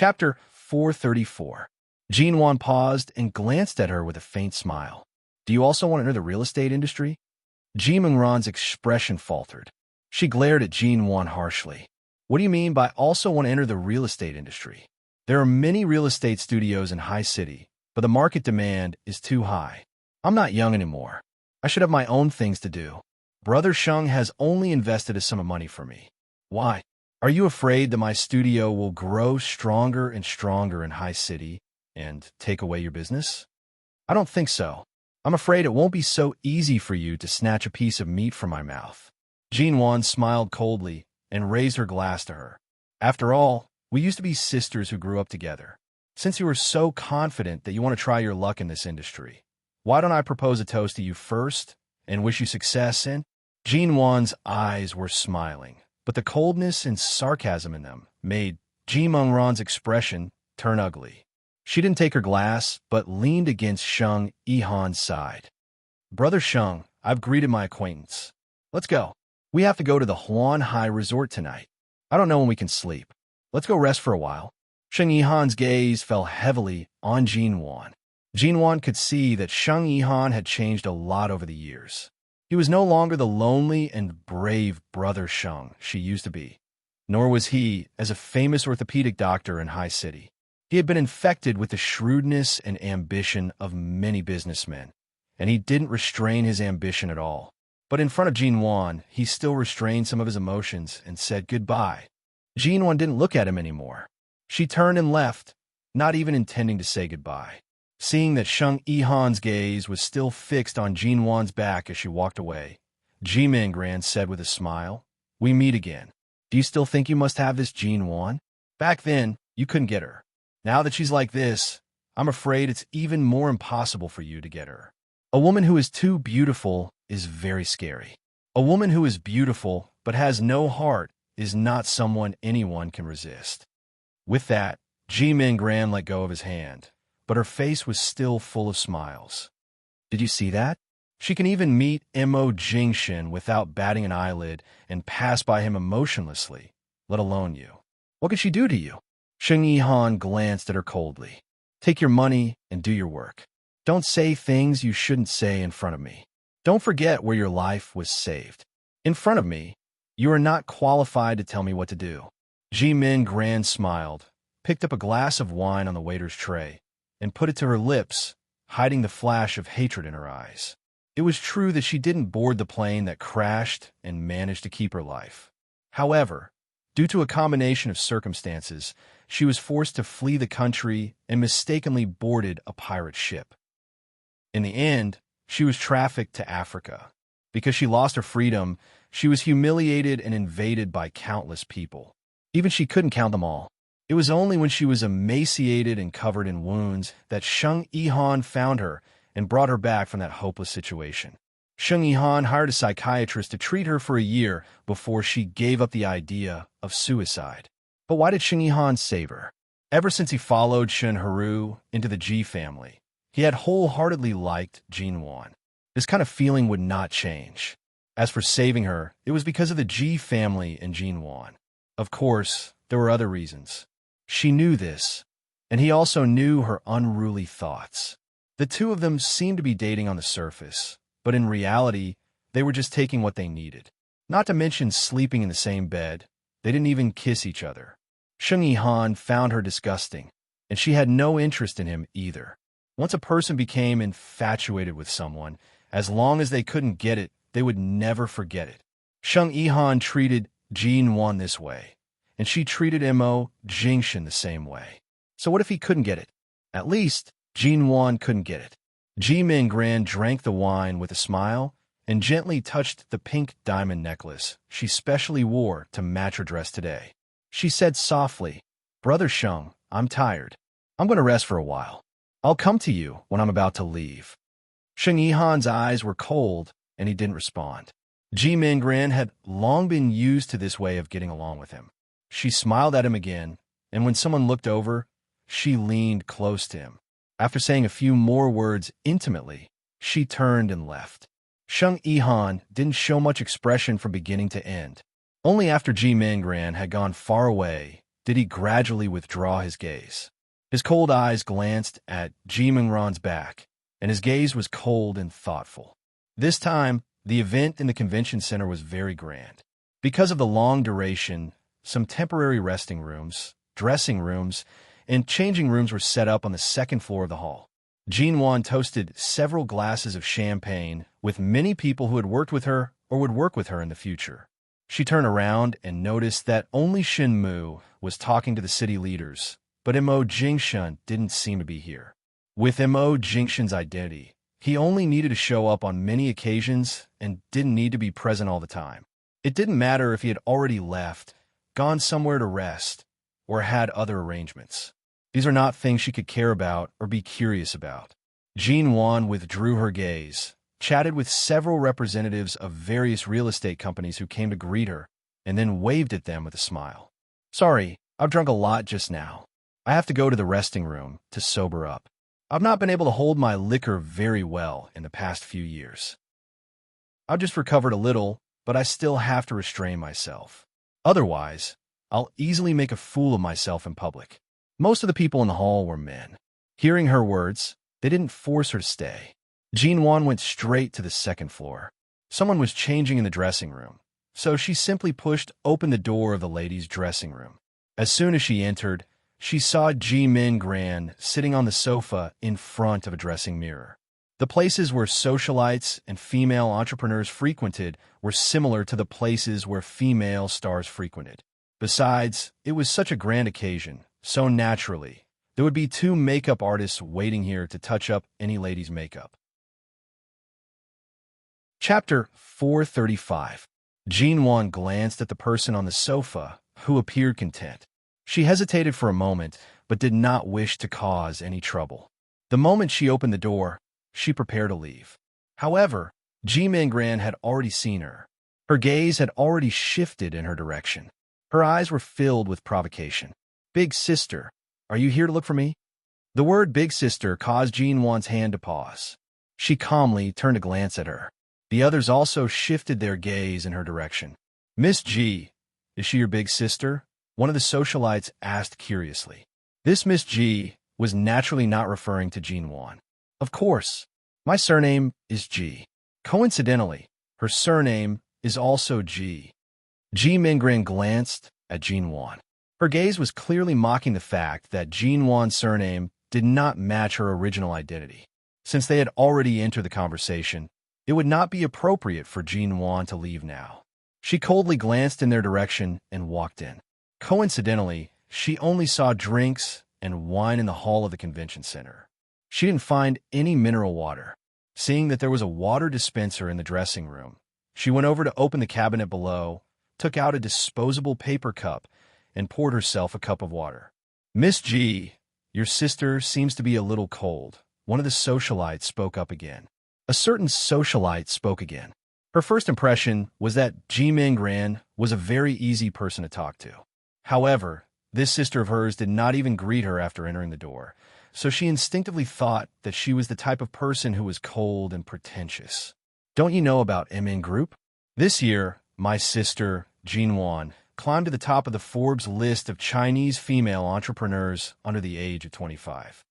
Chapter 434. Jinwan paused and glanced at her with a faint smile. Do you also want to enter the real estate industry? Ji Mengran's expression faltered. She glared at Jinwan harshly. What do you mean by also want to enter the real estate industry? There are many real estate studios in High City, but the market demand is too high. I'm not young anymore. I should have my own things to do. Brother Sheng has only invested a sum of money for me. Why? Are you afraid that my studio will grow stronger and stronger in High City and take away your business? I don't think so. I'm afraid it won't be so easy for you to snatch a piece of meat from my mouth. Jinwan smiled coldly and raised her glass to her. After all, we used to be sisters who grew up together. Since you are so confident that you want to try your luck in this industry, why don't I propose a toast to you first and wish you success in? Jinwan's eyes were smiling, but the coldness and sarcasm in them made Ji Mengran's expression turn ugly. She didn't take her glass, but leaned against Sheng Yihan's side. Brother Sheng, I've greeted my acquaintance. Let's go. We have to go to the Huan Hai Resort tonight. I don't know when we can sleep. Let's go rest for a while. Sheng Yihan's gaze fell heavily on Jinwan. Jinwan could see that Sheng Yihan had changed a lot over the years. He was no longer the lonely and brave brother Sheng she used to be, nor was he as a famous orthopedic doctor in High City. He had been infected with the shrewdness and ambition of many businessmen, and he didn't restrain his ambition at all. But in front of Jinwan, he still restrained some of his emotions and said goodbye. Jinwan didn't look at him anymore. She turned and left, not even intending to say goodbye. Seeing that Sheng Yihan's gaze was still fixed on Jinwan's back as she walked away, Ji Mengran said with a smile, "We meet again. Do you still think you must have this Jinwan? Back then, you couldn't get her. Now that she's like this, I'm afraid it's even more impossible for you to get her. A woman who is too beautiful is very scary. A woman who is beautiful but has no heart is not someone anyone can resist." With that, Ji Mengran let go of his hand, but her face was still full of smiles. Did you see that? She can even meet Mo Jingshin without batting an eyelid and pass by him emotionlessly, let alone you. What could she do to you? Sheng Yihan glanced at her coldly. Take your money and do your work. Don't say things you shouldn't say in front of me. Don't forget where your life was saved. In front of me, you are not qualified to tell me what to do. Ji Mengran smiled, picked up a glass of wine on the waiter's tray, and put it to her lips, hiding the flash of hatred in her eyes. It was true that she didn't board the plane that crashed and managed to keep her life. However, due to a combination of circumstances, she was forced to flee the country and mistakenly boarded a pirate ship. In the end, she was trafficked to Africa. Because she lost her freedom, she was humiliated and invaded by countless people. Even she couldn't count them all. It was only when she was emaciated and covered in wounds that Sheng Yihan found her and brought her back from that hopeless situation. Sheng Yihan hired a psychiatrist to treat her for a year before she gave up the idea of suicide. But why did Sheng Yihan save her? Ever since he followed Shen Haru into the Ji family, he had wholeheartedly liked Jinwan. This kind of feeling would not change. As for saving her, it was because of the Ji family and Jinwan. Of course, there were other reasons. She knew this, and he also knew her unruly thoughts. The two of them seemed to be dating on the surface, but in reality, they were just taking what they needed. Not to mention sleeping in the same bed, they didn't even kiss each other. Sheng Yihan found her disgusting, and she had no interest in him either. Once a person became infatuated with someone, as long as they couldn't get it, they would never forget it. Sheng Yihan treated Jinwan this way, and she treated Mo Jingshin the same way. So what if he couldn't get it? At least, Jinwan couldn't get it. Ji Mengran drank the wine with a smile and gently touched the pink diamond necklace she specially wore to match her dress today. She said softly, "Brother Sheng, I'm tired. I'm going to rest for a while. I'll come to you when I'm about to leave." Sheng Yihan's eyes were cold, and he didn't respond. Ji Mengran had long been used to this way of getting along with him. She smiled at him again, and when someone looked over, she leaned close to him. After saying a few more words intimately, she turned and left. Sheng Yihan didn't show much expression from beginning to end. Only after Ji Mengran had gone far away did he gradually withdraw his gaze. His cold eyes glanced at Ji Mingran's back, and his gaze was cold and thoughtful. This time, the event in the convention center was very grand. Because of the long duration, some temporary resting rooms, dressing rooms, and changing rooms were set up on the second floor of the hall. Jinwan toasted several glasses of champagne with many people who had worked with her or would work with her in the future. She turned around and noticed that only Shin Mu was talking to the city leaders, but Mo Jingshun didn't seem to be here. With Mo Jingshun's identity, he only needed to show up on many occasions and didn't need to be present all the time. It didn't matter if he had already left, gone somewhere to rest, or had other arrangements. These are not things she could care about or be curious about. Jinwan withdrew her gaze, chatted with several representatives of various real estate companies who came to greet her, and then waved at them with a smile. "Sorry, I've drunk a lot just now. I have to go to the resting room to sober up. I've not been able to hold my liquor very well in the past few years. I've just recovered a little, but I still have to restrain myself. Otherwise, I'll easily make a fool of myself in public." Most of the people in the hall were men. Hearing her words, they didn't force her to stay. Jinwan went straight to the second floor. Someone was changing in the dressing room, so she simply pushed open the door of the ladies' dressing room. As soon as she entered, she saw Ji Mingran sitting on the sofa in front of a dressing mirror. The places where socialites and female entrepreneurs frequented were similar to the places where female stars frequented. Besides, it was such a grand occasion, so naturally, there would be 2 makeup artists waiting here to touch up any lady's makeup. Chapter 435. Jinwan glanced at the person on the sofa, who appeared content. She hesitated for a moment, but did not wish to cause any trouble. The moment she opened the door, she prepared to leave. However, Ji Mingran had already seen her. Her gaze had already shifted in her direction. Her eyes were filled with provocation. "Big sister, are you here to look for me?" The word big sister caused Jinwan's hand to pause. She calmly turned to glance at her. The others also shifted their gaze in her direction. "Miss Ji, is she your big sister?" One of the socialites asked curiously. This Miss Ji was naturally not referring to Jinwan. "Of course, my surname is Ji. Coincidentally, her surname is also Ji." Ji Mingran glanced at Jinwan. Her gaze was clearly mocking the fact that Jinwan's surname did not match her original identity. Since they had already entered the conversation, it would not be appropriate for Jinwan to leave now. She coldly glanced in their direction and walked in. Coincidentally, she only saw drinks and wine in the hall of the convention center. She didn't find any mineral water. Seeing that there was a water dispenser in the dressing room, she went over to open the cabinet below, took out a disposable paper cup, and poured herself a cup of water. "Miss Ji, your sister seems to be a little cold." One of the socialites spoke up again. A certain socialite spoke again. Her first impression was that Ji Mingran was a very easy person to talk to. However, this sister of hers did not even greet her after entering the door, so she instinctively thought that she was the type of person who was cold and pretentious. "Don't you know about MN Group? This year, my sister, Jinwan, climbed to the top of the Forbes list of Chinese female entrepreneurs under the age of 25.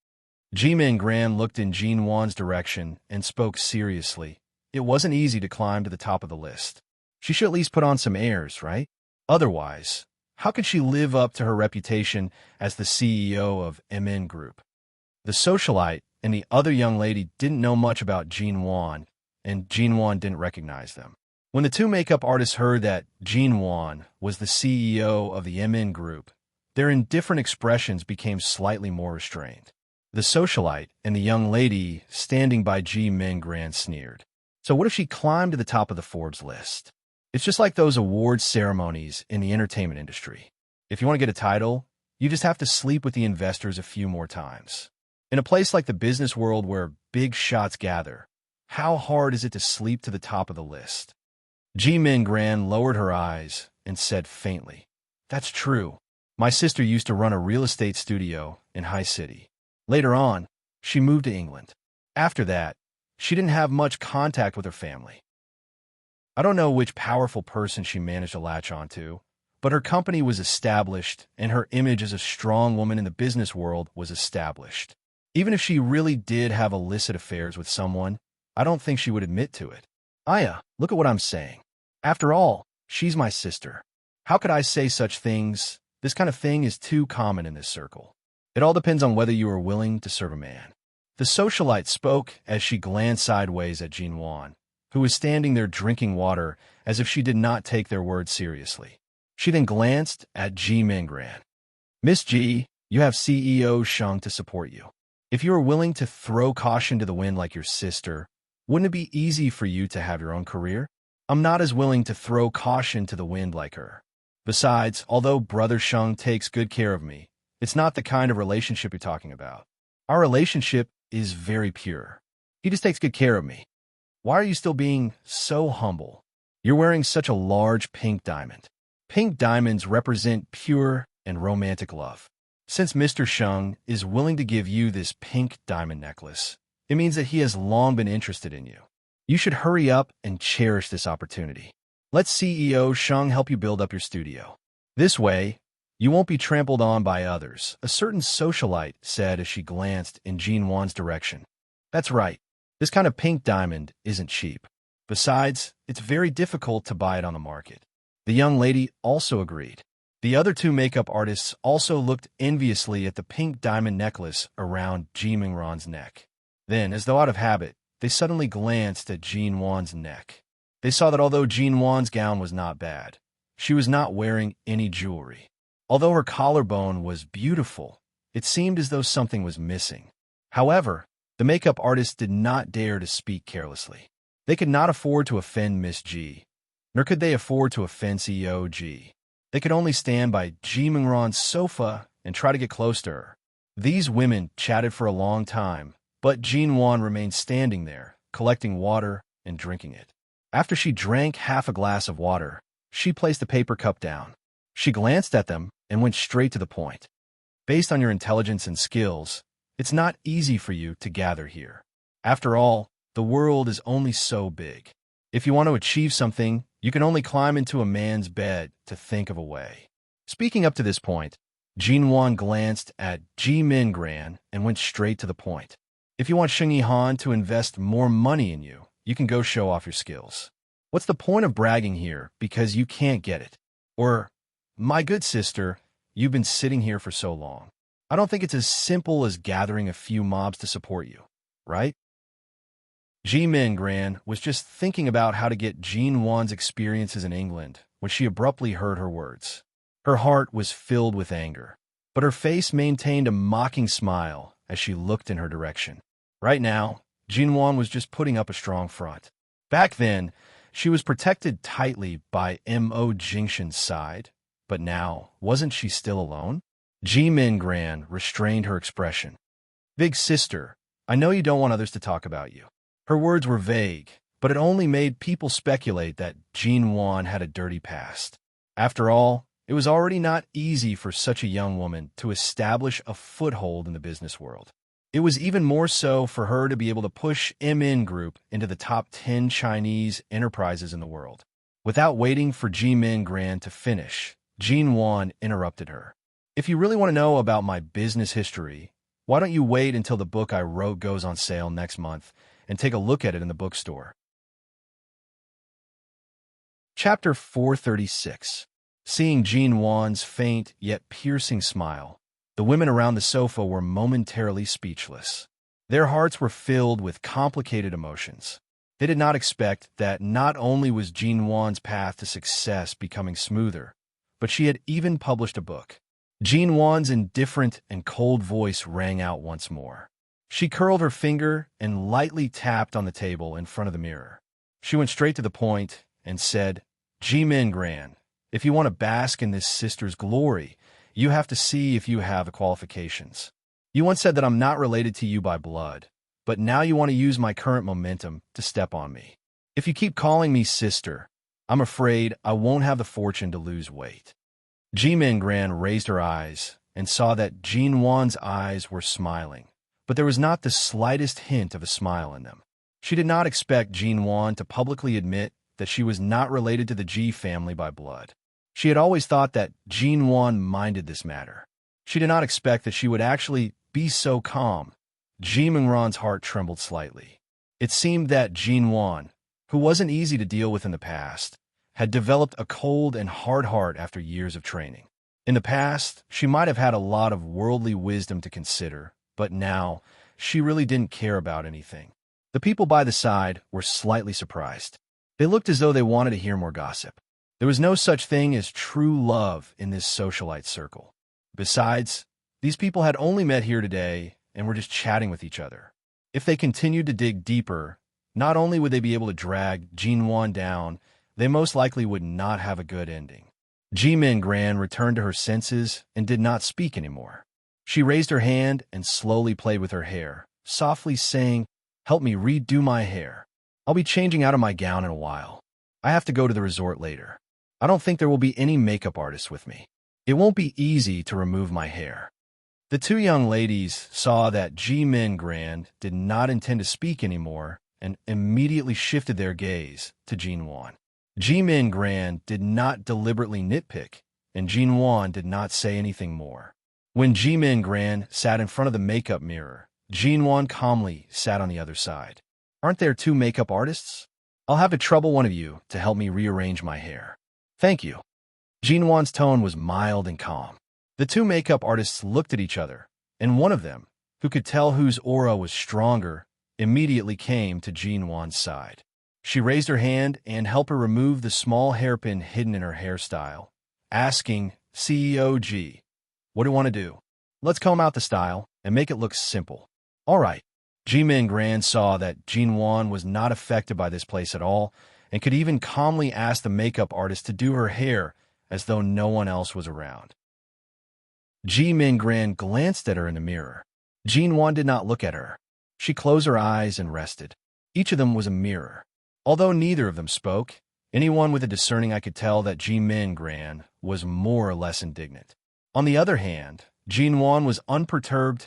Ji Mingran looked in Jinwan's direction and spoke seriously. It wasn't easy to climb to the top of the list. She should at least put on some airs, right? Otherwise, how could she live up to her reputation as the CEO of MN Group? The socialite and the other young lady didn't know much about Jinwan, and Jinwan didn't recognize them. When the 2 makeup artists heard that Jinwan was the CEO of the MN Group, their indifferent expressions became slightly more restrained. The socialite and the young lady standing by Ji Mingran sneered. "So what if she climbed to the top of the Forbes list? It's just like those awards ceremonies in the entertainment industry. If you want to get a title, you just have to sleep with the investors a few more times. In a place like the business world where big shots gather, how hard is it to sleep to the top of the list?" Ji Mingran lowered her eyes and said faintly, "That's true. My sister used to run a real estate studio in High City. Later on, she moved to England. After that, she didn't have much contact with her family. I don't know which powerful person she managed to latch onto, But her company was established, and her image as a strong woman in the business world was established. Even if she really did have illicit affairs with someone, I don't think she would admit to it. Aya, look at what I'm saying. After all, she's my sister. How could I say such things? This kind of thing is too common in this circle. It all depends on whether you are willing to serve a man. The socialite spoke as she glanced sideways at Jinwan, who was standing there drinking water as if she did not take their words seriously. She then glanced at Ji Mingran. Miss Ji, you have CEO Sheng to support you. If you are willing to throw caution to the wind like your sister, wouldn't it be easy for you to have your own career? I'm not as willing to throw caution to the wind like her. Besides, although Brother Sheng takes good care of me, it's not the kind of relationship you're talking about. Our relationship is very pure. He just takes good care of me. Why are you still being so humble? You're wearing such a large pink diamond. Pink diamonds represent pure and romantic love. Since Mr. Sheng is willing to give you this pink diamond necklace, it means that he has long been interested in you. You should hurry up and cherish this opportunity. Let CEO Sheng help you build up your studio. This way, you won't be trampled on by others, a certain socialite said as she glanced in Jinwan's direction. That's right. This kind of pink diamond isn't cheap. Besides, it's very difficult to buy it on the market. The young lady also agreed. The other two makeup artists also looked enviously at the pink diamond necklace around Ji Mingran's neck. Then, as though out of habit, they suddenly glanced at Jinwan's neck. They saw that although Jinwan's gown was not bad, she was not wearing any jewelry. Although her collarbone was beautiful, it seemed as though something was missing. However, the makeup artists did not dare to speak carelessly. They could not afford to offend Miss Ji, nor could they afford to offend CEO Ji. They could only stand by Ji Mingran's sofa and try to get close to her. These women chatted for a long time, but Jinwan remained standing there, collecting water and drinking it. After she drank half a glass of water, she placed the paper cup down. She glanced at them and went straight to the point. Based on your intelligence and skills, it's not easy for you to gather here. After all, the world is only so big. If you want to achieve something, you can only climb into a man's bed to think of a way. Speaking up to this point, Jinwan glanced at Ji Mingran and went straight to the point. If you want Sheng Yihan to invest more money in you, you can go show off your skills. What's the point of bragging here because you can't get it? Or, my good sister, you've been sitting here for so long. I don't think it's as simple as gathering a few mobs to support you, right? Ji Mingran was just thinking about how to get Jinwan's experiences in England when she abruptly heard her words. Her heart was filled with anger, but her face maintained a mocking smile as she looked in her direction. Right now, Jinwan was just putting up a strong front. Back then, she was protected tightly by Mo Jingshan's side, but now, wasn't she still alone? Ji Mingran restrained her expression. Big sister, I know you don't want others to talk about you. Her words were vague, but it only made people speculate that Jinwan had a dirty past. After all, it was already not easy for such a young woman to establish a foothold in the business world. It was even more so for her to be able to push MN Group into the top 10 Chinese enterprises in the world. Without waiting for Ji Mingran to finish, Jinwan interrupted her. If you really want to know about my business history, why don't you wait until the book I wrote goes on sale next month and take a look at it in the bookstore. Chapter 436. Seeing Jinwan's faint yet piercing smile, the women around the sofa were momentarily speechless. Their hearts were filled with complicated emotions. They did not expect that not only was Jinwan's path to success becoming smoother, but she had even published a book. Jinwan's indifferent and cold voice rang out once more. She curled her finger and lightly tapped on the table in front of the mirror. She went straight to the point and said, Ji Mingran, if you want to bask in this sister's glory, you have to see if you have the qualifications. You once said that I'm not related to you by blood, but now you want to use my current momentum to step on me. If you keep calling me sister, I'm afraid I won't have the fortune to lose weight. Ji Mingran raised her eyes and saw that Jinwan's eyes were smiling, but there was not the slightest hint of a smile in them. She did not expect Jinwan to publicly admit that she was not related to the Ji family by blood. She had always thought that Jinwan minded this matter. She did not expect that she would actually be so calm. Ji Mingran's heart trembled slightly. It seemed that Jinwan, who wasn't easy to deal with in the past, had developed a cold and hard heart after years of training. In the past, she might have had a lot of worldly wisdom to consider, but now, she really didn't care about anything. The people by the side were slightly surprised. They looked as though they wanted to hear more gossip. There was no such thing as true love in this socialite circle. Besides, these people had only met here today and were just chatting with each other. If they continued to dig deeper, not only would they be able to drag Jinwan down, they most likely would not have a good ending. Ji Mingran returned to her senses and did not speak anymore. She raised her hand and slowly played with her hair, softly saying, "Help me redo my hair. I'll be changing out of my gown in a while. I have to go to the resort later. I don't think there will be any makeup artists with me. It won't be easy to remove my hair." The two young ladies saw that Ji Mingran did not intend to speak anymore and immediately shifted their gaze to Jinwan. Ji Mingran did not deliberately nitpick, and Jinwan did not say anything more. When Ji Mingran sat in front of the makeup mirror, Jinwan calmly sat on the other side. "Aren't there two makeup artists? I'll have to trouble one of you to help me rearrange my hair." "Thank you." Jinwan's tone was mild and calm. The two makeup artists looked at each other, and one of them, who could tell whose aura was stronger, immediately came to Jinwan's side. She raised her hand and helped her remove the small hairpin hidden in her hairstyle, asking, "CEO G, what do you want to do? Let's comb out the style and make it look simple." "All right." Ji Mingran saw that Jinwan was not affected by this place at all and could even calmly ask the makeup artist to do her hair as though no one else was around. Ji Mingran glanced at her in the mirror. Jinwan did not look at her. She closed her eyes and rested. Each of them was a mirror. Although neither of them spoke, anyone with a discerning eye could tell that Ji Mingran was more or less indignant. On the other hand, Jinwan was unperturbed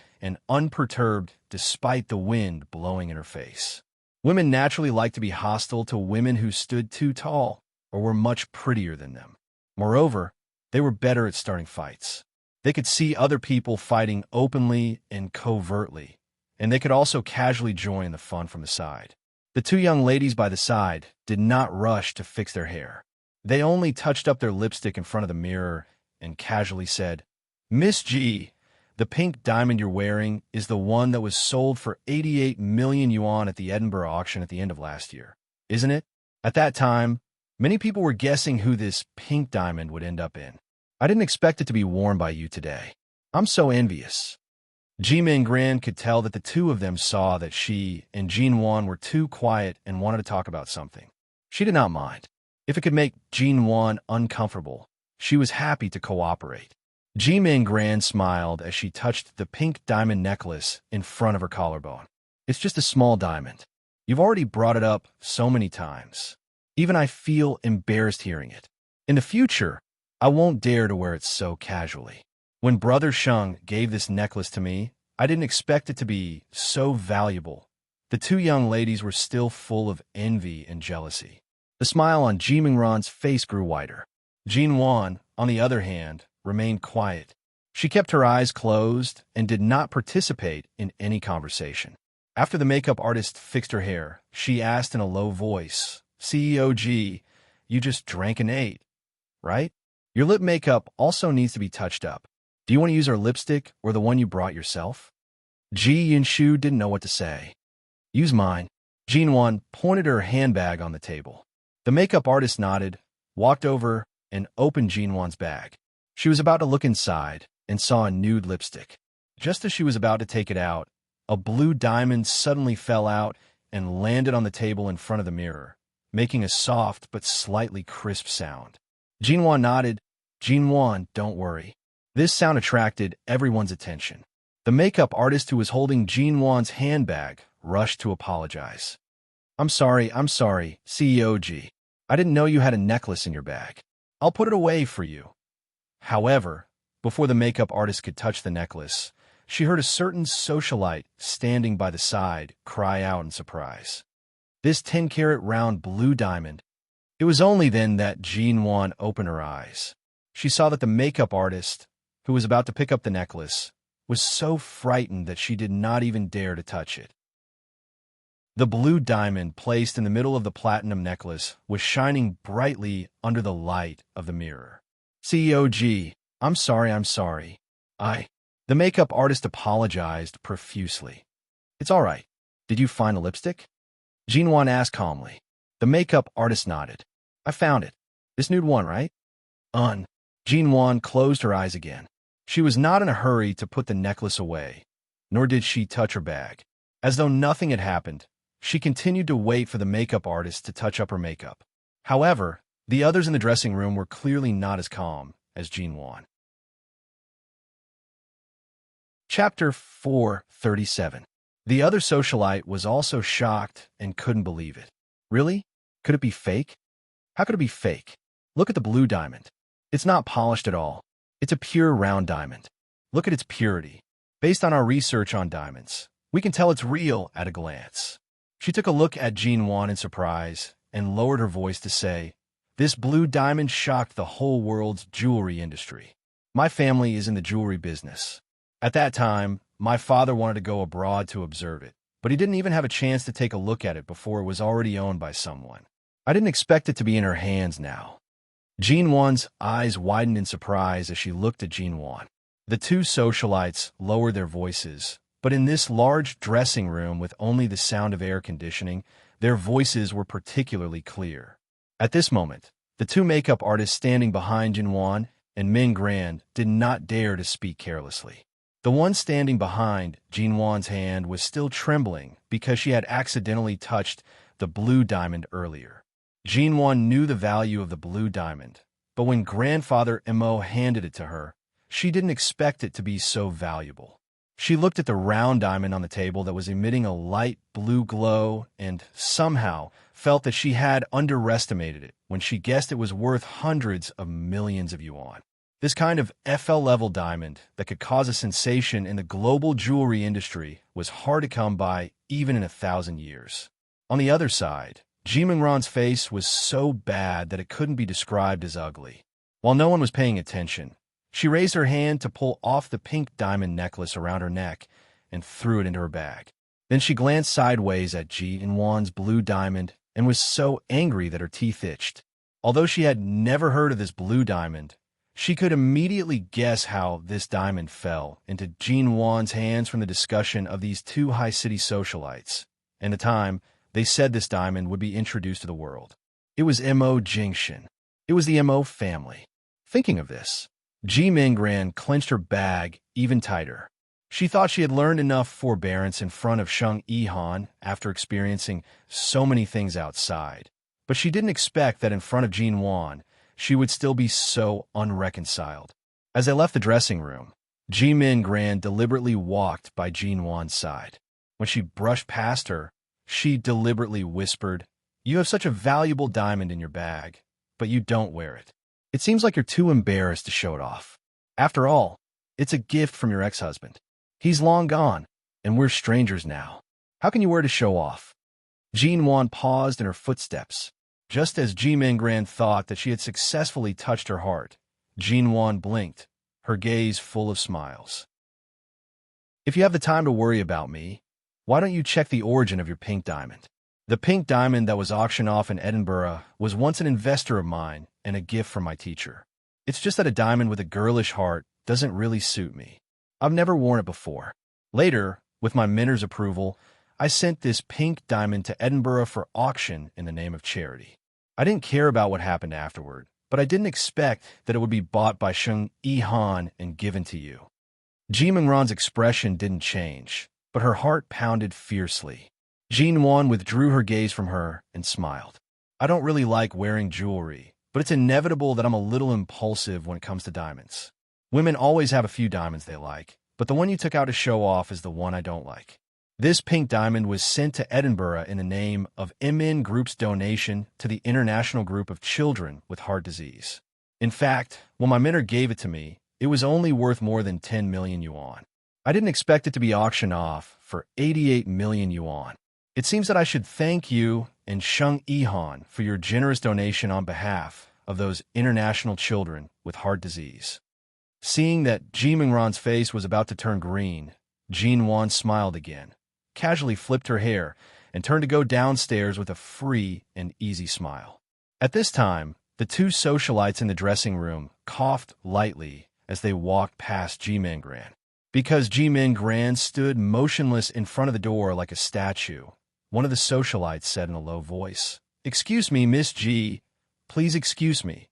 despite the wind blowing in her face. Women naturally like to be hostile to women who stood too tall or were much prettier than them. Moreover, they were better at starting fights. They could see other people fighting openly and covertly, and they could also casually join the fun from the side. The two young ladies by the side did not rush to fix their hair. They only touched up their lipstick in front of the mirror and casually said, "Miss G, the pink diamond you're wearing is the one that was sold for 88 million yuan at the Edinburgh auction at the end of last year, isn't it?" At that time, many people were guessing who this pink diamond would end up in. "I didn't expect it to be worn by you today. I'm so envious." Ji Mingran could tell that the two of them saw that she and Jinwan were too quiet and wanted to talk about something. She did not mind. If it could make Jinwan uncomfortable, she was happy to cooperate. Ji Mingran smiled as she touched the pink diamond necklace in front of her collarbone. "It's just a small diamond. You've already brought it up so many times. Even I feel embarrassed hearing it. In the future, I won't dare to wear it so casually. When Brother Sheng gave this necklace to me, I didn't expect it to be so valuable." The two young ladies were still full of envy and jealousy. The smile on Ji Mingran's face grew wider. Jinwan, on the other hand, remained quiet. She kept her eyes closed and did not participate in any conversation. After the makeup artist fixed her hair, she asked in a low voice, "CEO G, you just drank and ate, right? Your lip makeup also needs to be touched up. Do you want to use our lipstick or the one you brought yourself?" Ji Yinshu didn't know what to say. "Use mine." Jinwan pointed her handbag on the table. The makeup artist nodded, walked over, and opened Jinwan's bag. She was about to look inside and saw a nude lipstick. Just as she was about to take it out, a blue diamond suddenly fell out and landed on the table in front of the mirror, making a soft but slightly crisp sound. Jinwan nodded. "Jinwan, don't worry." This sound attracted everyone's attention. The makeup artist who was holding Jinwan's handbag rushed to apologize. I'm sorry, CEO G. I didn't know you had a necklace in your bag. I'll put it away for you." However, before the makeup artist could touch the necklace, she heard a certain socialite standing by the side cry out in surprise. This 10-carat round blue diamond, It was only then that Jinwan opened her eyes. She saw that the makeup artist, who was about to pick up the necklace, was so frightened that she did not even dare to touch it. The blue diamond placed in the middle of the platinum necklace was shining brightly under the light of the mirror. "CEOG, I'm sorry. The makeup artist apologized profusely. "It's all right. Did you find a lipstick?" Jinwan asked calmly. The makeup artist nodded. "I found it. This nude one, right?" Jinwan closed her eyes again. She was not in a hurry to put the necklace away, nor did she touch her bag. As though nothing had happened, she continued to wait for the makeup artist to touch up her makeup. However, the others in the dressing room were clearly not as calm as Jinwan. Chapter 437. The other socialite was also shocked and couldn't believe it. Really? Could it be fake? How could it be fake? Look at the blue diamond. It's not polished at all. It's a pure round diamond. Look at its purity. Based on our research on diamonds, we can tell it's real at a glance. She took a look at Jinwan in surprise and lowered her voice to say, "This blue diamond shocked the whole world's jewelry industry. My family is in the jewelry business. At that time, my father wanted to go abroad to observe it, but he didn't even have a chance to take a look at it before it was already owned by someone. I didn't expect it to be in her hands now." Jinwan's eyes widened in surprise as she looked at Jinwan. The two socialites lowered their voices, but in this large dressing room with only the sound of air conditioning, their voices were particularly clear. At this moment, the two makeup artists standing behind Jinwan and Ming Grand did not dare to speak carelessly. The one standing behind Jinwan's hand was still trembling because she had accidentally touched the blue diamond earlier. Jinwan knew the value of the blue diamond, but when Grandfather Mo handed it to her, she didn't expect it to be so valuable. She looked at the round diamond on the table that was emitting a light blue glow and somehow felt that she had underestimated it when she guessed it was worth hundreds of millions of yuan. This kind of FL-level diamond that could cause a sensation in the global jewelry industry was hard to come by even in 1,000 years. On the other side, Jimingran's face was so bad that it couldn't be described as ugly. While no one was paying attention, she raised her hand to pull off the pink diamond necklace around her neck and threw it into her bag. Then she glanced sideways at Jinwan's blue diamond and was so angry that her teeth itched. Although she had never heard of this blue diamond, she could immediately guess how this diamond fell into Jinwan's hands from the discussion of these two high-city socialites, and the time they said this diamond would be introduced to the world. It was Mo Jingshan. It was the Mo family. Thinking of this, Ji Minggran clenched her bag even tighter. She thought she had learned enough forbearance in front of Sheng Yihan after experiencing so many things outside, but she didn't expect that in front of Jinwan, she would still be so unreconciled. As they left the dressing room, Ji Minggran deliberately walked by Jinwan's side. When she brushed past her, she deliberately whispered, "You have such a valuable diamond in your bag, but you don't wear it. It seems like you're too embarrassed to show it off. After all, it's a gift from your ex-husband. He's long gone, and we're strangers now. How can you wear it to show off?" Jinwan paused in her footsteps. Just as Ji Minggran thought that she had successfully touched her heart, Jinwan blinked, her gaze full of smiles. "If you have the time to worry about me, why don't you check the origin of your pink diamond? The pink diamond that was auctioned off in Edinburgh was once an investor of mine and a gift from my teacher. It's just that a diamond with a girlish heart doesn't really suit me. I've never worn it before. Later, with my mentor's approval, I sent this pink diamond to Edinburgh for auction in the name of charity. I didn't care about what happened afterward, but I didn't expect that it would be bought by Sheng Yihan and given to you." Jimingran's expression didn't change, but her heart pounded fiercely. Jinwan withdrew her gaze from her and smiled. "I don't really like wearing jewelry, but it's inevitable that I'm a little impulsive when it comes to diamonds. Women always have a few diamonds they like, but the one you took out to show off is the one I don't like. This pink diamond was sent to Edinburgh in the name of MN Group's donation to the International Group of Children with Heart Disease. In fact, when my mentor gave it to me, it was only worth more than 10 million yuan. I didn't expect it to be auctioned off for 88 million yuan. It seems that I should thank you and Sheng Ihan for your generous donation on behalf of those international children with heart disease. Seeing that Ji Mingran's face was about to turn green, Jean Wan smiled again, casually flipped her hair, and turned to go downstairs with a free and easy smile. At this time, the two socialites in the dressing room coughed lightly as they walked past Ji Mingran. Because Ji Mingran stood motionless in front of the door like a statue, one of the socialites said in a low voice, "Excuse me, Miss Ji. Please excuse me."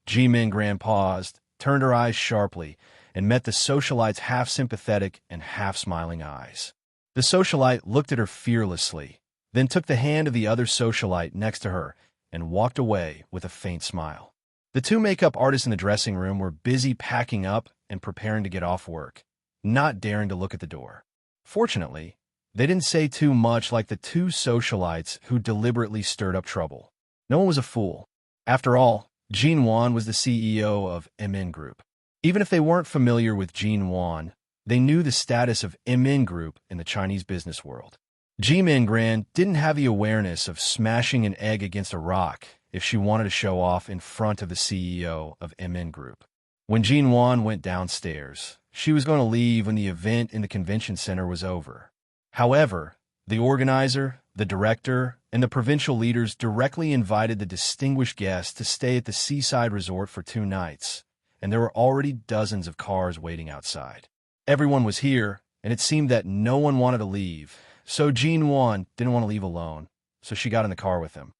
Ji Mingran paused, turned her eyes sharply, and met the socialite's half-sympathetic and half-smiling eyes. The socialite looked at her fearlessly, then took the hand of the other socialite next to her and walked away with a faint smile. The two makeup artists in the dressing room were busy packing up and preparing to get off work, not daring to look at the door. Fortunately, they didn't say too much like the two socialites who deliberately stirred up trouble. No one was a fool. After all, Jean Wan was the CEO of MN Group. Even if they weren't familiar with Jean Wan, they knew the status of MN Group in the Chinese business world. Ji Mingran didn't have the awareness of smashing an egg against a rock if she wanted to show off in front of the CEO of MN Group. When Jean Wan went downstairs, she was going to leave when the event in the convention center was over. However, the organizer, the director, and the provincial leaders directly invited the distinguished guests to stay at the seaside resort for 2 nights, and there were already dozens of cars waiting outside. Everyone was here, and it seemed that no one wanted to leave, so Jean Wan didn't want to leave alone, so she got in the car with him.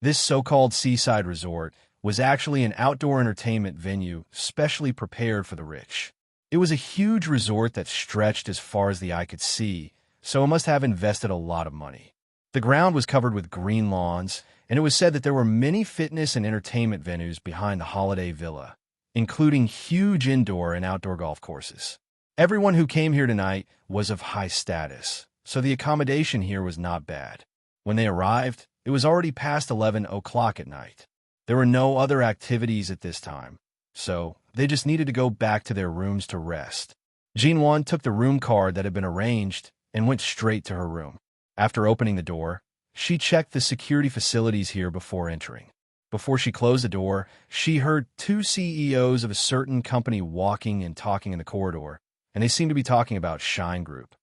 This so-called seaside resort was actually an outdoor entertainment venue specially prepared for the rich. It was a huge resort that stretched as far as the eye could see, so it must have invested a lot of money. The ground was covered with green lawns, and it was said that there were many fitness and entertainment venues behind the holiday villa, including huge indoor and outdoor golf courses. Everyone who came here tonight was of high status, so the accommodation here was not bad. When they arrived, it was already past 11 o'clock at night. There were no other activities at this time, so they just needed to go back to their rooms to rest. Jean Wan took the room card that had been arranged and went straight to her room. After opening the door, she checked the security facilities here before entering. Before she closed the door, she heard 2 CEOs of a certain company walking and talking in the corridor, and they seemed to be talking about Shine Group.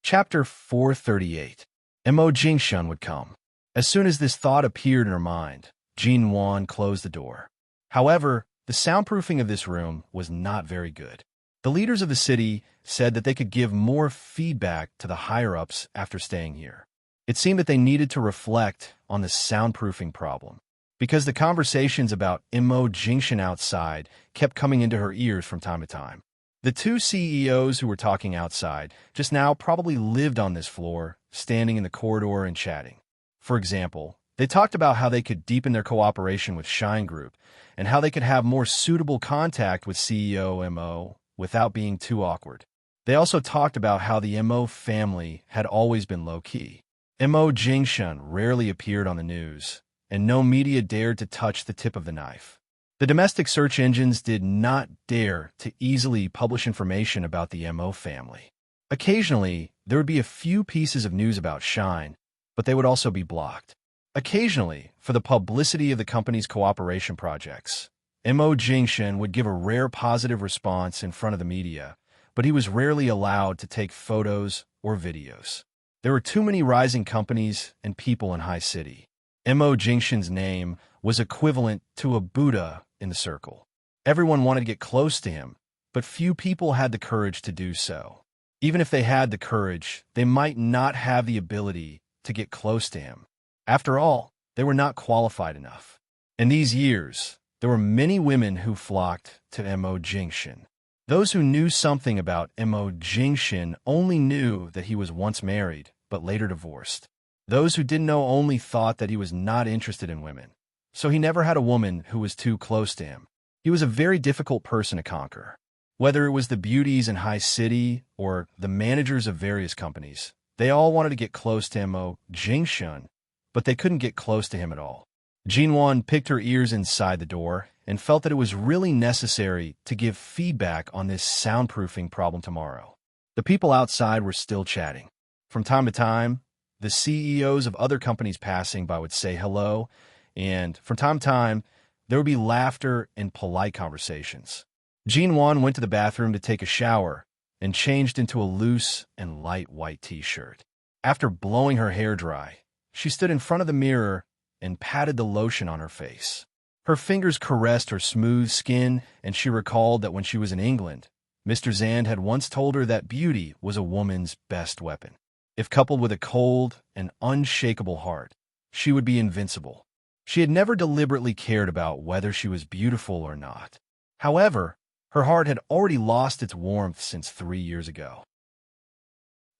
Chapter 438. Mo Jingshun would come. As soon as this thought appeared in her mind, Jean Wan closed the door. However, the soundproofing of this room was not very good. The leaders of the city said that they could give more feedback to the higher-ups after staying here. It seemed that they needed to reflect on the soundproofing problem, because the conversations about Mo Jingshun outside kept coming into her ears from time to time. The 2 CEOs who were talking outside just now probably lived on this floor, standing in the corridor and chatting. For example, they talked about how they could deepen their cooperation with Shine Group and how they could have more suitable contact with CEO Mo without being too awkward. They also talked about how the Mo family had always been low-key. Mo Jingshun rarely appeared on the news, and no media dared to touch the tip of the knife. The domestic search engines did not dare to easily publish information about the Mo family. Occasionally, there would be a few pieces of news about Shine, but they would also be blocked. Occasionally, for the publicity of the company's cooperation projects, Mo Jingshun would give a rare positive response in front of the media, but he was rarely allowed to take photos or videos. There were too many rising companies and people in High City. Mo Jingshun's name was equivalent to a Buddha in the circle. Everyone wanted to get close to him, but few people had the courage to do so. Even if they had the courage, they might not have the ability to get close to him. After all, they were not qualified enough. In these years, there were many women who flocked to Mo Jingshun. Those who knew something about Mo Jingshun only knew that he was once married, but later divorced. Those who didn't know only thought that he was not interested in women, so he never had a woman who was too close to him. He was a very difficult person to conquer. Whether it was the beauties in High City or the managers of various companies, they all wanted to get close to Mo Jingshun, but they couldn't get close to him at all. Jean Wan picked her ears inside the door and felt that it was really necessary to give feedback on this soundproofing problem tomorrow. The people outside were still chatting. From time to time, the CEOs of other companies passing by would say hello, and from time to time, there would be laughter and polite conversations. Jean Wan went to the bathroom to take a shower and changed into a loose and light white t-shirt. After blowing her hair dry, she stood in front of the mirror and patted the lotion on her face. Her fingers caressed her smooth skin, and she recalled that when she was in England, Mr. Zand had once told her that beauty was a woman's best weapon. If coupled with a cold and unshakable heart, she would be invincible. She had never deliberately cared about whether she was beautiful or not. However, her heart had already lost its warmth since 3 years ago.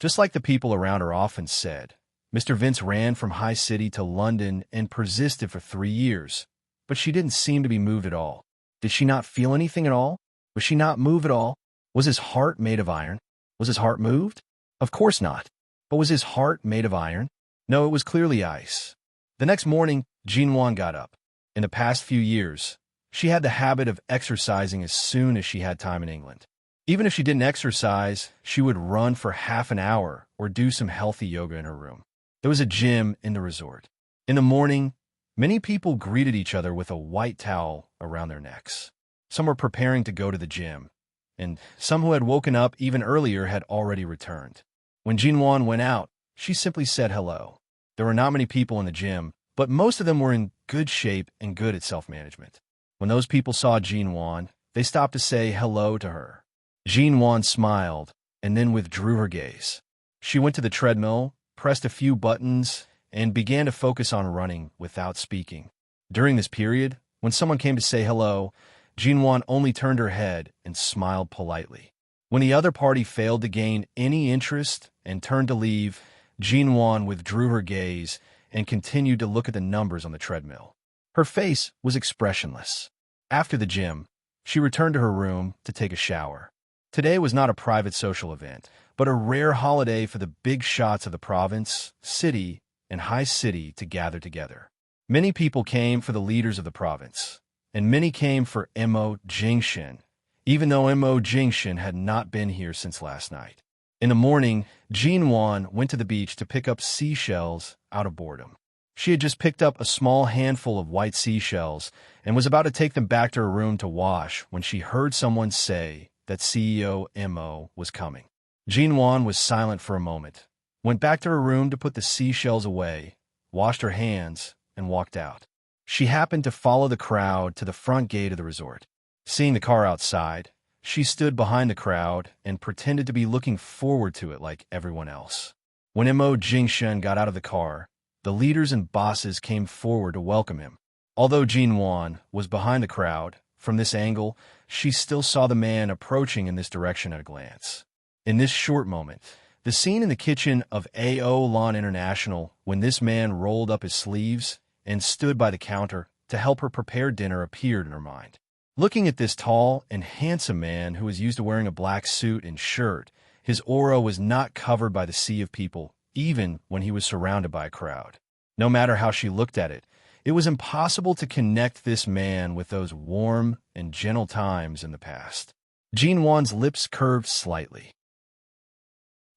Just like the people around her often said, Mr. Vince ran from High City to London and persisted for 3 years, but she didn't seem to be moved at all. Did she not feel anything at all? Was she not moved at all? Was his heart made of iron? Was his heart moved? Of course not. But was his heart made of iron? No, it was clearly ice. The next morning, Jean Wan got up. In the past few years, she had the habit of exercising as soon as she had time in England. Even if she didn't exercise, she would run for half an hour or do some healthy yoga in her room. There was a gym in the resort. In the morning, many people greeted each other with a white towel around their necks. Some were preparing to go to the gym, and some who had woken up even earlier had already returned. When Jean Wan went out, she simply said hello. There were not many people in the gym, but most of them were in good shape and good at self-management. When those people saw Jean Wan, they stopped to say hello to her. Jean Wan smiled and then withdrew her gaze. She went to the treadmill, pressed a few buttons, and began to focus on running without speaking. During this period, when someone came to say hello, Jean Wan only turned her head and smiled politely. When the other party failed to gain any interest and turned to leave, Jean Wan withdrew her gaze and continued to look at the numbers on the treadmill. Her face was expressionless. After the gym, she returned to her room to take a shower. Today was not a private social event, but a rare holiday for the big shots of the province, city, and high city to gather together. Many people came for the leaders of the province, and many came for Mo Jingshin, even though Mo Jingshin had not been here since last night. In the morning, Jean Wan went to the beach to pick up seashells out of boredom. She had just picked up a small handful of white seashells and was about to take them back to her room to wash when she heard someone say that CEO Mo was coming. Jean Wan was silent for a moment, went back to her room to put the seashells away, washed her hands, and walked out. She happened to follow the crowd to the front gate of the resort. Seeing the car outside, she stood behind the crowd and pretended to be looking forward to it like everyone else. When Mo Jingshen got out of the car, the leaders and bosses came forward to welcome him. Although Jean Wan was behind the crowd, from this angle, she still saw the man approaching in this direction at a glance. In this short moment, the scene in the kitchen of AO Lawn International when this man rolled up his sleeves and stood by the counter to help her prepare dinner appeared in her mind. Looking at this tall and handsome man who was used to wearing a black suit and shirt, his aura was not covered by the sea of people, even when he was surrounded by a crowd. No matter how she looked at it, it was impossible to connect this man with those warm and gentle times in the past. Jean Wan's lips curved slightly.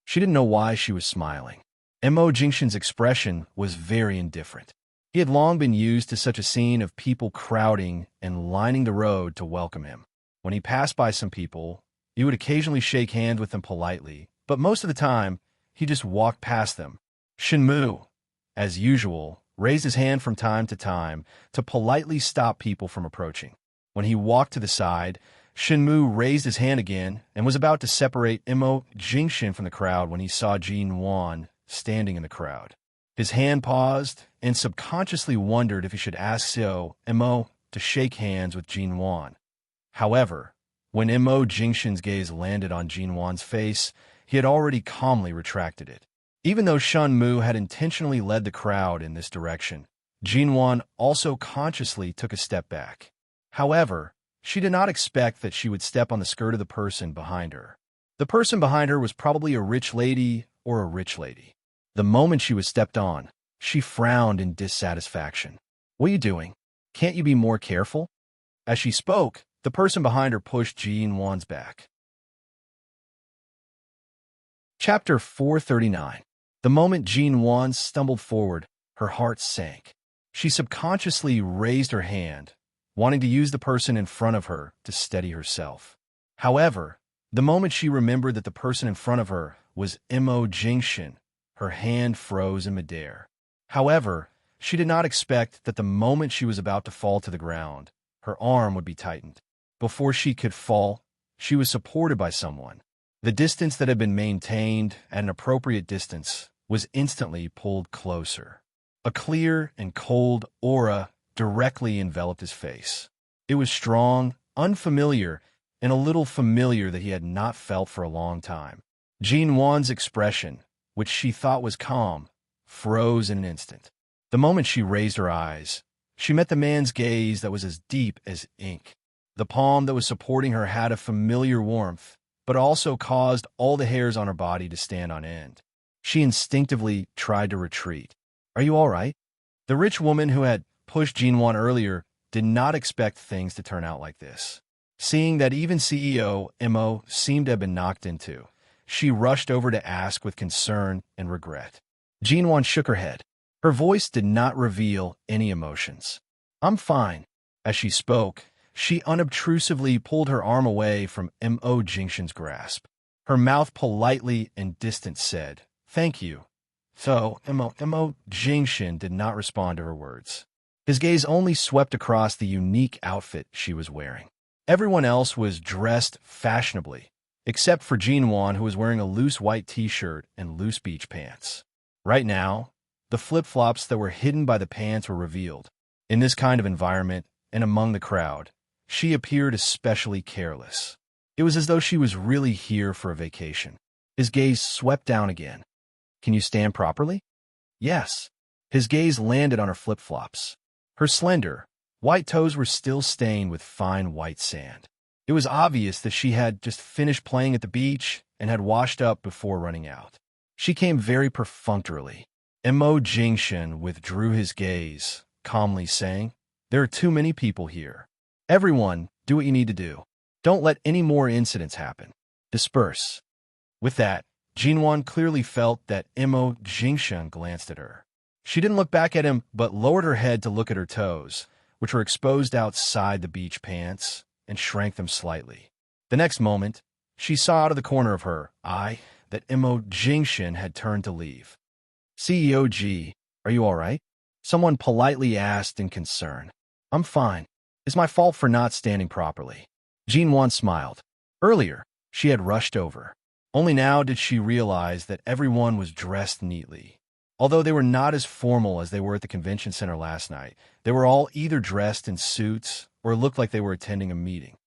She didn't know why she was smiling. Mo Jingshin's expression was very indifferent. He had long been used to such a scene of people crowding and lining the road to welcome him. When he passed by some people, he would occasionally shake hands with them politely, but most of the time, he just walked past them. Shinmu, as usual, raised his hand from time to time to politely stop people from approaching. When he walked to the side, Shinmu raised his hand again and was about to separate Mo Jingshin from the crowd when he saw Jean Wan standing in the crowd. His hand paused and subconsciously wondered if he should ask Mo to shake hands with Jean Wan. However, when Mo Jingshin's gaze landed on Jean Wan's face, he had already calmly retracted it. Even though Shun Mu had intentionally led the crowd in this direction, Jean Wan also consciously took a step back. However, she did not expect that she would step on the skirt of the person behind her. The person behind her was probably a rich lady or a rich lady. The moment she was stepped on, she frowned in dissatisfaction. "What are you doing? Can't you be more careful?" As she spoke, the person behind her pushed Jean Wan's back. Chapter 439. The moment Jean Wan stumbled forward, her heart sank. She subconsciously raised her hand, wanting to use the person in front of her to steady herself. However, the moment she remembered that the person in front of her was Mo Jingshin, her hand froze in midair. However, she did not expect that the moment she was about to fall to the ground, her arm would be tightened. Before she could fall, she was supported by someone. The distance that had been maintained at an appropriate distance was instantly pulled closer. A clear and cold aura directly enveloped his face. It was strong, unfamiliar, and a little familiar that he had not felt for a long time. Jean Wan's expression, which she thought was calm, froze in an instant. The moment she raised her eyes, she met the man's gaze that was as deep as ink. The palm that was supporting her had a familiar warmth, but also caused all the hairs on her body to stand on end. She instinctively tried to retreat. "Are you all right?" The rich woman who had pushed Jean Wan earlier did not expect things to turn out like this. Seeing that even CEO Mo seemed to have been knocked into, she rushed over to ask with concern and regret. Jean Wan shook her head. Her voice did not reveal any emotions. "I'm fine." As she spoke, she unobtrusively pulled her arm away from Mo Jingshin's grasp. Her mouth politely and distant said, "Thank you." So, Mo Jingshin did not respond to her words. His gaze only swept across the unique outfit she was wearing. Everyone else was dressed fashionably, except for Jean Wan, who was wearing a loose white t-shirt and loose beach pants. Right now, the flip-flops that were hidden by the pants were revealed. In this kind of environment, and among the crowd, she appeared especially careless. It was as though she was really here for a vacation. His gaze swept down again. "Can you stand properly?" "Yes." His gaze landed on her flip-flops. Her slender, white toes were still stained with fine white sand. It was obvious that she had just finished playing at the beach and had washed up before running out. She came very perfunctorily. Mo Jingshin withdrew his gaze, calmly saying, "There are too many people here. Everyone, do what you need to do. Don't let any more incidents happen. Disperse." With that, Jean Wan clearly felt that Mo Jingshin glanced at her. She didn't look back at him, but lowered her head to look at her toes, which were exposed outside the beach pants, and shrank them slightly. The next moment, she saw out of the corner of her eye that Mo Jingshin had turned to leave. "CEO G, are you all right?" Someone politely asked in concern. "I'm fine. It's my fault for not standing properly." Jean Wan smiled. Earlier, she had rushed over. Only now did she realize that everyone was dressed neatly. Although they were not as formal as they were at the convention center last night, they were all either dressed in suits or looked like they were attending a meeting.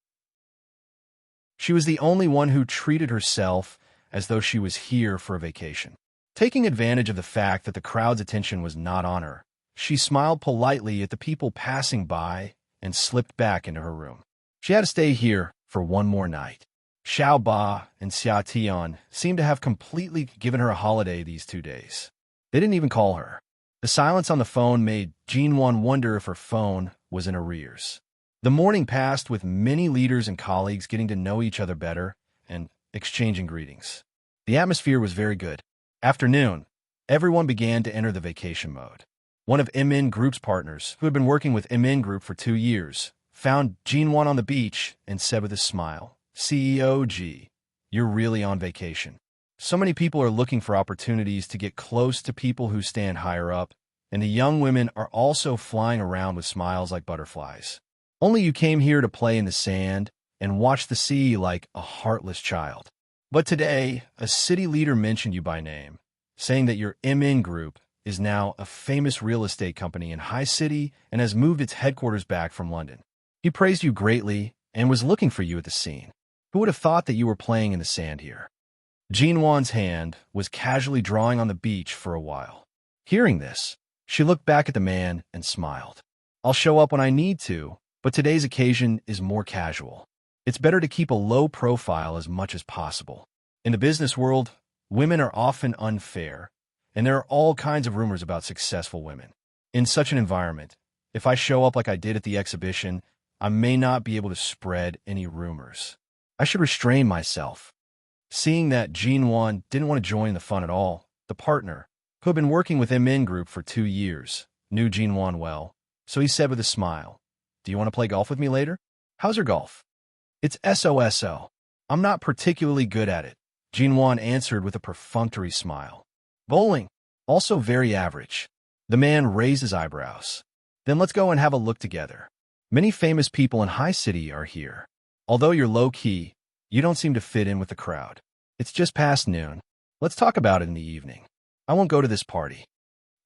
She was the only one who treated herself as though she was here for a vacation. Taking advantage of the fact that the crowd's attention was not on her, she smiled politely at the people passing by and slipped back into her room. She had to stay here for one more night. Xiao Ba and Xia Tian seemed to have completely given her a holiday these 2 days. They didn't even call her. The silence on the phone made Jean Wan wonder if her phone was in arrears. The morning passed with many leaders and colleagues getting to know each other better and exchanging greetings. The atmosphere was very good. Afternoon, everyone began to enter the vacation mode. One of MN Group's partners, who had been working with MN Group for 2 years, found Jean Wan on the beach and said with a smile, "CEO G, you're really on vacation. So many people are looking for opportunities to get close to people who stand higher up, and the young women are also flying around with smiles like butterflies. Only you came here to play in the sand and watch the sea like a heartless child. But today, a city leader mentioned you by name, saying that your MN Group is now a famous real estate company in High City and has moved its headquarters back from London. He praised you greatly and was looking for you at the scene. Who would have thought that you were playing in the sand here?" Jean Wan's hand was casually drawing on the beach for a while. Hearing this, she looked back at the man and smiled. "I'll show up when I need to, but today's occasion is more casual. It's better to keep a low profile as much as possible. In the business world, women are often unfair, and there are all kinds of rumors about successful women. In such an environment, if I show up like I did at the exhibition, I may not be able to spread any rumors. I should restrain myself." Seeing that Jean Wan didn't want to join the fun at all, the partner, who had been working with MN Group for 2 years, knew Jinwan well, so he said with a smile, "Do you want to play golf with me later? How's your golf?" "It's SOSO. I'm not particularly good at it," Jinwan answered with a perfunctory smile. "Bowling? Also very average." The man raised his eyebrows. "Then let's go and have a look together. Many famous people in High City are here. Although you're low-key, you don't seem to fit in with the crowd. It's just past noon. Let's talk about it in the evening. I won't go to this party."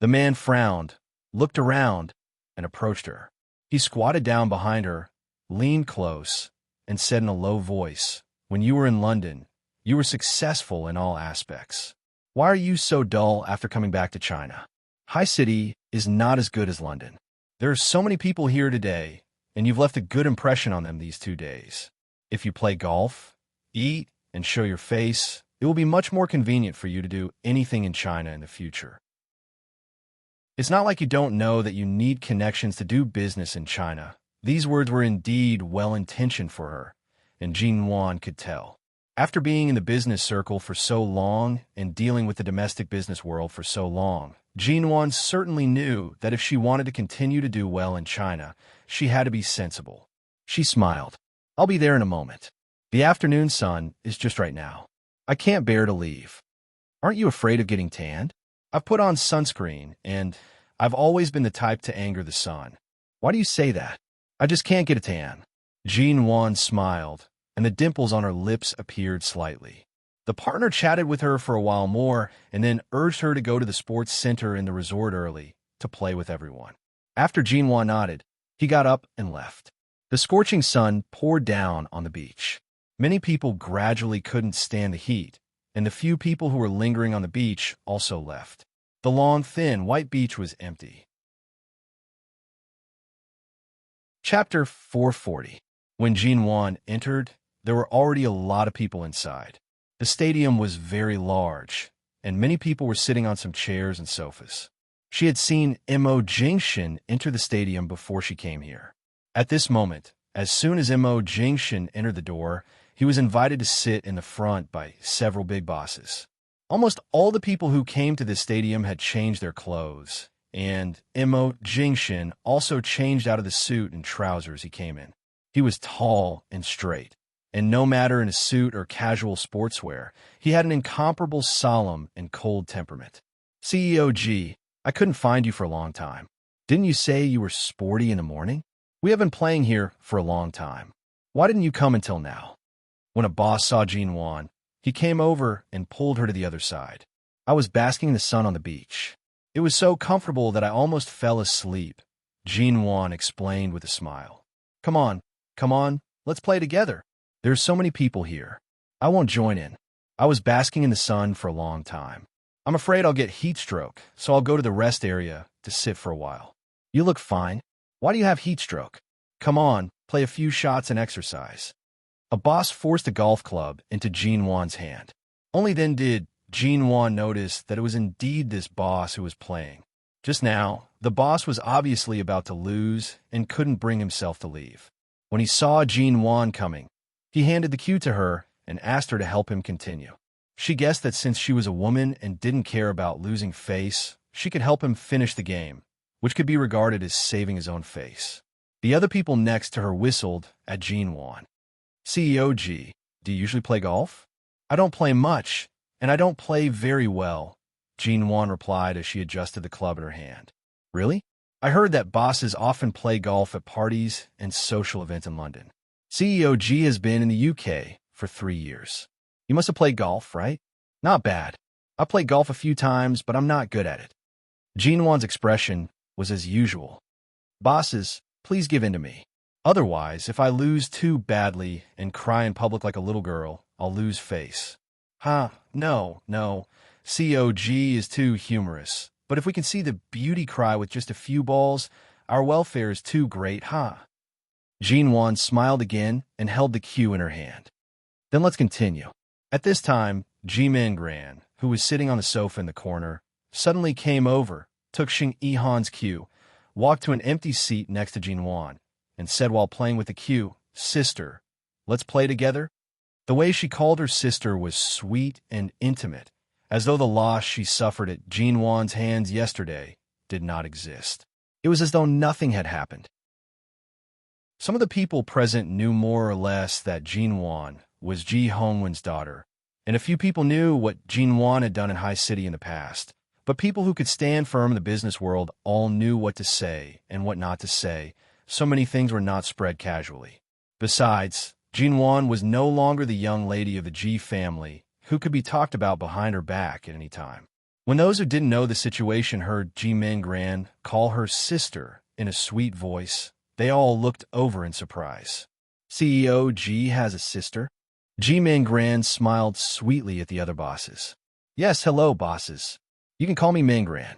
The man frowned, looked around, and approached her. He squatted down behind her, leaned close, and said in a low voice, "When you were in London, you were successful in all aspects. Why are you so dull after coming back to China? High City is not as good as London. There are so many people here today, and you've left a good impression on them these 2 days. If you play golf, eat, and show your face, it will be much more convenient for you to do anything in China in the future. It's not like you don't know that you need connections to do business in China." These words were indeed well-intentioned for her, and Jinwan could tell. After being in the business circle for so long and dealing with the domestic business world for so long, Jinwan certainly knew that if she wanted to continue to do well in China, she had to be sensible. She smiled. "I'll be there in a moment. The afternoon sun is just right now. I can't bear to leave." "Aren't you afraid of getting tanned?" "I've put on sunscreen, and I've always been the type to anger the sun." "Why do you say that?" "I just can't get a tan." Jinwan smiled, and the dimples on her lips appeared slightly. The partner chatted with her for a while more and then urged her to go to the sports center in the resort early to play with everyone. After Jinwan nodded, he got up and left. The scorching sun poured down on the beach. Many people gradually couldn't stand the heat, and the few people who were lingering on the beach also left. The long, thin, white beach was empty. Chapter 440. When Jinwan entered, there were already a lot of people inside. The stadium was very large, and many people were sitting on some chairs and sofas. She had seen Mo Jingshin enter the stadium before she came here. At this moment, as soon as Mo Jingshin entered the door, he was invited to sit in the front by several big bosses. Almost all the people who came to this stadium had changed their clothes, and Mo Jingshin also changed out of the suit and trousers he came in. He was tall and straight, and no matter in a suit or casual sportswear, he had an incomparable solemn and cold temperament. "CEO G, I couldn't find you for a long time. Didn't you say you were sporty in the morning? We have been playing here for a long time. Why didn't you come until now?" When a boss saw Jinwan, he came over and pulled her to the other side. "I was basking in the sun on the beach. It was so comfortable that I almost fell asleep," Jinwan explained with a smile. Come on, let's play together. There's so many people here. I won't join in. I was basking in the sun for a long time. I'm afraid I'll get heat stroke, so I'll go to the rest area to sit for a while." "You look fine. Why do you have heat stroke?" "Come on, play a few shots and exercise." A boss forced a golf club into Jinwan's hand. Only then did Jinwan notice that it was indeed this boss who was playing. Just now, the boss was obviously about to lose and couldn't bring himself to leave. When he saw Jinwan coming, he handed the cue to her and asked her to help him continue. She guessed that since she was a woman and didn't care about losing face, she could help him finish the game, which could be regarded as saving his own face. The other people next to her whistled at Jinwan. "CEO G, do you usually play golf?" "I don't play much, and I don't play very well," Jinwan replied as she adjusted the club in her hand. "Really? I heard that bosses often play golf at parties and social events in London. CEO G has been in the UK for 3 years. You must have played golf, right?" "Not bad. I played golf a few times, but I'm not good at it." Jinwan's expression was as usual. "Bosses, please give in to me. Otherwise, if I lose too badly and cry in public like a little girl, I'll lose face." No. COG is too humorous. But if we can see the beauty cry with just a few balls, our welfare is too great, Jinwan smiled again and held the cue in her hand. "Then let's continue." At this time, Jimin Gran, who was sitting on the sofa in the corner, suddenly came over, took Xing Yihan's cue, walked to an empty seat next to Jinwan, and said while playing with the cue, "Sister, let's play together?" The way she called her sister was sweet and intimate, as though the loss she suffered at Jin Wan's hands yesterday did not exist. It was as though nothing had happened. Some of the people present knew more or less that Jin Wan was Ji Hongwen's daughter, and a few people knew what Jin Wan had done in High City in the past. But people who could stand firm in the business world all knew what to say and what not to say. So many things were not spread casually. Besides, Jin Wan was no longer the young lady of the Ji family who could be talked about behind her back at any time. When those who didn't know the situation heard Ji Mingran call her sister in a sweet voice, they all looked over in surprise. CEO Ji has a sister? Ji Mingran smiled sweetly at the other bosses. Yes, hello, bosses. You can call me Mingran.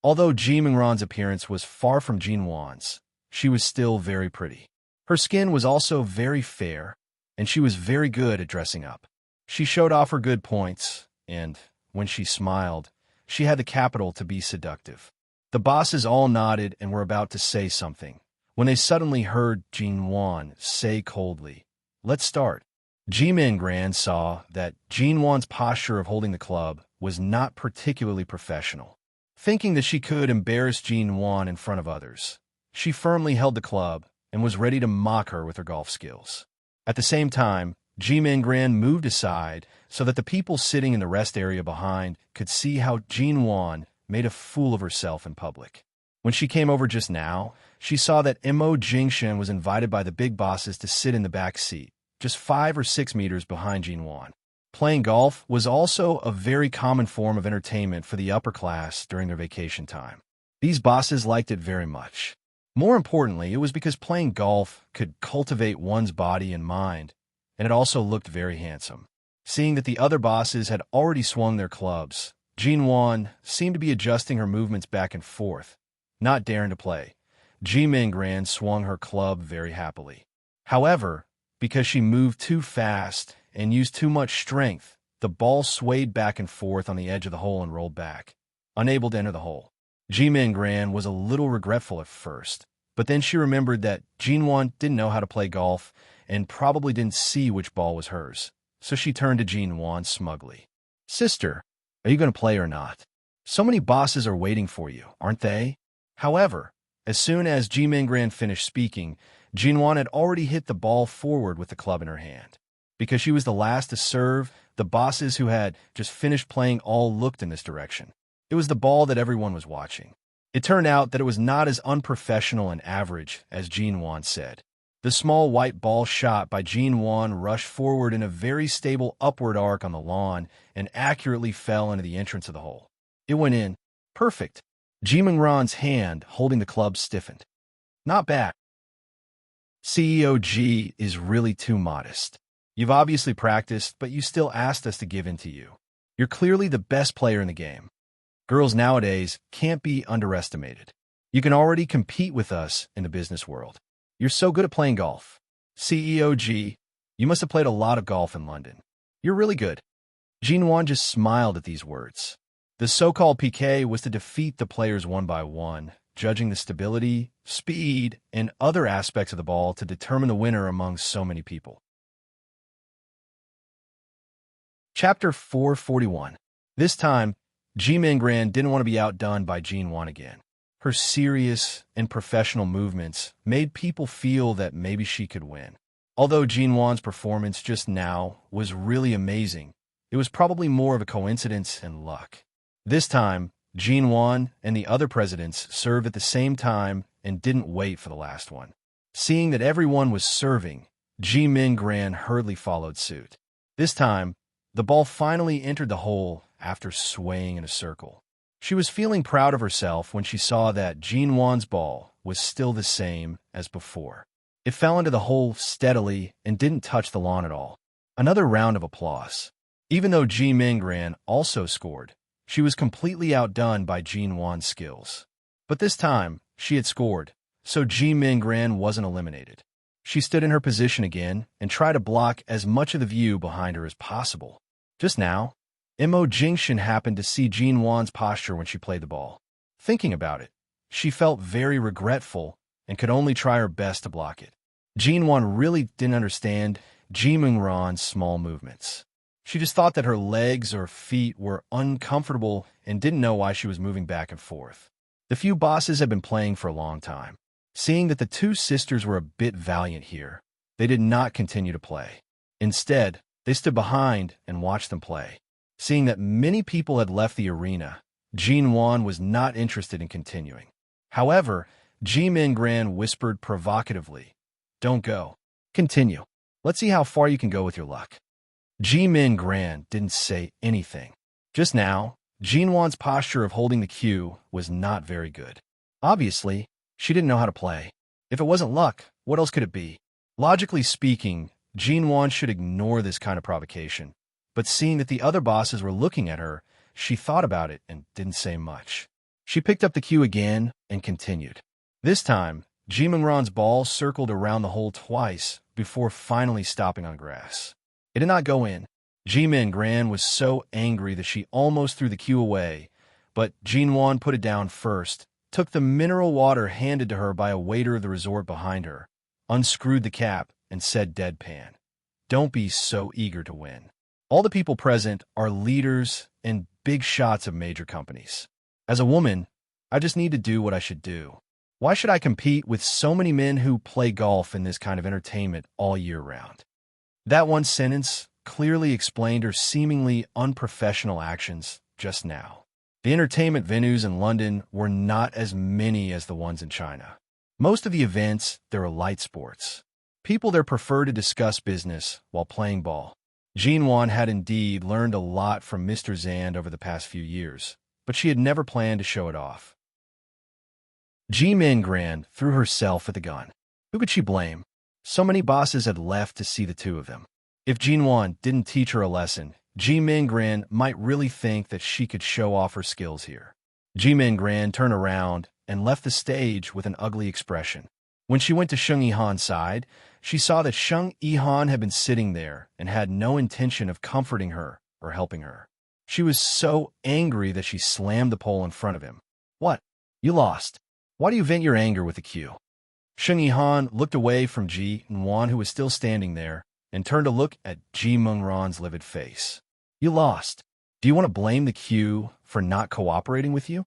Although Ji Mingran's appearance was far from Jin Wan's, she was still very pretty. Her skin was also very fair, and she was very good at dressing up. She showed off her good points, and, when she smiled, she had the capital to be seductive. The bosses all nodded and were about to say something, when they suddenly heard Jin Wan say coldly, "Let's start." Ji Mingran saw that Jin Wan's posture of holding the club was not particularly professional. Thinking that she could embarrass Jin Wan in front of others, she firmly held the club and was ready to mock her with her golf skills. At the same time, Ji Mingran moved aside so that the people sitting in the rest area behind could see how Jin Wan made a fool of herself in public. When she came over just now, she saw that Mo Jingshan was invited by the big bosses to sit in the back seat, just 5 or 6 meters behind Jin Wan. Playing golf was also a very common form of entertainment for the upper class during their vacation time. These bosses liked it very much. More importantly, it was because playing golf could cultivate one's body and mind, and it also looked very handsome. Seeing that the other bosses had already swung their clubs, Jin Wan seemed to be adjusting her movements back and forth, not daring to play. Ji Mingran swung her club very happily. However, because she moved too fast and used too much strength, the ball swayed back and forth on the edge of the hole and rolled back, unable to enter the hole. Ji Mingran was a little regretful at first, but then she remembered that Jin Wan didn't know how to play golf and probably didn't see which ball was hers, so she turned to Jin Wan smugly. "Sister, are you going to play or not? So many bosses are waiting for you, aren't they?" However, as soon as Ji Mingran finished speaking, Jin Wan had already hit the ball forward with the club in her hand. Because she was the last to serve, the bosses who had just finished playing all looked in this direction. It was the ball that everyone was watching. It turned out that it was not as unprofessional and average as Jin Wan said. The small white ball shot by Jin Wan rushed forward in a very stable upward arc on the lawn and accurately fell into the entrance of the hole. It went in. Perfect. Ji Mingran's hand holding the club stiffened. Not bad. CEO G is really too modest. You've obviously practiced, but you still asked us to give in to you. You're clearly the best player in the game. Girls nowadays can't be underestimated. You can already compete with us in the business world. You're so good at playing golf. CEO G, you must have played a lot of golf in London. You're really good. Jin Wan just smiled at these words. The so-called PK was to defeat the players one by one, judging the stability, speed, and other aspects of the ball to determine the winner among so many people. Chapter 441. This time, Ji Mingran didn't want to be outdone by Jin Wan again. Her serious and professional movements made people feel that maybe she could win. Although Jin Wan's performance just now was really amazing, it was probably more of a coincidence and luck. This time, Jin Wan and the other presidents served at the same time and didn't wait for the last one. Seeing that everyone was serving, Ji Mingran hurriedly followed suit. This time, the ball finally entered the hole after swaying in a circle. She was feeling proud of herself when she saw that Jin Wan's ball was still the same as before. It fell into the hole steadily and didn't touch the lawn at all. Another round of applause. Even though Ji Mingran also scored, she was completely outdone by Jin Wan's skills. But this time, she had scored, so Ji Mingran wasn't eliminated. She stood in her position again and tried to block as much of the view behind her as possible. Just now, Mo Jingshan happened to see Jin Wan's posture when she played the ball. Thinking about it, she felt very regretful and could only try her best to block it. Jin Wan really didn't understand Ji Mingran's small movements. She just thought that her legs or feet were uncomfortable and didn't know why she was moving back and forth. The few bosses had been playing for a long time. Seeing that the two sisters were a bit valiant here, they did not continue to play. Instead, they stood behind and watched them play. Seeing that many people had left the arena, Jean Wan was not interested in continuing. However, Ji Min Gran whispered provocatively, "Don't go. Continue. Let's see how far you can go with your luck." Ji Min Gran didn't say anything. Just now, Jean Wan's posture of holding the cue was not very good. Obviously, she didn't know how to play. If it wasn't luck, what else could it be? Logically speaking, Jean Wan should ignore this kind of provocation. But seeing that the other bosses were looking at her, she thought about it and didn't say much. She picked up the cue again and continued. This time, Ji Mingran's ball circled around the hole twice before finally stopping on grass. It did not go in. Ji Min Gran was so angry that she almost threw the cue away, but Jean Wan put it down first, took the mineral water handed to her by a waiter of the resort behind her, unscrewed the cap, and said deadpan, "Don't be so eager to win. All the people present are leaders and big shots of major companies. As a woman, I just need to do what I should do. Why should I compete with so many men who play golf in this kind of entertainment all year round?" That one sentence clearly explained her seemingly unprofessional actions just now. The entertainment venues in London were not as many as the ones in China. Most of the events, there are light sports. People there prefer to discuss business while playing ball. Jean Wan had indeed learned a lot from Mr. Zand over the past few years, but she had never planned to show it off. Ji Min Gran threw herself at the gun. Who could she blame? So many bosses had left to see the two of them. If Jean Wan didn't teach her a lesson, Ji Min Gran might really think that she could show off her skills here. Ji Min Gran turned around and left the stage with an ugly expression. When she went to Sheng Yihan's side, she saw that Sheng Yihan had been sitting there and had no intention of comforting her or helping her. She was so angry that she slammed the pole in front of him. "What? You lost. Why do you vent your anger with a cue?" Sheng Yihan looked away from Ji Wan, who was still standing there, and turned to look at Ji Mingran's livid face. "You lost. Do you want to blame the cue for not cooperating with you?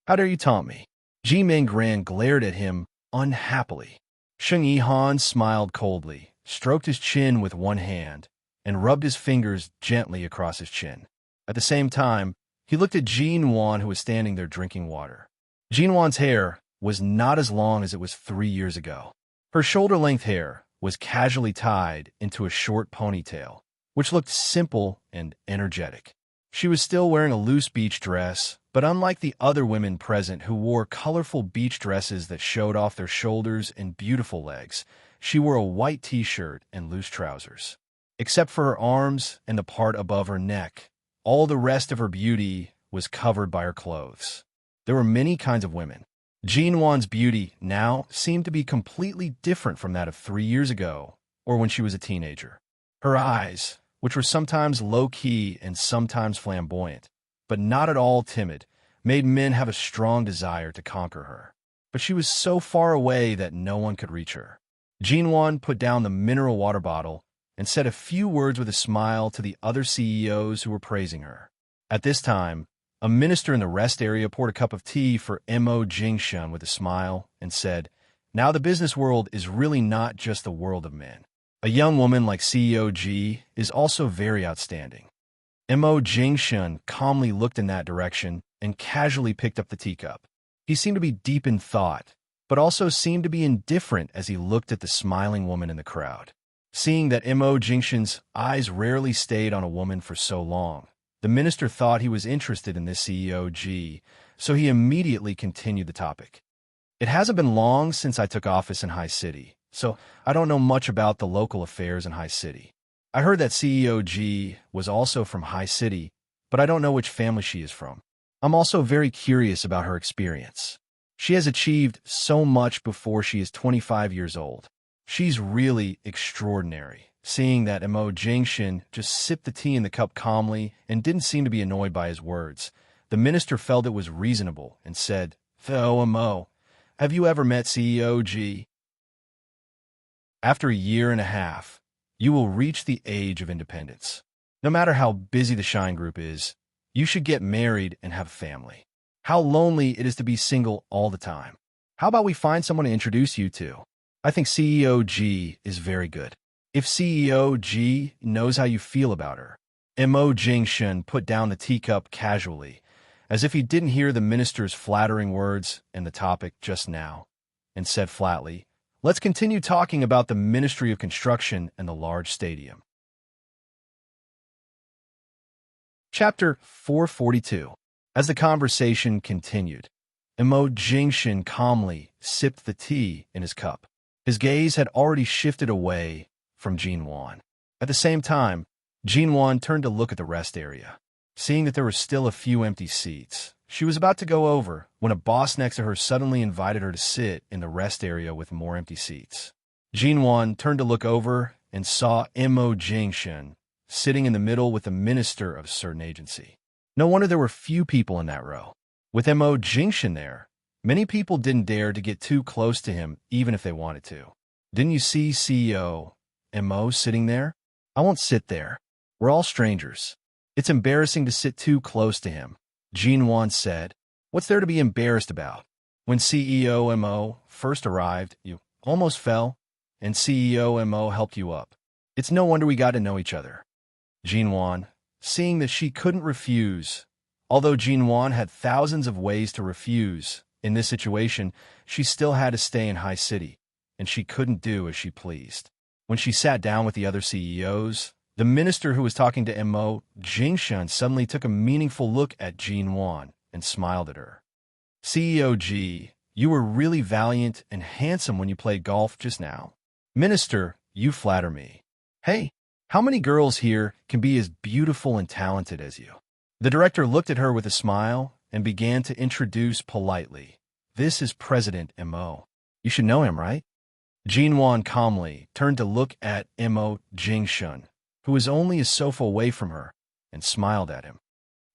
How dare you taunt me?" Ji Min Gran glared at him unhappily. Sheng Yihan smiled coldly, stroked his chin with one hand, and rubbed his fingers gently across his chin. At the same time, he looked at Jean Wan, who was standing there drinking water. Jean Wan's hair was not as long as it was 3 years ago. Her shoulder-length hair was casually tied into a short ponytail, which looked simple and energetic. She was still wearing a loose beach dress, but unlike the other women present who wore colorful beach dresses that showed off their shoulders and beautiful legs, she wore a white t-shirt and loose trousers. Except for her arms and the part above her neck, all the rest of her beauty was covered by her clothes. There were many kinds of women. Jean Wan's beauty now seemed to be completely different from that of 3 years ago, or when she was a teenager. Her eyes, which were sometimes low-key and sometimes flamboyant, but not at all timid, made men have a strong desire to conquer her. But she was so far away that no one could reach her. Jean Wan put down the mineral water bottle and said a few words with a smile to the other CEOs who were praising her. At this time, a minister in the rest area poured a cup of tea for Mo Jingshan with a smile and said, "Now the business world is really not just the world of men. A young woman like CEO G is also very outstanding." Mo Jingshan calmly looked in that direction and casually picked up the teacup. He seemed to be deep in thought, but also seemed to be indifferent as he looked at the smiling woman in the crowd. Seeing that Mo Jingshan's eyes rarely stayed on a woman for so long, the minister thought he was interested in this CEO G, so he immediately continued the topic. "It hasn't been long since I took office in High City, so I don't know much about the local affairs in High City. I heard that CEO G was also from High City, but I don't know which family she is from. I'm also very curious about her experience. She has achieved so much before she is 25 years old. She's really extraordinary." Seeing that Mo Jingshan just sipped the tea in the cup calmly and didn't seem to be annoyed by his words, the minister felt it was reasonable and said, "So, Mo, have you ever met CEO G? After a year and a half, you will reach the age of independence. No matter how busy the Shine Group is, you should get married and have a family. How lonely it is to be single all the time. How about we find someone to introduce you to? I think CEO G is very good. If CEO G knows how you feel about her. Mo Jingshen put down the teacup casually, as if he didn't hear the minister's flattering words and the topic just now, and said flatly, "Let's continue talking about the Ministry of Construction and the large stadium." Chapter 442. As the conversation continued, Mo Jingshen calmly sipped the tea in his cup. His gaze had already shifted away from Jinwan. At the same time, Jinwan turned to look at the rest area. Seeing that there were still a few empty seats, she was about to go over when a boss next to her suddenly invited her to sit in the rest area with more empty seats. Jinwan turned to look over and saw Mo Jingshen sitting in the middle with the minister of a certain agency. No wonder there were few people in that row. With Mo Jingshen there, many people didn't dare to get too close to him even if they wanted to. Didn't you see CEO Mo sitting there? I won't sit there. We're all strangers. It's embarrassing to sit too close to him, Jinwan said. What's there to be embarrassed about? When CEO Mo first arrived, you almost fell, and CEO Mo helped you up. It's no wonder we got to know each other. Jinwan, seeing that she couldn't refuse. Although Jinwan had thousands of ways to refuse, in this situation, she still had to stay in High City, and she couldn't do as she pleased. When she sat down with the other CEOs, the minister who was talking to Mo Jingshen suddenly took a meaningful look at Jinwan and smiled at her. CEO G, you were really valiant and handsome when you played golf just now. Minister, you flatter me. Hey, how many girls here can be as beautiful and talented as you? The director looked at her with a smile and began to introduce politely. This is President Mo. You should know him, right? Jinwan calmly turned to look at Mo Jingshen, who was only a sofa away from her, and smiled at him.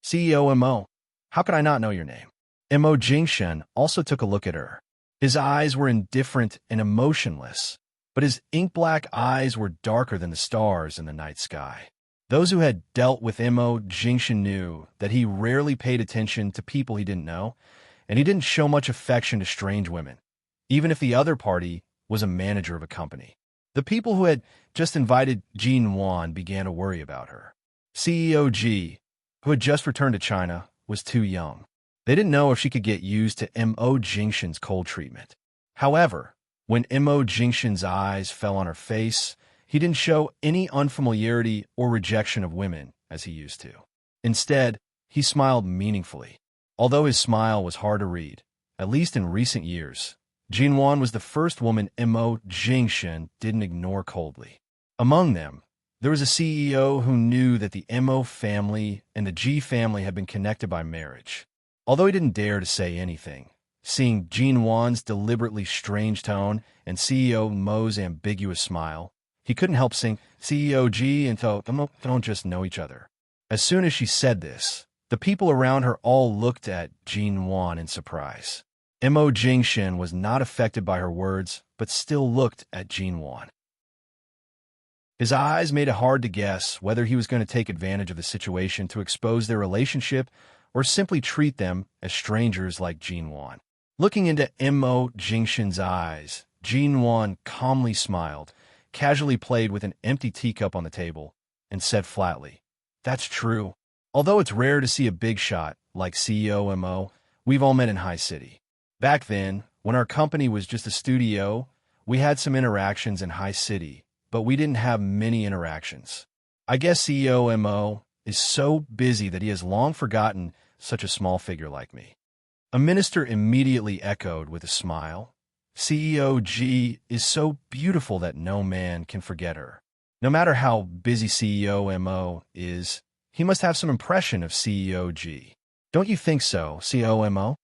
CEO Mo, how could I not know your name? Mo Jingshen also took a look at her. His eyes were indifferent and emotionless, but his ink-black eyes were darker than the stars in the night sky. Those who had dealt with Mo Jingshen knew that he rarely paid attention to people he didn't know, and he didn't show much affection to strange women, even if the other party was a manager of a company. The people who had just invited Jinwan began to worry about her. CEO G, who had just returned to China, was too young. They didn't know if she could get used to Mo Jingshen's cold treatment. However, when Mo Jingshen's eyes fell on her face, he didn't show any unfamiliarity or rejection of women as he used to. Instead, he smiled meaningfully. Although his smile was hard to read, at least in recent years, Jinwan was the first woman Mo Jingshen didn't ignore coldly. Among them, there was a CEO who knew that the Mo family and the G family had been connected by marriage. Although he didn't dare to say anything, seeing Jinwan's deliberately strange tone and CEO Mo's ambiguous smile, he couldn't help saying, CEO G and Mo don't just know each other. As soon as she said this, the people around her all looked at Jinwan in surprise. Mo Jingshen was not affected by her words, but still looked at Jinwan. His eyes made it hard to guess whether he was going to take advantage of the situation to expose their relationship or simply treat them as strangers like Jinwan. Looking into Mo Jingshen's eyes, Jinwan calmly smiled, casually played with an empty teacup on the table, and said flatly, "That's true. Although it's rare to see a big shot like CEO Mo, we've all met in High City. Back then, when our company was just a studio, we had some interactions in High City, but we didn't have many interactions. I guess CEO Mo is so busy that he has long forgotten such a small figure like me." A minister immediately echoed with a smile. CEO G is so beautiful that no man can forget her. No matter how busy CEO Mo is, he must have some impression of CEO G. Don't you think so, CEO Mo?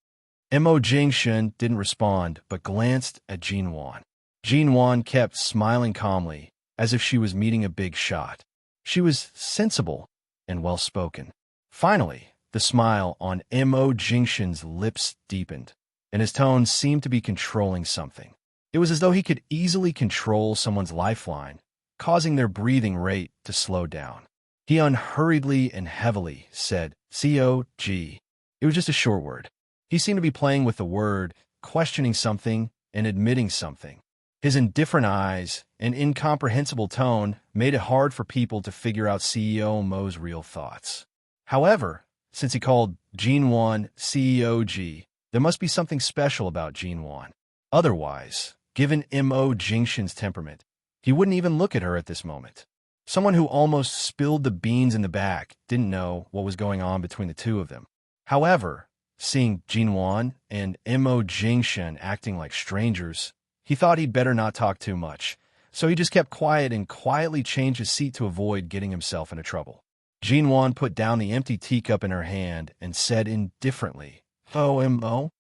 Mo Jingshen didn't respond, but glanced at Jinwan. Jinwan kept smiling calmly, as if she was meeting a big shot. She was sensible and well-spoken. Finally, the smile on Mo Jingshen's lips deepened, and his tone seemed to be controlling something. It was as though he could easily control someone's lifeline, causing their breathing rate to slow down. He unhurriedly and heavily said, "C-O-G." It was just a short word. He seemed to be playing with the word, questioning something and admitting something. His indifferent eyes and incomprehensible tone made it hard for people to figure out CEO Mo's real thoughts. However, since he called Jinwon CEOG, there must be something special about Jinwon. Otherwise, given Mo Jingshin's temperament, he wouldn't even look at her at this moment. Someone who almost spilled the beans in the back didn't know what was going on between the two of them. However, seeing Jinwon and Mo Jingshin acting like strangers, he thought he'd better not talk too much, so he just kept quiet and quietly changed his seat to avoid getting himself into trouble. Jinwon put down the empty teacup in her hand and said indifferently, "Oh, Mo?"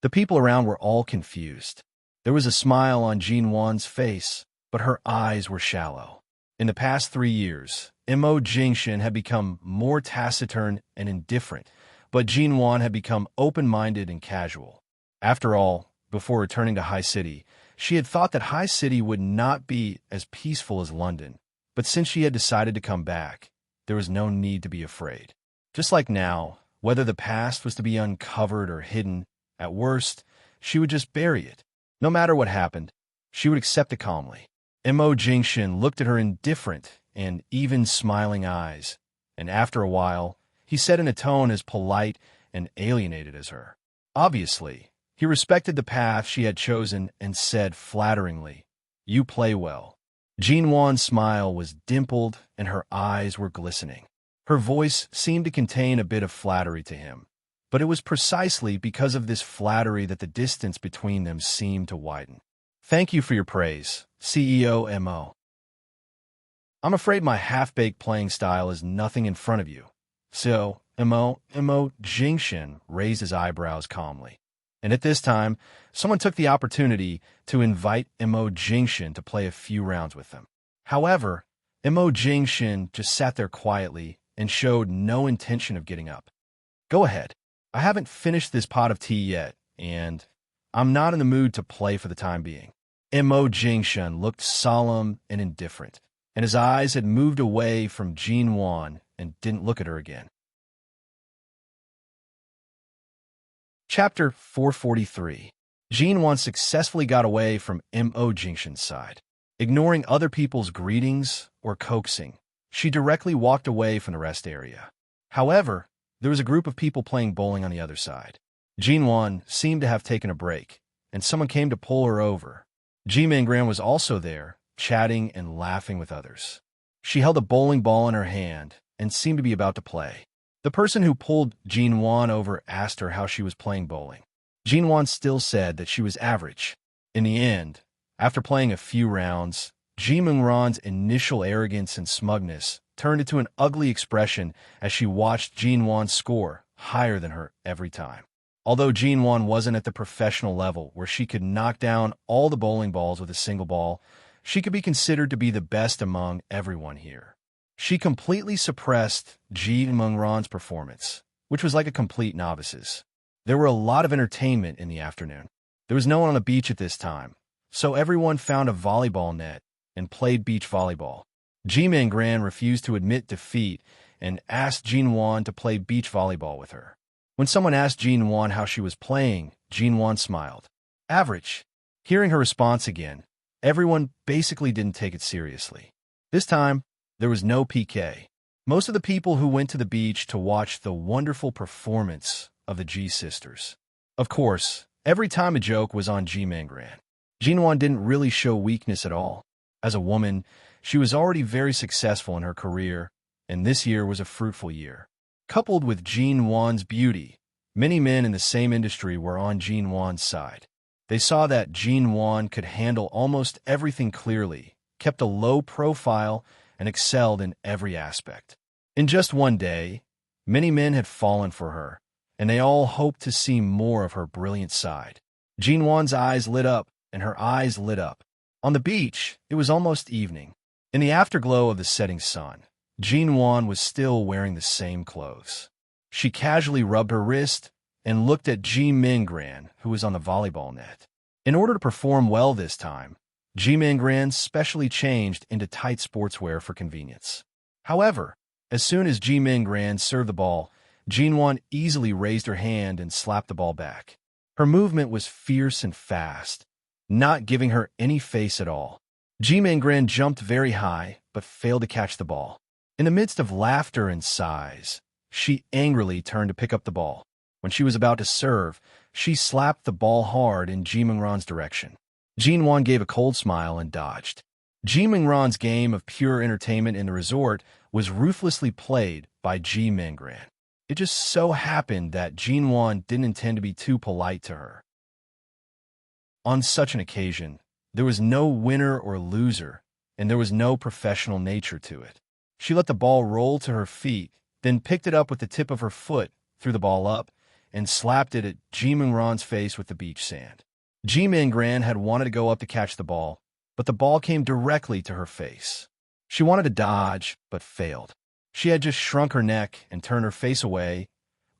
The people around were all confused. There was a smile on Jinwon's face, but her eyes were shallow. In the past 3 years, Mo Jingshin had become more taciturn and indifferent, but Jinwon had become open-minded and casual. After all, before returning to High City, she had thought that High City would not be as peaceful as London, but since she had decided to come back, there was no need to be afraid. Just like now, whether the past was to be uncovered or hidden, at worst, she would just bury it. No matter what happened, she would accept it calmly. Mo Jingshin looked at her indifferent and even smiling eyes, and after a while, he said in a tone as polite and alienated as her. Obviously, he respected the path she had chosen and said flatteringly, "You play well." Jinwon's smile was dimpled and her eyes were glistening. Her voice seemed to contain a bit of flattery to him, but it was precisely because of this flattery that the distance between them seemed to widen. "Thank you for your praise, CEO Mo. I'm afraid my half-baked playing style is nothing in front of you." So, Mo Jingshin raised his eyebrows calmly. And at this time, someone took the opportunity to invite Mo Jingshin to play a few rounds with them. However, Mo Jingshin just sat there quietly and showed no intention of getting up. "Go ahead. I haven't finished this pot of tea yet, and I'm not in the mood to play for the time being." Mo Jingshin looked solemn and indifferent, and his eyes had moved away from Jinwon and didn't look at her again. Chapter 443. Jinwon successfully got away from Mo Jingshin's side. Ignoring other people's greetings or coaxing, she directly walked away from the rest area. However, there was a group of people playing bowling on the other side. Jinwon seemed to have taken a break, and someone came to pull her over. Jimingran was also there, chatting and laughing with others. She held a bowling ball in her hand and seemed to be about to play. The person who pulled Jinwon over asked her how she was playing bowling. Jinwon still said that she was average. In the end, after playing a few rounds, Jimingran's initial arrogance and smugness turned into an ugly expression as she watched Jinwon score higher than her every time. Although Jinwon wasn't at the professional level where she could knock down all the bowling balls with a single ball, she could be considered to be the best among everyone here. She completely suppressed Jimingran's performance, which was like a complete novice's. There were a lot of entertainment in the afternoon. There was no one on the beach at this time, so everyone found a volleyball net and played beach volleyball. Jimingran refused to admit defeat and asked Jinwon to play beach volleyball with her. When someone asked Jinwon how she was playing, Jinwon smiled. Average. Hearing her response again, everyone basically didn't take it seriously. This time, there was no PK. Most of the people who went to the beach to watch the wonderful performance of the G sisters. Of course, every time a joke was on Jimingran. Jinwon didn't really show weakness at all. As a woman, she was already very successful in her career, and this year was a fruitful year. Coupled with Jinwon's beauty, many men in the same industry were on Jinwon's side. They saw that Jinwon could handle almost everything clearly, kept a low profile, and excelled in every aspect. In just one day, many men had fallen for her, and they all hoped to see more of her brilliant side. Jinwon's eyes lit up, and her eyes lit up. On the beach, it was almost evening. In the afterglow of the setting sun, Jinwon was still wearing the same clothes. She casually rubbed her wrist and looked at Jimingran, who was on the volleyball net. In order to perform well this time, Jimingran specially changed into tight sportswear for convenience. However, As soon as Ji Mingran served the ball, Jinwan easily raised her hand and slapped the ball back. Her movement was fierce and fast, not giving her any face at all. Ji Mingran jumped very high, but failed to catch the ball. In the midst of laughter and sighs, she angrily turned to pick up the ball. When she was about to serve, she slapped the ball hard in Ji Mingran's direction. Jinwan gave a cold smile and dodged. Ji Mingran's game of pure entertainment in the resort was ruthlessly played by Ji Mingran. It just so happened that Jinwan didn't intend to be too polite to her. On such an occasion, there was no winner or loser, and there was no professional nature to it. She let the ball roll to her feet, then picked it up with the tip of her foot, threw the ball up, and slapped it at Ji Mingran's face with the beach sand. Ji Mingran had wanted to go up to catch the ball, but the ball came directly to her face. She wanted to dodge, but failed. She had just shrunk her neck and turned her face away,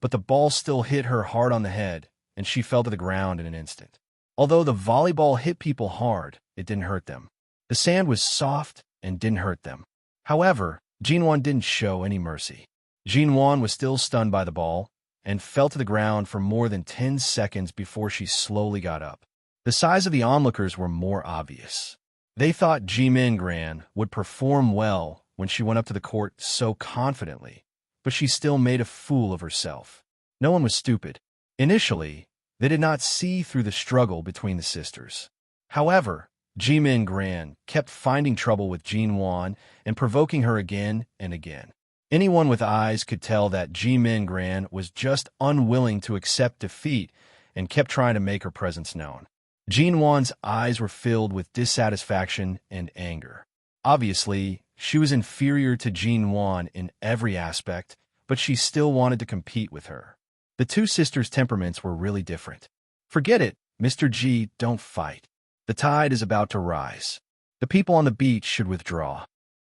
but the ball still hit her hard on the head, and she fell to the ground in an instant. Although the volleyball hit people hard, it didn't hurt them. The sand was soft and didn't hurt them. However, Jinwan didn't show any mercy. Jinwan was still stunned by the ball and fell to the ground for more than 10 seconds before she slowly got up. The size of the onlookers were more obvious. They thought Ji Mingran would perform well when she went up to the court so confidently, but she still made a fool of herself. No one was stupid. Initially, they did not see through the struggle between the sisters. However, Ji Mingran kept finding trouble with Jinwan and provoking her again and again. Anyone with eyes could tell that Ji Mingran was just unwilling to accept defeat and kept trying to make her presence known. Jinwan's eyes were filled with dissatisfaction and anger. Obviously, she was inferior to Jinwan in every aspect, but she still wanted to compete with her. The two sisters' temperaments were really different. Forget it, Mr. Ji, don't fight. The tide is about to rise. The people on the beach should withdraw.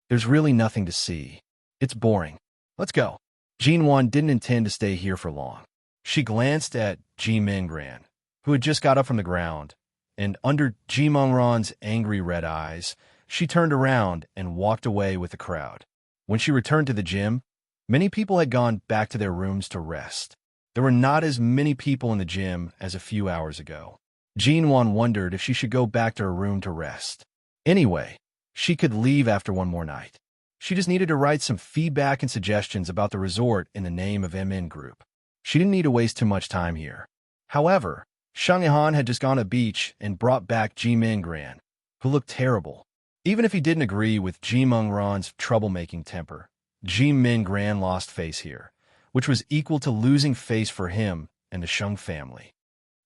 There's really nothing to see. It's boring. Let's go. Jinwan didn't intend to stay here for long. She glanced at Ji Mingran, who had just got up from the ground, and under Ji Mingran's angry red eyes, she turned around and walked away with the crowd. When she returned to the gym, many people had gone back to their rooms to rest. There were not as many people in the gym as a few hours ago. Jinwan wondered if she should go back to her room to rest. Anyway, she could leave after one more night. She just needed to write some feedback and suggestions about the resort in the name of MN Group. She didn't need to waste too much time here. However, Shang Yihan had just gone to the beach and brought back Ji Mingran, who looked terrible. Even if he didn't agree with Ji Mingran's troublemaking temper, Ji Mingran lost face here, which was equal to losing face for him and the Sheng family.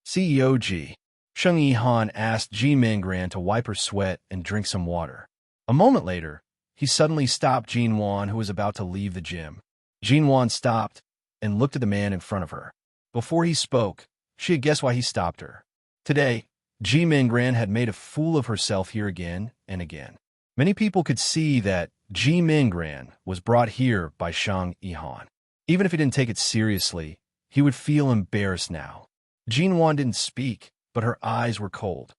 CEO Ji. Shang Yihan asked Ji Mingran to wipe her sweat and drink some water. A moment later, he suddenly stopped Jinwan, who was about to leave the gym. Jinwan stopped and looked at the man in front of her. Before he spoke, she had guessed why he stopped her. Today, Ji Mingran had made a fool of herself here again and again. Many people could see that Ji Mingran was brought here by Shang Yihan. Even if he didn't take it seriously, he would feel embarrassed now. Jinwan didn't speak, but her eyes were cold.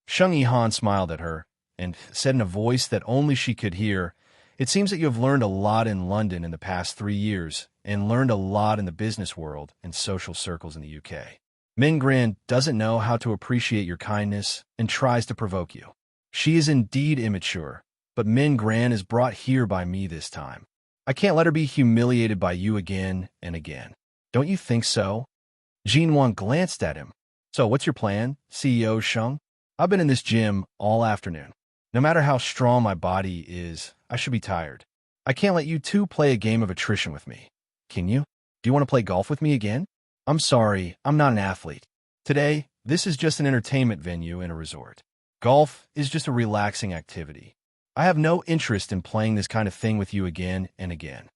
Shang Yihan smiled at her and said in a voice that only she could hear, "It seems that you have learned a lot in London in the past 3 years and learned a lot in the business world and social circles in the UK. Mingran doesn't know how to appreciate your kindness and tries to provoke you. She is indeed immature, but Mingran is brought here by me this time. I can't let her be humiliated by you again and again. Don't you think so?" Jinwan glanced at him. "So what's your plan, CEO Sheng? I've been in this gym all afternoon. No matter how strong my body is, I should be tired. I can't let you two play a game of attrition with me. Can you? Do you want to play golf with me again? I'm sorry, I'm not an athlete. Today, this is just an entertainment venue in a resort. Golf is just a relaxing activity. I have no interest in playing this kind of thing with you again and again."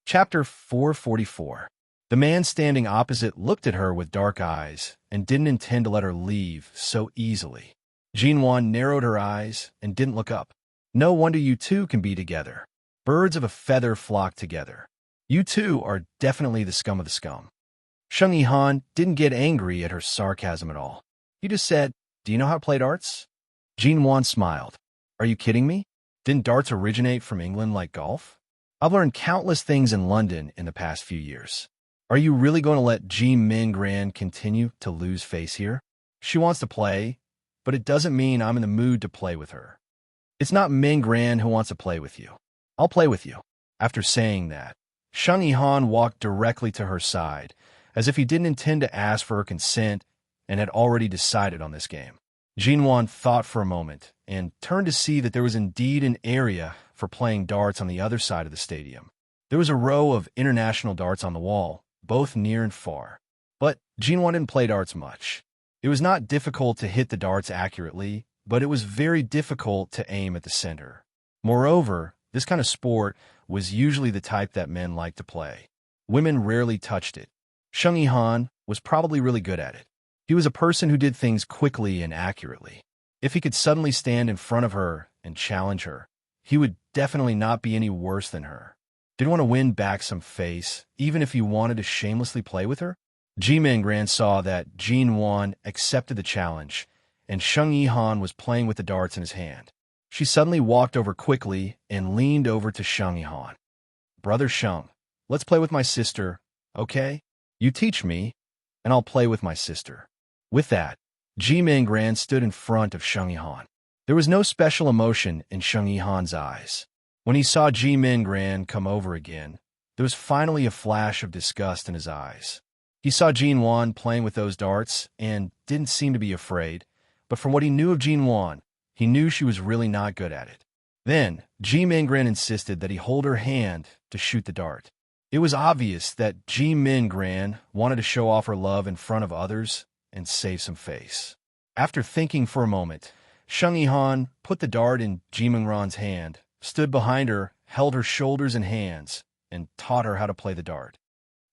Chapter 444. The man standing opposite looked at her with dark eyes and didn't intend to let her leave so easily. Jinwan narrowed her eyes and didn't look up. "No wonder you two can be together. Birds of a feather flock together. You two are definitely the scum of the scum." Shang Yihan didn't get angry at her sarcasm at all. He just said, "Do you know how to play darts?" Jinwan smiled. Are you kidding me? Didn't darts originate from England like golf? I've learned countless things in London in the past few years. Are you really going to let Jean Min Gran continue to lose face here? She wants to play, but it doesn't mean I'm in the mood to play with her. It's not Min Gran who wants to play with you. I'll play with you. After saying that, Sheng Yihan walked directly to her side, as if he didn't intend to ask for her consent and had already decided on this game. Jinwan thought for a moment and turned to see that there was indeed an area for playing darts on the other side of the stadium. There was a row of international darts on the wall, both near and far. But Jinwan didn't play darts much. It was not difficult to hit the darts accurately, but it was very difficult to aim at the center. Moreover, this kind of sport was usually the type that men liked to play. Women rarely touched it. Sheng Yihan was probably really good at it. He was a person who did things quickly and accurately. If he could suddenly stand in front of her and challenge her, he would definitely not be any worse than her. Didn't want to win back some face, even if he wanted to shamelessly play with her? Ji Mingran saw that Jin Wan accepted the challenge, and Sheng Yihan was playing with the darts in his hand. She suddenly walked over quickly and leaned over to Sheng Yihan. "Brother Sheng, let's play with my sister, okay? You teach me, and I'll play with my sister." With that, Ji Mingran stood in front of Sheng Yihan. There was no special emotion in Sheng Yihan's eyes. When he saw Ji Mingran come over again, there was finally a flash of disgust in his eyes. He saw Jin Wan playing with those darts and didn't seem to be afraid, but from what he knew of Jin Wan, he knew she was really not good at it. Then, Ji Mingran insisted that he hold her hand to shoot the dart. It was obvious that Ji Mingran wanted to show off her love in front of others and save some face. After thinking for a moment, Sheng Yihan put the dart in Ji Mingran's hand, stood behind her, held her shoulders and hands, and taught her how to play the dart.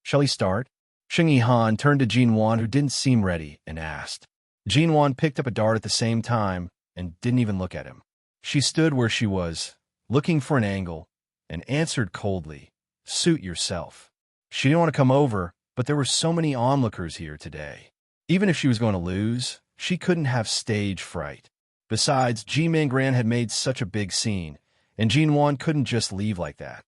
"Shall he start?" Sheng Yihan turned to Jin Wan, who didn't seem ready, and asked. Jin Wan picked up a dart at the same time and didn't even look at him. She stood where she was, looking for an angle, and answered coldly, "Suit yourself." She didn't want to come over, but there were so many onlookers here today. Even if she was going to lose, she couldn't have stage fright. Besides, Ji Mingran had made such a big scene, and Jin Wan couldn't just leave like that.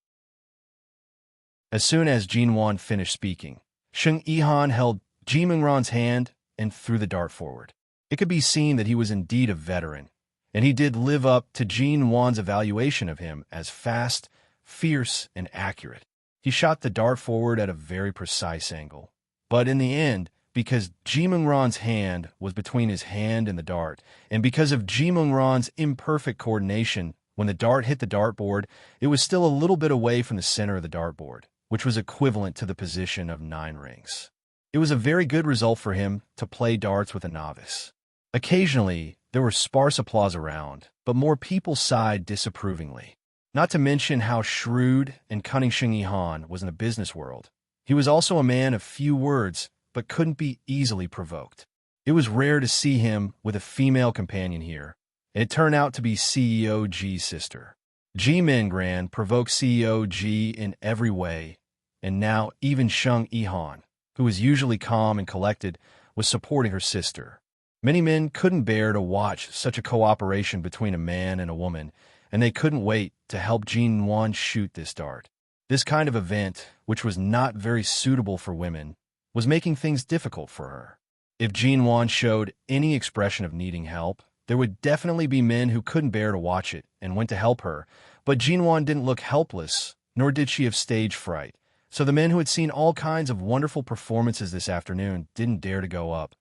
As soon as Jin Wan finished speaking, Sheng Yihan held Ji Mingran's hand and threw the dart forward. It could be seen that he was indeed a veteran, and he did live up to Jin Wan's evaluation of him as fast, fierce, and accurate. He shot the dart forward at a very precise angle. But in the end, because Ji Mingran's hand was between his hand and the dart, and because of Ji Mingran's imperfect coordination, when the dart hit the dartboard, it was still a little bit away from the center of the dartboard, which was equivalent to the position of 9 rings. It was a very good result for him to play darts with a novice. Occasionally, there were sparse applause around, but more people sighed disapprovingly. Not to mention how shrewd and cunning Sheng Yihan was in the business world. He was also a man of few words, but couldn't be easily provoked. It was rare to see him with a female companion here, and it turned out to be CEO G's sister. Ji Mingran provoked CEO G in every way, and now even Sheng Yihan, who was usually calm and collected, was supporting her sister. Many men couldn't bear to watch such a cooperation between a man and a woman, and they couldn't wait to help Jin Wan shoot this dart. This kind of event, which was not very suitable for women, was making things difficult for her. If Jin Wan showed any expression of needing help, there would definitely be men who couldn't bear to watch it and went to help her, but Jin Wan didn't look helpless, nor did she have stage fright, so the men who had seen all kinds of wonderful performances this afternoon didn't dare to go up,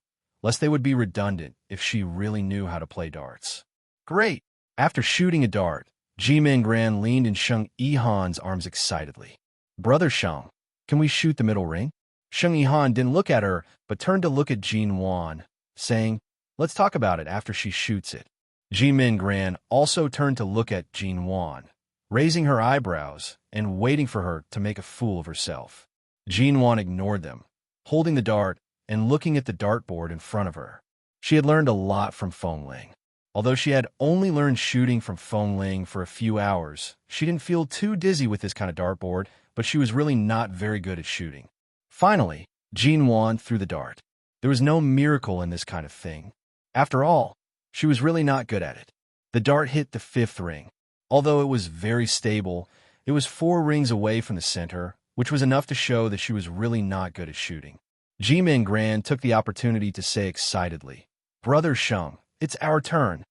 lest they would be redundant if she really knew how to play darts. Great! After shooting a dart, Ji Mingran leaned in Sheng Yihan's arms excitedly. "Brother Sheng, can we shoot the middle ring?" Sheng Yihan didn't look at her, but turned to look at Jin Wan, saying, "Let's talk about it after she shoots it." Ji Mingran also turned to look at Jin Wan, raising her eyebrows and waiting for her to make a fool of herself. Jin Wan ignored them, holding the dart and looking at the dartboard in front of her. She had learned a lot from Feng Ling. Although she had only learned shooting from Feng Ling for a few hours, she didn't feel too dizzy with this kind of dartboard, but she was really not very good at shooting. Finally, Jin Wan threw the dart. There was no miracle in this kind of thing. After all, she was really not good at it. The dart hit the 5th ring. Although it was very stable, it was 4 rings away from the center, which was enough to show that she was really not good at shooting. Jimin Gran took the opportunity to say excitedly, "Brother Sheng, it's our turn."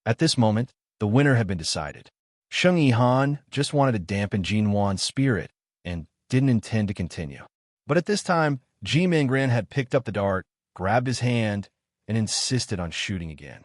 At this moment, the winner had been decided. Sheng Yihan just wanted to dampen Jinwan's spirit and didn't intend to continue. But at this time, Jimin Gran had picked up the dart, grabbed his hand, and insisted on shooting again.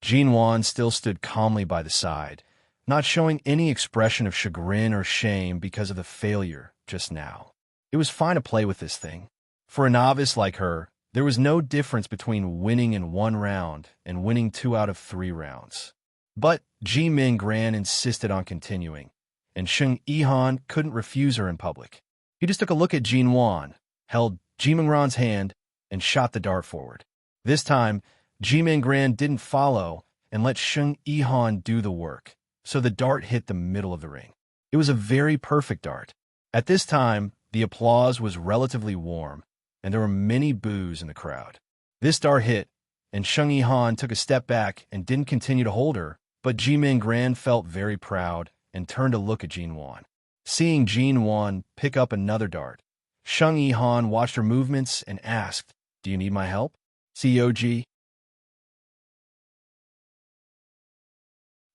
Jinwan still stood calmly by the side, not showing any expression of chagrin or shame because of the failure just now. It was fine to play with this thing. For a novice like her, there was no difference between winning in 1 round and winning 2 out of 3 rounds. But Jimin Gran insisted on continuing, and Sheng Yihan couldn't refuse her in public. He just took a look at Jinwan, held Jimin Gran's hand, and shot the dart forward. This time, Jimin Gran didn't follow and let Sheng Yihan do the work, so the dart hit the middle of the ring. It was a very perfect dart. At this time, the applause was relatively warm, and there were many boos in the crowd. This dart hit, and Sheng Yihan took a step back and didn't continue to hold her, but Jimin Gran felt very proud and turned to look at Jinwan. Seeing Jinwan pick up another dart, Sheng Yihan watched her movements and asked, "Do you need my help, COG?"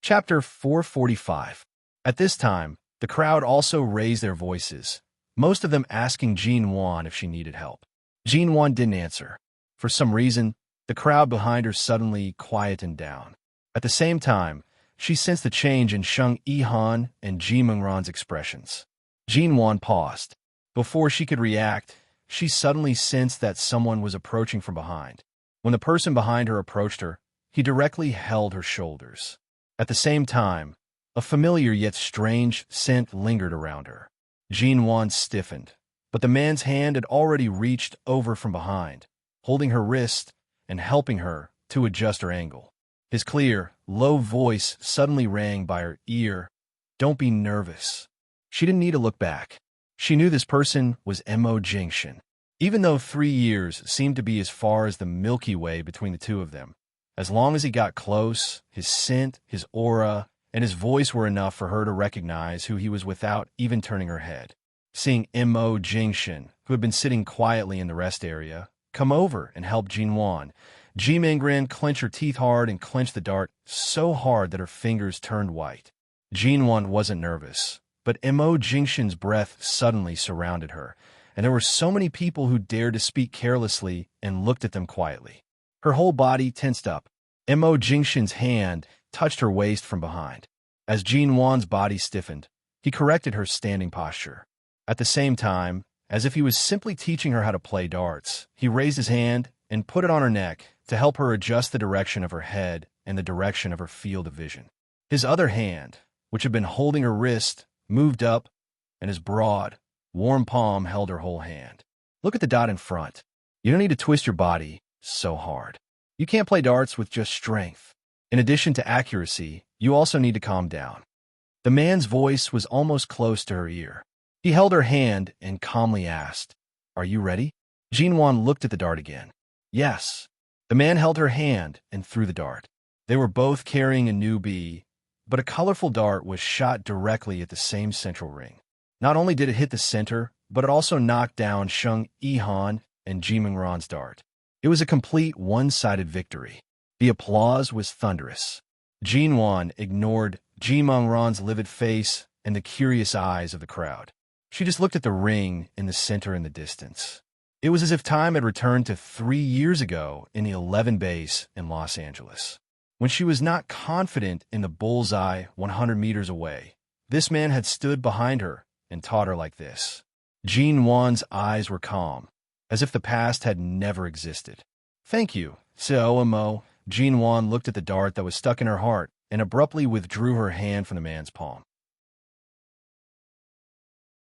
Chapter 445. At this time, the crowd also raised their voices, most of them asking Jinwan if she needed help. Jinwan didn't answer. For some reason, the crowd behind her suddenly quietened down. At the same time, she sensed the change in Sheng Yihan and Jimin Gran's expressions. Jinwan paused. Before she could react, she suddenly sensed that someone was approaching from behind. When the person behind her approached her, he directly held her shoulders. At the same time, a familiar yet strange scent lingered around her. Jinwan stiffened, but the man's hand had already reached over from behind, holding her wrist and helping her to adjust her angle. His clear, low voice suddenly rang by her ear, "Don't be nervous." She didn't need to look back. She knew this person was Mo Jingshin. Even though 3 years seemed to be as far as the Milky Way between the two of them, as long as he got close, his scent, his aura, and his voice were enough for her to recognize who he was without even turning her head. Seeing Mo Jingshin, who had been sitting quietly in the rest area, come over and help Jinwan, Jimin Gran clenched her teeth hard and clenched the dart so hard that her fingers turned white. Jinwan wasn't nervous, but Mo Jingshin's breath suddenly surrounded her, and there were so many people who dared to speak carelessly and looked at them quietly. Her whole body tensed up. Mo Jingshin's hand touched her waist from behind. As Jinwan's body stiffened, he corrected her standing posture. At the same time, as if he was simply teaching her how to play darts, he raised his hand and put it on her neck to help her adjust the direction of her head and the direction of her field of vision. His other hand, which had been holding her wrist, moved up, and his broad, warm palm held her whole hand. Look at the dot in front. You don't need to twist your body so hard. You can't play darts with just strength. In addition to accuracy, you also need to calm down. The man's voice was almost close to her ear. He held her hand and calmly asked, "Are you ready?" Jinwan looked at the dart again. Yes. The man held her hand and threw the dart. They were both carrying a new bee, but a colorful dart was shot directly at the same central ring. Not only did it hit the center, but it also knocked down Sheng Yihan and Jimin Gran's dart. It was a complete one-sided victory. The applause was thunderous. Jinwan ignored Jimin Gran's livid face and the curious eyes of the crowd. She just looked at the ring in the center in the distance. It was as if time had returned to 3 years ago in the 11 base in Los Angeles. When she was not confident in the bullseye 100 meters away, this man had stood behind her and taught her like this. Jinwan's eyes were calm, as if the past had never existed. "Thank you, Mo." Jinwan looked at the dart that was stuck in her heart and abruptly withdrew her hand from the man's palm.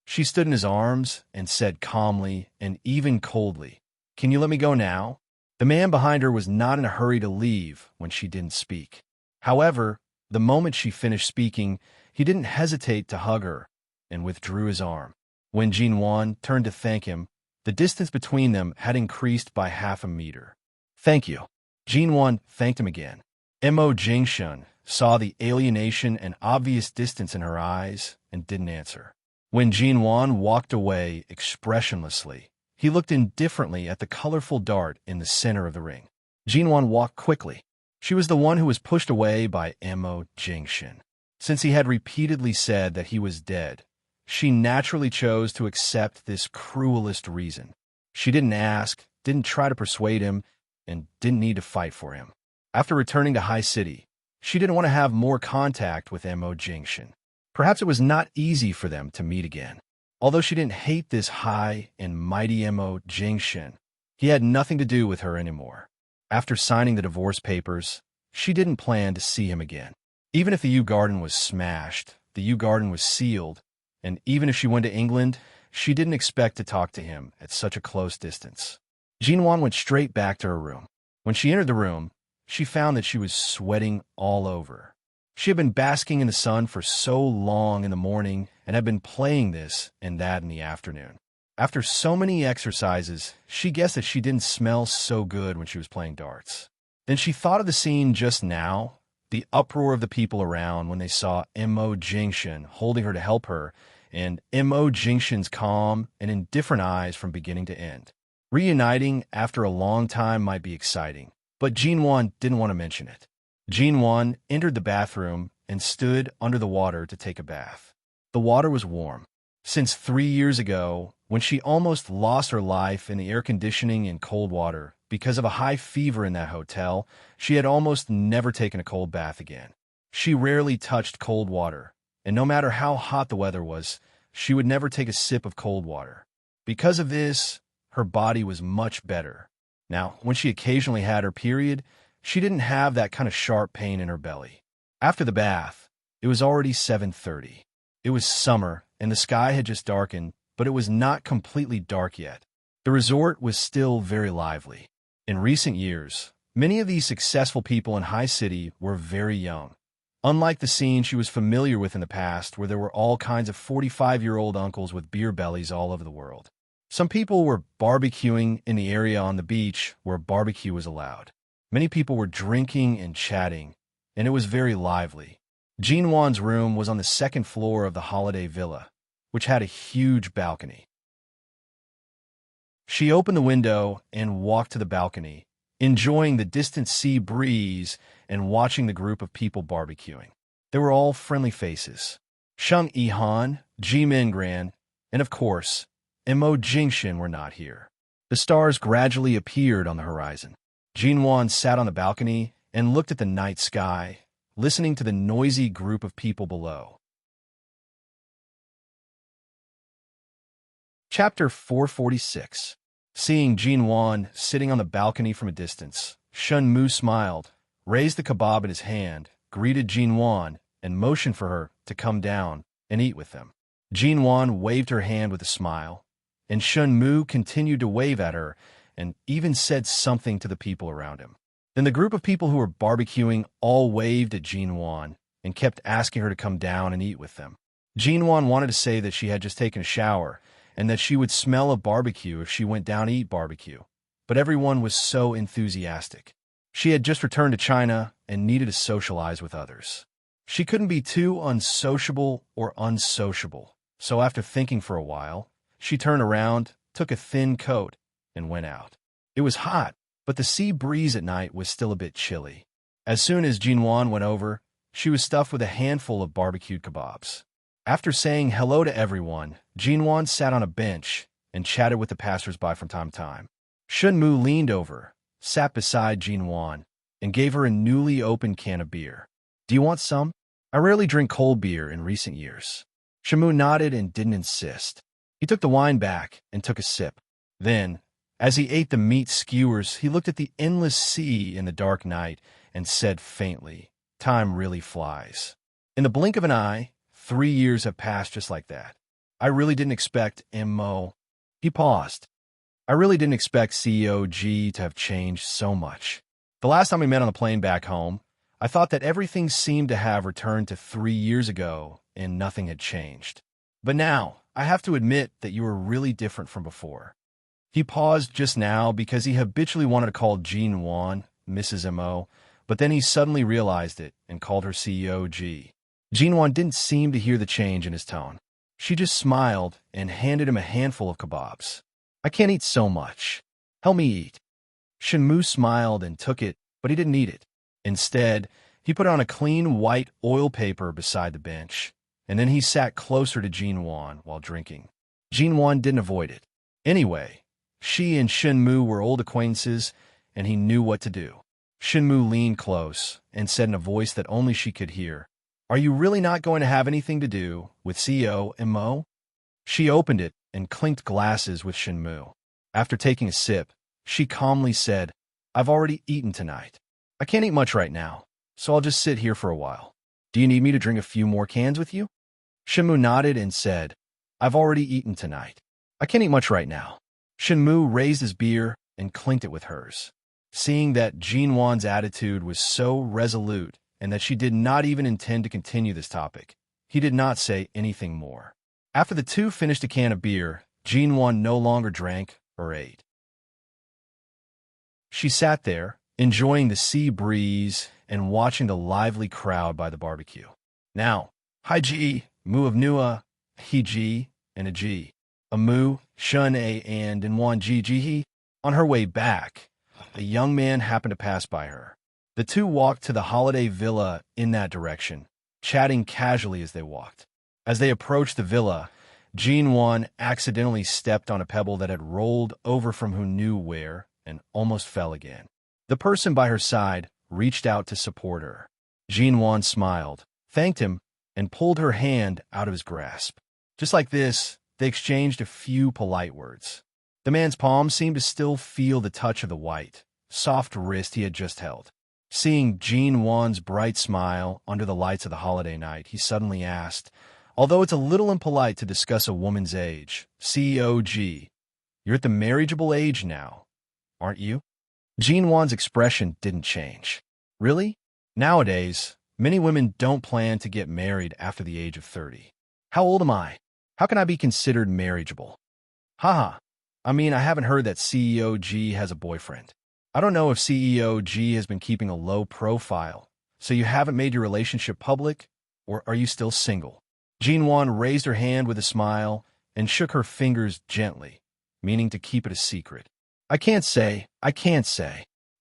She stood in his arms and said calmly and even coldly, "Can you let me go now?" The man behind her was not in a hurry to leave when she didn't speak. However, the moment she finished speaking, he didn't hesitate to hug her and withdrew his arm. When Jinwan turned to thank him, the distance between them had increased by half a meter. "Thank you." Jinwan thanked him again. Mo Jingshun saw the alienation and obvious distance in her eyes and didn't answer. When Jinwan walked away expressionlessly, he looked indifferently at the colorful dart in the center of the ring. Jinwan walked quickly. She was the one who was pushed away by Mo Jingshun. Since he had repeatedly said that he was dead, she naturally chose to accept this cruelest reason. She didn't ask, didn't try to persuade him, and didn't need to fight for him. After returning to High City, she didn't want to have more contact with Mo Jingshun. Perhaps it was not easy for them to meet again. Although she didn't hate this high and mighty Mo Jingshun, he had nothing to do with her anymore. After signing the divorce papers, she didn't plan to see him again. Even if the Yew Garden was smashed, the Yew Garden was sealed, and even if she went to England, she didn't expect to talk to him at such a close distance. Jinwan went straight back to her room. When she entered the room, she found that she was sweating all over. She had been basking in the sun for so long in the morning and had been playing this and that in the afternoon. After so many exercises, she guessed that she didn't smell so good when she was playing darts. Then she thought of the scene just now, the uproar of the people around when they saw Mo Jingshun holding her to help her, and Mo Jingshun's calm and indifferent eyes from beginning to end. Reuniting after a long time might be exciting, but Jinwan didn't want to mention it. Jinwan entered the bathroom and stood under the water to take a bath. The water was warm. Since 3 years ago, when she almost lost her life in the air conditioning in cold water because of a high fever in that hotel, she had almost never taken a cold bath again. She rarely touched cold water, and no matter how hot the weather was, she would never take a sip of cold water. Because of this, her body was much better. Now, when she occasionally had her period, she didn't have that kind of sharp pain in her belly. After the bath, it was already 7:30. It was summer, and the sky had just darkened, but it was not completely dark yet. The resort was still very lively. In recent years, many of these successful people in High City were very young. Unlike the scene she was familiar with in the past, where there were all kinds of 45-year-old uncles with beer bellies all over the world. Some people were barbecuing in the area on the beach where barbecue was allowed. Many people were drinking and chatting, and it was very lively. Jinwan's room was on the second floor of the holiday villa, which had a huge balcony. She opened the window and walked to the balcony, enjoying the distant sea breeze and watching the group of people barbecuing. They were all friendly faces. Sheng Yihan, Ji Mingran, and of course, Mo Jingshun were not here. The stars gradually appeared on the horizon. Jinwan sat on the balcony and looked at the night sky, listening to the noisy group of people below. Chapter 446. Seeing Jinwan sitting on the balcony from a distance, Shun Mu smiled, raised the kebab in his hand, greeted Jinwan, and motioned for her to come down and eat with them. Jinwan waved her hand with a smile, and Shun Mu continued to wave at her and even said something to the people around him. Then the group of people who were barbecuing all waved at Jinwan and kept asking her to come down and eat with them. Jinwan wanted to say that she had just taken a shower and that she would smell of barbecue if she went down to eat barbecue, but everyone was so enthusiastic. She had just returned to China and needed to socialize with others. She couldn't be too unsociable or unsociable, so after thinking for a while, she turned around, took a thin coat, and went out. It was hot, but the sea breeze at night was still a bit chilly. As soon as Jinwan went over, she was stuffed with a handful of barbecued kebabs. After saying hello to everyone, Jinwan sat on a bench and chatted with the passers-by from time to time. Shun Mu leaned over, sat beside Jinwan, and gave her a newly opened can of beer. "Do you want some? I rarely drink cold beer in recent years." Shun Mu nodded and didn't insist. He took the wine back and took a sip. Then, as he ate the meat skewers, he looked at the endless sea in the dark night and said faintly, "Time really flies." In the blink of an eye, 3 years have passed just like that. I really didn't expect Mo. He paused. I really didn't expect CEO G to have changed so much. The last time we met on the plane back home, I thought that everything seemed to have returned to 3 years ago and nothing had changed. But now, I have to admit that you were really different from before. He paused just now because he habitually wanted to call Jinwan Mrs. Mo, But then he suddenly realized it and called her CEO G. Jinwon didn't seem to hear the change in his tone. She just smiled and handed him a handful of kebabs. I can't eat so much. Help me eat. Shinmu smiled and took it, but he didn't eat it. Instead, he put on a clean white oil paper beside the bench, and then he sat closer to Jinwon while drinking. Jinwon didn't avoid it. Anyway, she and Shinmu were old acquaintances, and he knew what to do. Shinmu leaned close and said in a voice that only she could hear, "Are you really not going to have anything to do with CEO Mo?" She opened it and clinked glasses with Shinmu. After taking a sip, she calmly said, "I've already eaten tonight. I can't eat much right now, so I'll just sit here for a while. Do you need me to drink a few more cans with you?" Shinmu nodded and said, "I've already eaten tonight. I can't eat much right now." Shinmu raised his beer and clinked it with hers. Seeing that Jinwon's attitude was so resolute and that she did not even intend to continue this topic, he did not say anything more. After the two finished a can of beer, Jinwon no longer drank or ate. She sat there, enjoying the sea breeze and watching the lively crowd by the barbecue. Now, hi G, Mu of Nua, he G, and a G. A Mu, Shun A, and Inwan G He. On her way back, a young man happened to pass by her. The two walked to the holiday villa in that direction, chatting casually as they walked. As they approached the villa, Jinwon accidentally stepped on a pebble that had rolled over from who knew where and almost fell again. The person by her side reached out to support her. Jinwon smiled, thanked him, and pulled her hand out of his grasp. Just like this, they exchanged a few polite words. The man's palm seemed to still feel the touch of the white, soft wrist he had just held. Seeing Jinwon's bright smile under the lights of the holiday night, he suddenly asked, although it's a little impolite to discuss a woman's age, "COG, you're at the marriageable age now, aren't you?" Jinwon's expression didn't change. Really? Nowadays, many women don't plan to get married after the age of 30. How old am I? How can I be considered marriageable? Haha. I mean, I haven't heard that CEOG has a boyfriend. I don't know if CEOG has been keeping a low profile, so you haven't made your relationship public, or are you still single? Jinwon raised her hand with a smile and shook her fingers gently, meaning to keep it a secret. I can't say.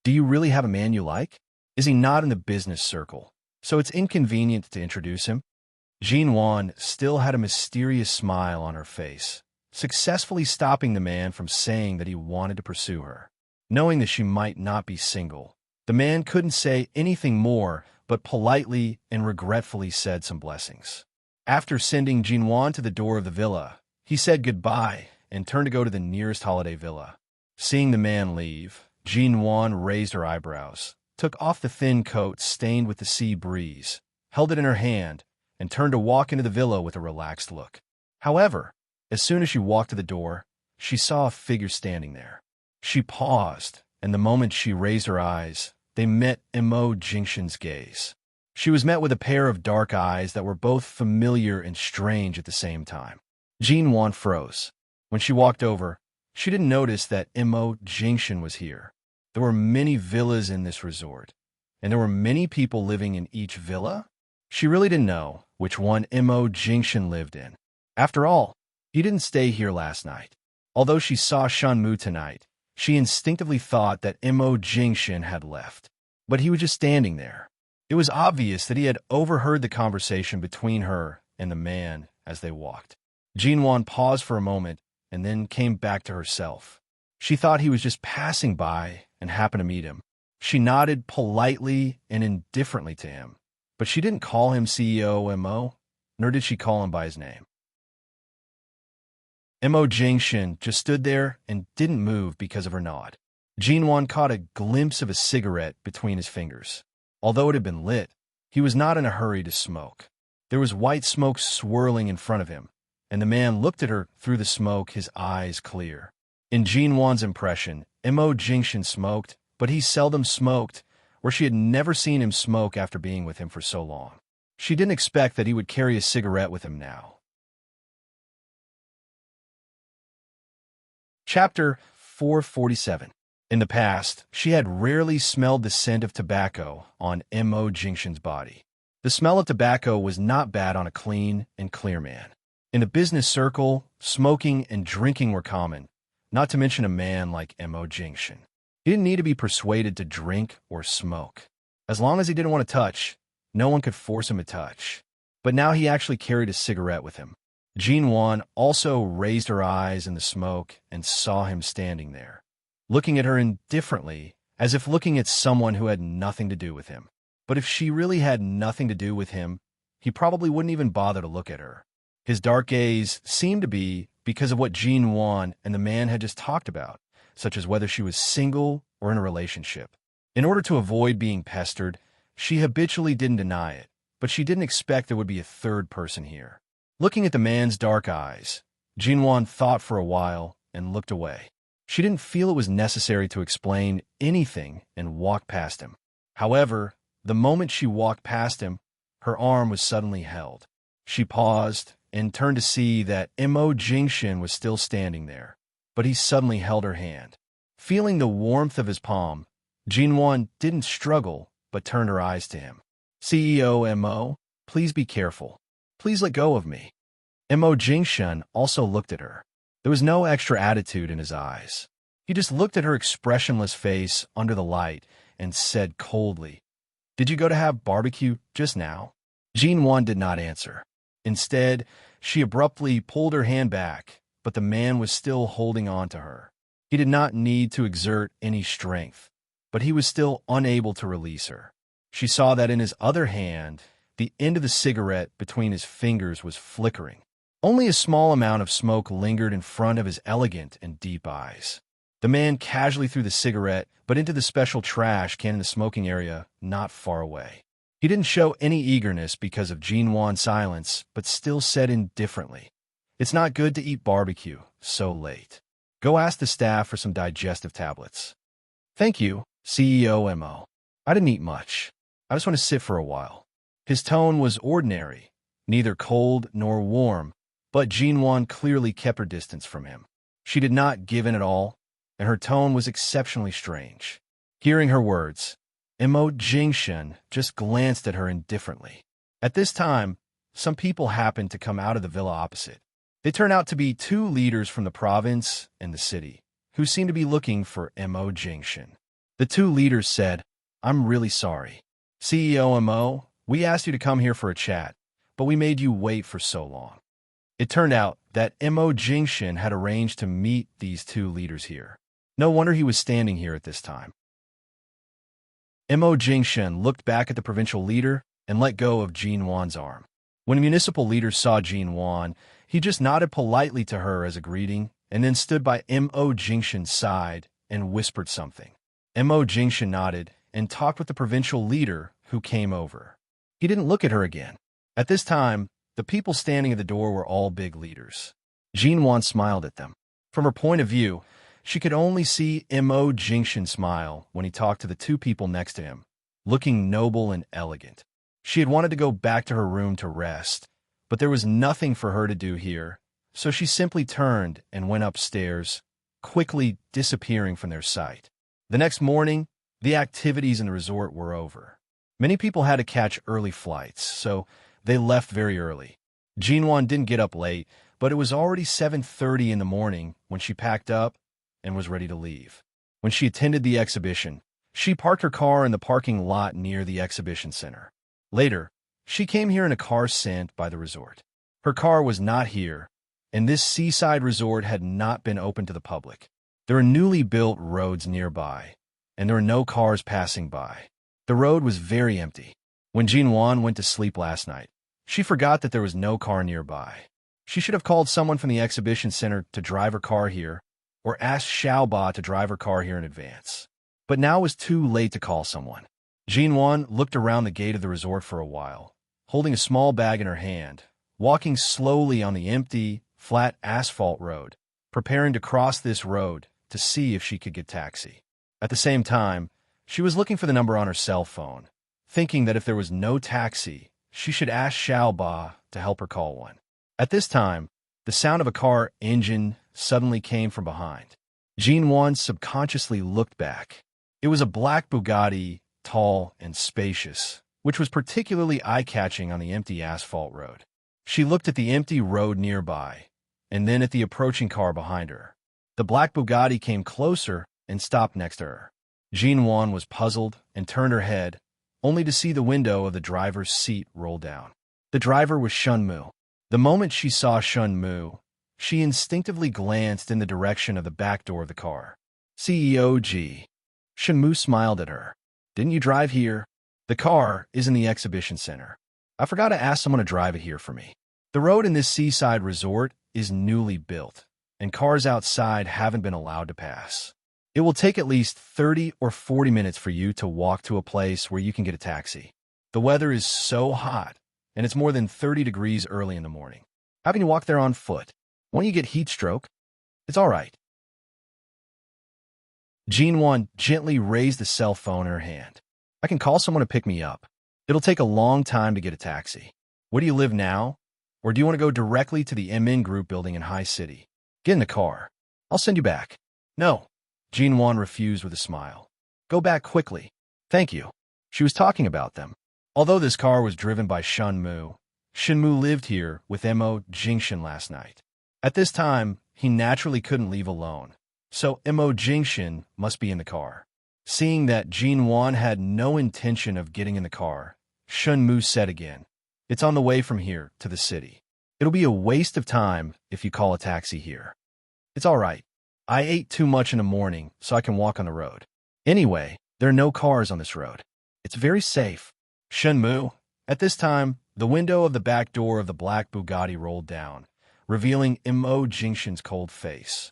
Do you really have a man you like? Is he not in the business circle, so it's inconvenient to introduce him? Jinwon still had a mysterious smile on her face, successfully stopping the man from saying that he wanted to pursue her. Knowing that she might not be single, the man couldn't say anything more but politely and regretfully said some blessings. After sending Jinwon to the door of the villa, he said goodbye and turned to go to the nearest holiday villa. Seeing the man leave, Jinwon raised her eyebrows, took off the thin coat stained with the sea breeze, held it in her hand, and turned to walk into the villa with a relaxed look. However, as soon as she walked to the door, she saw a figure standing there. She paused, and the moment she raised her eyes, they met Mo Jingshin's gaze. She was met with a pair of dark eyes that were both familiar and strange at the same time. Jinwon froze. When she walked over, she didn't notice that Mo Jingshin was here. There were many villas in this resort, and there were many people living in each villa. She really didn't know which one Mo Jingshin lived in. After all, he didn't stay here last night. Although she saw Shanmu tonight, she instinctively thought that Mo Jingshin had left. But he was just standing there. It was obvious that he had overheard the conversation between her and the man as they walked. Jinwon paused for a moment and then came back to herself. She thought he was just passing by and happened to meet him. She nodded politely and indifferently to him, but she didn't call him CEO Mo, nor did she call him by his name. Mo Jingshin just stood there and didn't move because of her nod. Jinwon caught a glimpse of a cigarette between his fingers. Although it had been lit, he was not in a hurry to smoke. There was white smoke swirling in front of him, and the man looked at her through the smoke, his eyes clear. In Jinwon's impression, Mo Jingshin smoked, but he seldom smoked, where she had never seen him smoke after being with him for so long. She didn't expect that he would carry a cigarette with him now. Chapter 447. In the past, she had rarely smelled the scent of tobacco on Mo Jingshan's body. The smell of tobacco was not bad on a clean and clear man. In the business circle, smoking and drinking were common, not to mention a man like Mo Jingshan. He didn't need to be persuaded to drink or smoke. As long as he didn't want to touch, no one could force him to touch. But now he actually carried a cigarette with him. Jinwan also raised her eyes in the smoke and saw him standing there, looking at her indifferently, as if looking at someone who had nothing to do with him. But if she really had nothing to do with him, he probably wouldn't even bother to look at her. His dark gaze seemed to be because of what Jinwan and the man had just talked about, such as whether she was single or in a relationship. In order to avoid being pestered, she habitually didn't deny it, but she didn't expect there would be a third person here. Looking at the man's dark eyes, Jinwan thought for a while and looked away. She didn't feel it was necessary to explain anything and walked past him. However, the moment she walked past him, her arm was suddenly held. She paused and turned to see that Mo Jingshan was still standing there, but he suddenly held her hand. Feeling the warmth of his palm, Jinwan didn't struggle but turned her eyes to him. "CEO Mo, please be careful. Please let go of me." Mo Jingshan also looked at her. There was no extra attitude in his eyes. He just looked at her expressionless face under the light and said coldly, "Did you go to have barbecue just now?" Jinwan did not answer. Instead, she abruptly pulled her hand back, but the man was still holding on to her. He did not need to exert any strength, but he was still unable to release her. She saw that in his other hand, the end of the cigarette between his fingers was flickering. Only a small amount of smoke lingered in front of his elegant and deep eyes. The man casually threw the cigarette, but into the special trash can in the smoking area not far away. He didn't show any eagerness because of Jinwan's silence, but still said indifferently, "It's not good to eat barbecue so late. Go ask the staff for some digestive tablets." "Thank you, CEO Mo. I didn't eat much. I just want to sit for a while." His tone was ordinary, neither cold nor warm, but Jinwan clearly kept her distance from him. She did not give in at all, and her tone was exceptionally strange. Hearing her words, Mo Jingshan just glanced at her indifferently. At this time, some people happened to come out of the villa opposite. They turned out to be two leaders from the province and the city, who seemed to be looking for Mo Jingshan. The two leaders said, "I'm really sorry. CEO Mo, we asked you to come here for a chat, but we made you wait for so long." It turned out that Mo Jingshan had arranged to meet these two leaders here. No wonder he was standing here at this time. Mo Jingshan looked back at the provincial leader and let go of Jinwan's arm. When municipal leaders saw Jinwan, he just nodded politely to her as a greeting and then stood by Mo Jingshan's side and whispered something. Mo Jingshan nodded and talked with the provincial leader who came over. He didn't look at her again. At this time, the people standing at the door were all big leaders. Jinwan smiled at them. From her point of view, she could only see Mo Jingshan smile when he talked to the two people next to him, looking noble and elegant. She had wanted to go back to her room to rest, but there was nothing for her to do here, so she simply turned and went upstairs, quickly disappearing from their sight. The next morning, the activities in the resort were over. Many people had to catch early flights, so they left very early. Jinwan didn't get up late, but it was already 7:30 in the morning when she packed up and was ready to leave. When she attended the exhibition, she parked her car in the parking lot near the exhibition center. Later, she came here in a car sent by the resort. Her car was not here, and this seaside resort had not been open to the public. There are newly built roads nearby, and there were no cars passing by. The road was very empty. When Jinwan went to sleep last night, she forgot that there was no car nearby. She should have called someone from the exhibition center to drive her car here, or asked Xiaoba to drive her car here in advance. But now it was too late to call someone. Jinwan looked around the gate of the resort for a while, holding a small bag in her hand, walking slowly on the empty, flat asphalt road, preparing to cross this road to see if she could get taxi. At the same time, she was looking for the number on her cell phone, thinking that if there was no taxi, she should ask Xiaoba to help her call one. At this time, the sound of a car engine suddenly came from behind. Jinwan subconsciously looked back. It was a black Bugatti, tall and spacious, which was particularly eye-catching on the empty asphalt road. She looked at the empty road nearby, and then at the approaching car behind her. The black Bugatti came closer and stopped next to her. Jinwan was puzzled and turned her head, only to see the window of the driver's seat roll down. The driver was Shunmu. The moment she saw Shunmu, she instinctively glanced in the direction of the back door of the car. CEO G. Shunmu smiled at her. Didn't you drive here? The car is in the exhibition center. I forgot to ask someone to drive it here for me. The road in this seaside resort is newly built, and cars outside haven't been allowed to pass. It will take at least 30 or 40 minutes for you to walk to a place where you can get a taxi. The weather is so hot, and it's more than 30 degrees early in the morning. How can you walk there on foot? Won't you get heat stroke? It's all right. Jinwan gently raised the cell phone in her hand. I can call someone to pick me up. It'll take a long time to get a taxi. Where do you live now? Or do you want to go directly to the MN Group building in High City? Get in the car. I'll send you back. No. Jinwan refused with a smile. Go back quickly. Thank you. She was talking about them. Although this car was driven by Shunmu, Shinmu lived here with Mo Jingshan last night. At this time, he naturally couldn't leave alone, so Mo Jingshan must be in the car. Seeing that Jinwan had no intention of getting in the car, Shunmu said again, It's on the way from here to the city. It'll be a waste of time if you call a taxi here. It's all right. I ate too much in the morning, so I can walk on the road. Anyway, there are no cars on this road. It's very safe. Shunmu. At this time, the window of the back door of the black Bugatti rolled down, revealing Mo Jingshan's cold face.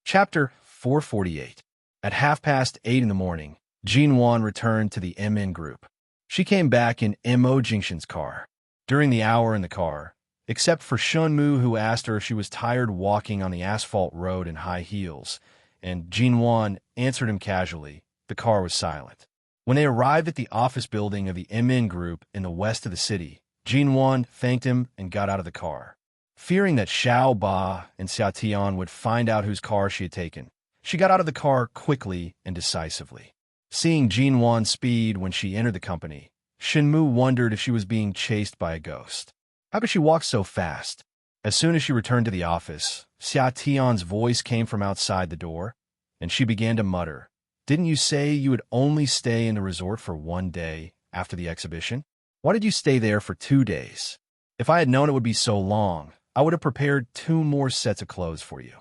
Chapter 448. At 8:30 in the morning, Jinwan returned to the MN Group. She came back in Mo Jingshan's car. During the hour in the car, except for Shunmu, who asked her if she was tired walking on the asphalt road in high heels, and Jinwan answered him casually, the car was silent. When they arrived at the office building of the MN Group in the west of the city, Jinwan thanked him and got out of the car. Fearing that Xiao Ba and Xia Tian would find out whose car she had taken, she got out of the car quickly and decisively. Seeing Jinwan's speed when she entered the company, Shinmu wondered if she was being chased by a ghost. How could she walk so fast? As soon as she returned to the office, Xia Tian's voice came from outside the door, and she began to mutter, Didn't you say you would only stay in the resort for 1 day after the exhibition? Why did you stay there for 2 days? If I had known it would be so long, I would have prepared 2 more sets of clothes for you.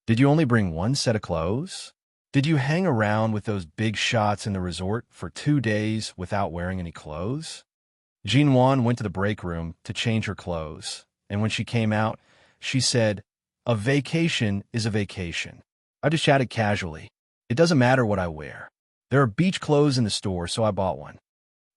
Did you only bring 1 set of clothes? Did you hang around with those big shots in the resort for 2 days without wearing any clothes? Jinwan went to the break room to change her clothes, and when she came out, she said, A vacation is a vacation. I just chatted casually. It doesn't matter what I wear. There are beach clothes in the store, so I bought one.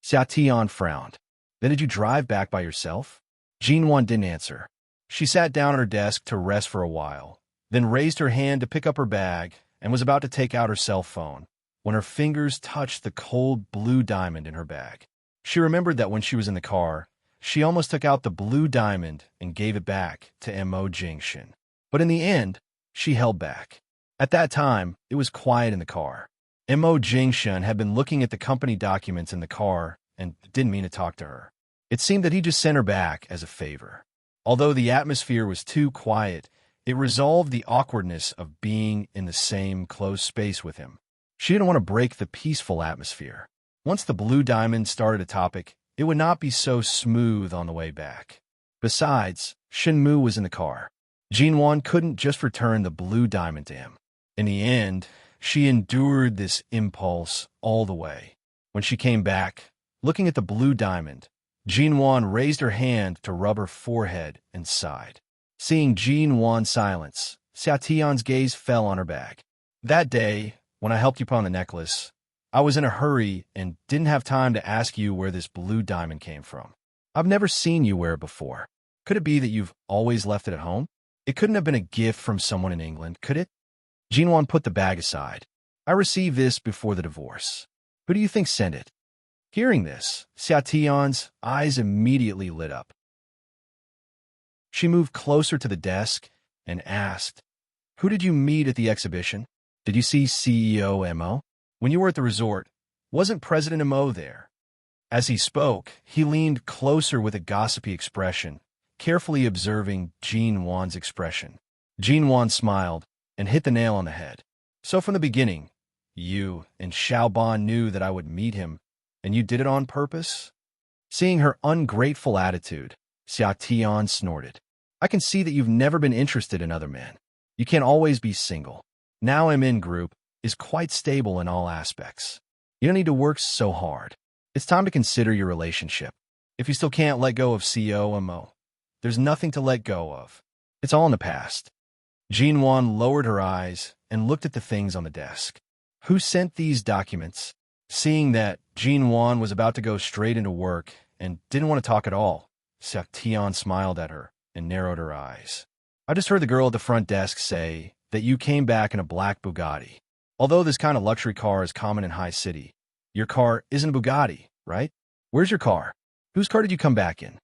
Xia Tian frowned. Then did you drive back by yourself? Jinwan didn't answer. She sat down at her desk to rest for a while, then raised her hand to pick up her bag and was about to take out her cell phone when her fingers touched the cold blue diamond in her bag. She remembered that when she was in the car, she almost took out the blue diamond and gave it back to Mo Jingshan. But in the end, she held back. At that time, it was quiet in the car. Mo Jingshan had been looking at the company documents in the car and didn't mean to talk to her. It seemed that he just sent her back as a favor. Although the atmosphere was too quiet, it resolved the awkwardness of being in the same closed space with him. She didn't want to break the peaceful atmosphere. Once the blue diamond started a topic, it would not be so smooth on the way back. Besides, Shinmu was in the car. Jinwan couldn't just return the blue diamond to him. In the end, she endured this impulse all the way. When she came back, looking at the blue diamond, Jinwan raised her hand to rub her forehead and sighed. Seeing Jinwan's silence, Xia Tian's gaze fell on her bag. That day, when I helped you put on the necklace, I was in a hurry and didn't have time to ask you where this blue diamond came from. I've never seen you wear it before. Could it be that you've always left it at home? It couldn't have been a gift from someone in England, could it? Jinwan put the bag aside. I received this before the divorce. Who do you think sent it? Hearing this, Xia Tian's eyes immediately lit up. She moved closer to the desk and asked, "Who did you meet at the exhibition? Did you see CEO Mo? When you were at the resort, wasn't President Mo there?" As he spoke, he leaned closer with a gossipy expression, carefully observing Jean Wan's expression. Jean Wan smiled and hit the nail on the head. "So from the beginning, you and Xiaoban knew that I would meet him, and you did it on purpose?" Seeing her ungrateful attitude, Xia Tian snorted. "I can see that you've never been interested in other men. You can't always be single. Now MN Group is quite stable in all aspects. You don't need to work so hard. It's time to consider your relationship. If you still can't let go of CEO Mo, there's nothing to let go of. It's all in the past." Jean Wan lowered her eyes and looked at the things on the desk. "Who sent these documents?" Seeing that Jean Wan was about to go straight into work and didn't want to talk at all, Xia Tian smiled at her and narrowed her eyes. "I just heard the girl at the front desk say that you came back in a black Bugatti. Although this kind of luxury car is common in High City, your car isn't a Bugatti, right? Where's your car? Whose car did you come back in?"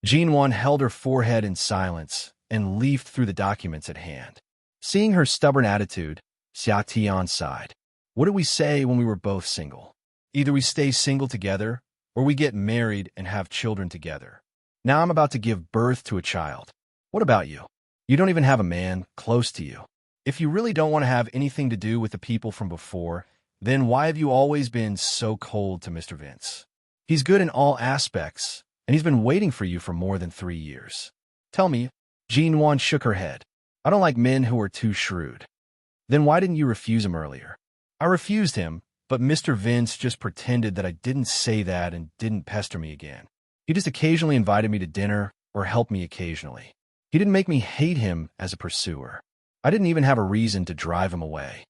Jean Wan held her forehead in silence and leafed through the documents at hand. Seeing her stubborn attitude, Xia Tian sighed. "What did we say when we were both single? Either we stay single together, or we get married and have children together. Now I'm about to give birth to a child. What about you? You don't even have a man close to you. If you really don't want to have anything to do with the people from before, then why have you always been so cold to Mr. Vince? He's good in all aspects, and he's been waiting for you for more than 3 years. Tell me." Jean Wan shook her head. "I don't like men who are too shrewd." "Then why didn't you refuse him earlier?" "I refused him, but Mr. Vince just pretended that I didn't say that and didn't pester me again. He just occasionally invited me to dinner or helped me occasionally. He didn't make me hate him as a pursuer. I didn't even have a reason to drive him away."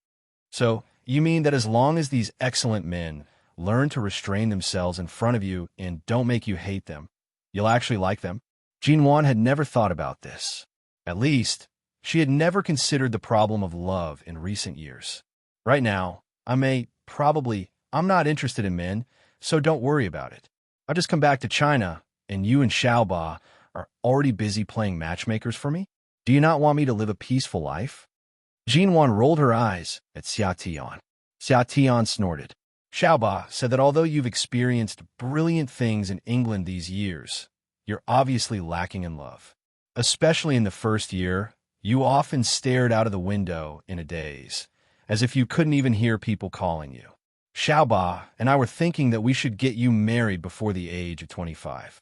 "So, you mean that as long as these excellent men learn to restrain themselves in front of you and don't make you hate them, you'll actually like them?" Jean Wan had never thought about this. At least, she had never considered the problem of love in recent years. "Right now, I'm not interested in men, so don't worry about it. I'll just come back to China, and you and Xiaoba are already busy playing matchmakers for me? Do you not want me to live a peaceful life?" Jean Wan rolled her eyes at Xia Tian. Xia Tian snorted. "Xiaoba said that although you've experienced brilliant things in England these years, you're obviously lacking in love. Especially in the first year, you often stared out of the window in a daze, as if you couldn't even hear people calling you. Xiaoba and I were thinking that we should get you married before the age of 25.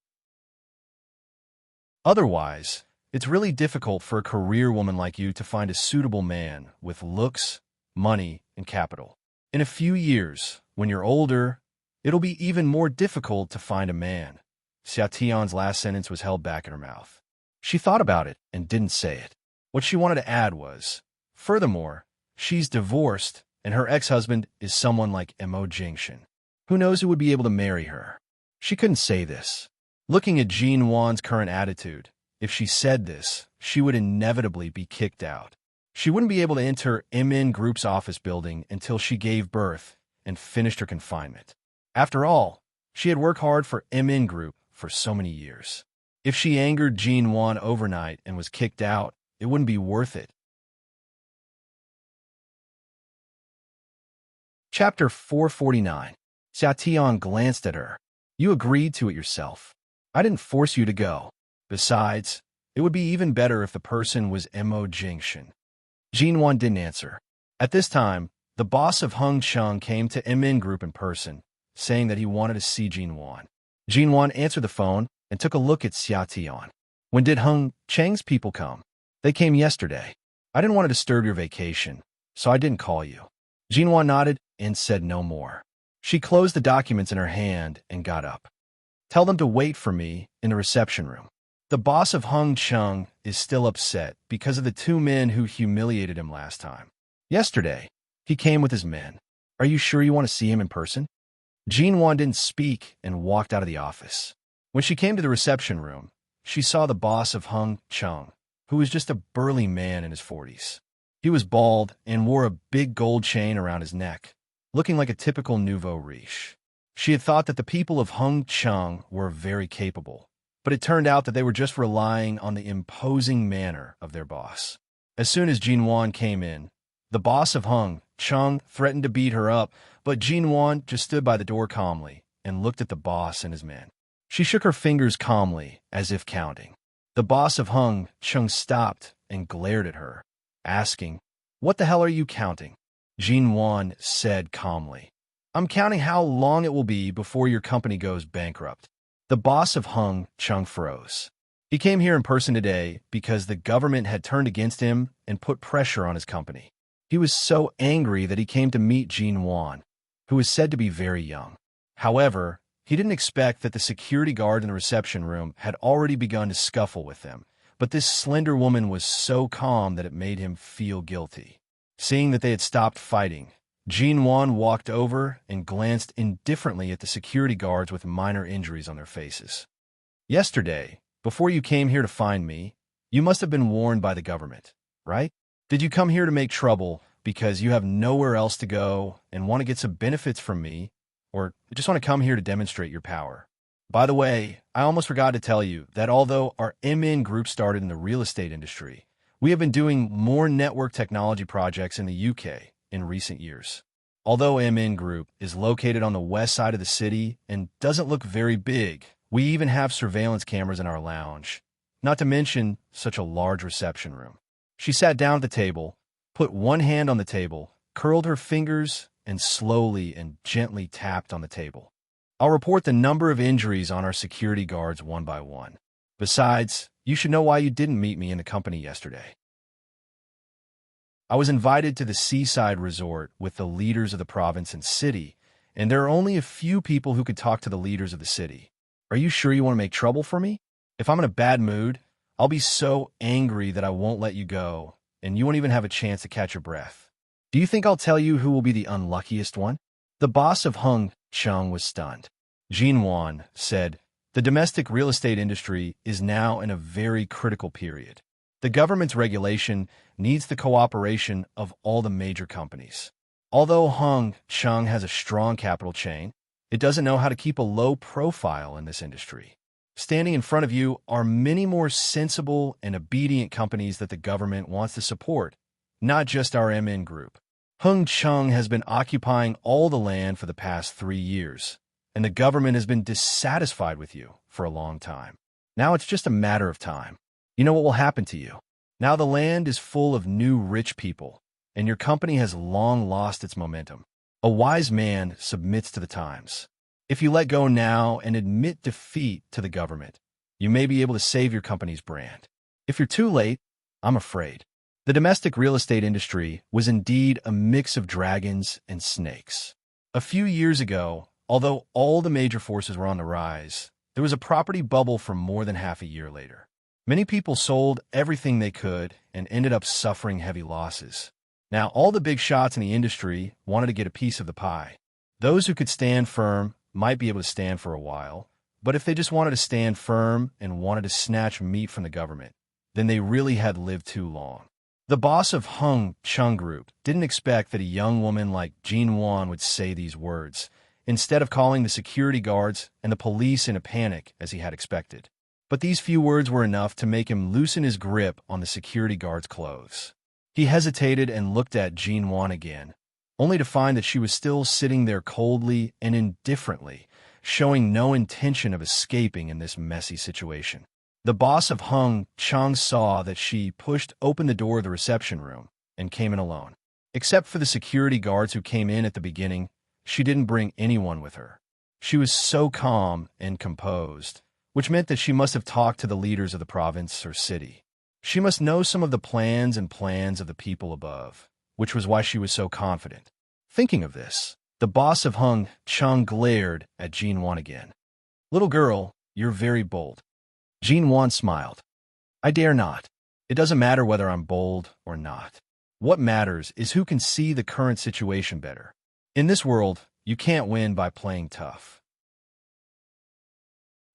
Otherwise, it's really difficult for a career woman like you to find a suitable man with looks, money, and capital. In a few years, when you're older, it'll be even more difficult to find a man." Xia Tian's last sentence was held back in her mouth. She thought about it and didn't say it. What she wanted to add was, "Furthermore, she's divorced, and her ex-husband is someone like Mo Jingshan. Who knows who would be able to marry her?" She couldn't say this. Looking at Jean Wan's current attitude, if she said this, she would inevitably be kicked out. She wouldn't be able to enter MN Group's office building until she gave birth and finished her confinement. After all, she had worked hard for MN Group for so many years. If she angered Jean Wan overnight and was kicked out, it wouldn't be worth it. Chapter 449. Xia Tian glanced at her. "You agreed to it yourself. I didn't force you to go. Besides, it would be even better if the person was Mo Jingshan." Jean Wan didn't answer. At this time, the boss of Hung Chung came to MN Group in person, saying that he wanted to see Jean Wan. Jean Wan answered the phone and took a look at Xia Tian. "When did Hung Cheng's people come?" "They came yesterday. I didn't want to disturb your vacation, so I didn't call you." Jean Wan nodded and said no more. She closed the documents in her hand and got up. "Tell them to wait for me in the reception room. The boss of Hung Chung is still upset because of the 2 men who humiliated him last time. Yesterday, he came with his men. Are you sure you want to see him in person?" Jean Wan didn't speak and walked out of the office. When she came to the reception room, she saw the boss of Hung Chung, who was just a burly man in his 40s. He was bald and wore a big gold chain around his neck, looking like a typical nouveau riche. She had thought that the people of Hung Chung were very capable, but it turned out that they were just relying on the imposing manner of their boss. As soon as Jinwan came in, the boss of Hung Chung threatened to beat her up, but Jinwan just stood by the door calmly and looked at the boss and his men. She shook her fingers calmly, as if counting. The boss of Hung Chung stopped and glared at her, asking, "What the hell are you counting?" Jinwan said calmly, "I'm counting how long it will be before your company goes bankrupt." The boss of Hung Chung froze. He came here in person today because the government had turned against him and put pressure on his company. He was so angry that he came to meet Jinwan, who is said to be very young. However, he didn't expect that the security guard in the reception room had already begun to scuffle with them, but this slender woman was so calm that it made him feel guilty. Seeing that they had stopped fighting, Jinwan walked over and glanced indifferently at the security guards with minor injuries on their faces. "Yesterday, before you came here to find me, you must have been warned by the government, right? Did you come here to make trouble because you have nowhere else to go and want to get some benefits from me, or just want to come here to demonstrate your power? By the way, I almost forgot to tell you that although our MN group started in the real estate industry, we have been doing more network technology projects in the UK in recent years. Although MN Group is located on the west side of the city and doesn't look very big, we even have surveillance cameras in our lounge, not to mention such a large reception room." She sat down at the table, put one hand on the table, curled her fingers, and slowly and gently tapped on the table. "I'll report the number of injuries on our security guards one by one. Besides, you should know why you didn't meet me in the company yesterday. I was invited to the seaside resort with the leaders of the province and city, and there are only a few people who could talk to the leaders of the city. Are you sure you want to make trouble for me? If I'm in a bad mood, I'll be so angry that I won't let you go, and you won't even have a chance to catch your breath. Do you think I'll tell you who will be the unluckiest one?" The boss of Hung Chung was stunned. Jinwan said, "The domestic real estate industry is now in a very critical period. The government's regulation needs the cooperation of all the major companies. Although Hung Chung has a strong capital chain, it doesn't know how to keep a low profile in this industry. Standing in front of you are many more sensible and obedient companies that the government wants to support, not just our MN group. Hung Chung has been occupying all the land for the past 3 years, and the government has been dissatisfied with you for a long time. Now it's just a matter of time. You know what will happen to you. Now the land is full of new rich people, and your company has long lost its momentum. A wise man submits to the times. If you let go now and admit defeat to the government, you may be able to save your company's brand. If you're too late, I'm afraid." The domestic real estate industry was indeed a mix of dragons and snakes. A few years ago, although all the major forces were on the rise, there was a property bubble for more than half a year later. Many people sold everything they could and ended up suffering heavy losses. Now, all the big shots in the industry wanted to get a piece of the pie. Those who could stand firm might be able to stand for a while, but if they just wanted to stand firm and wanted to snatch meat from the government, then they really had lived too long. The boss of Hung Chung Group didn't expect that a young woman like Jinwan would say these words, instead of calling the security guards and the police in a panic as he had expected. But these few words were enough to make him loosen his grip on the security guard's clothes. He hesitated and looked at Jinwan again, only to find that she was still sitting there coldly and indifferently, showing no intention of escaping in this messy situation. The boss of Hung Chung saw that she pushed open the door of the reception room and came in alone. Except for the security guards who came in at the beginning, she didn't bring anyone with her. She was so calm and composed, which meant that she must have talked to the leaders of the province or city. She must know some of the plans of the people above, which was why she was so confident. Thinking of this, the boss of Hung Chung glared at Jinwan again. "Little girl, you're very bold." Jinwan smiled. "I dare not. It doesn't matter whether I'm bold or not. What matters is who can see the current situation better. In this world, you can't win by playing tough.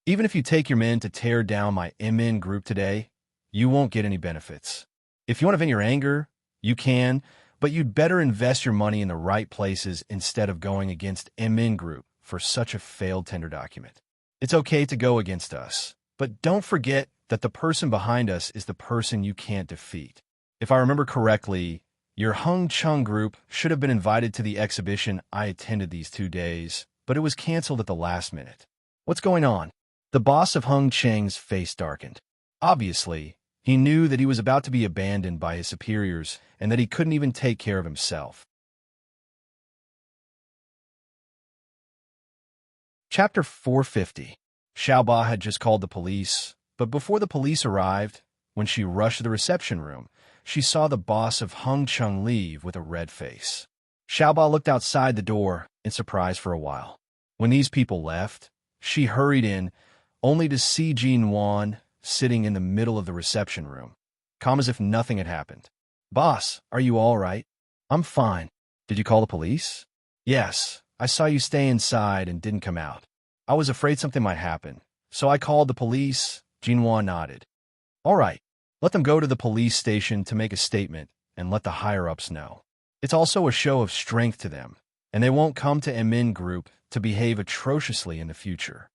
Even if you take your men to tear down my MN group today, you won't get any benefits. If you want to vent your anger, you can, but you'd better invest your money in the right places instead of going against MN Group for such a failed tender document. It's okay to go against us, But don't forget that the person behind us is the person you can't defeat. If I remember correctly, your Hung Chung group should have been invited to the exhibition I attended these 2 days, but it was canceled at the last minute. What's going on? The boss of Hung Cheng's face darkened. Obviously, he knew that he was about to be abandoned by his superiors and that he couldn't even take care of himself. Chapter 450. Xiaoba had just called the police, but before the police arrived, when she rushed to the reception room, she saw the boss of Hung Chung leave with a red face. Xiaoba looked outside the door in surprise for a while. When these people left, she hurried in, only to see Jin Wan sitting in the middle of the reception room, calm as if nothing had happened. "Boss, are you all right?" "I'm fine. Did you call the police?" "Yes, I saw you stay inside and didn't come out. I was afraid something might happen, so I called the police." Jinhua nodded. "All right, let them go to the police station to make a statement and let the higher-ups know. It's also a show of strength to them, and they won't come to Emin Group to behave atrociously in the future."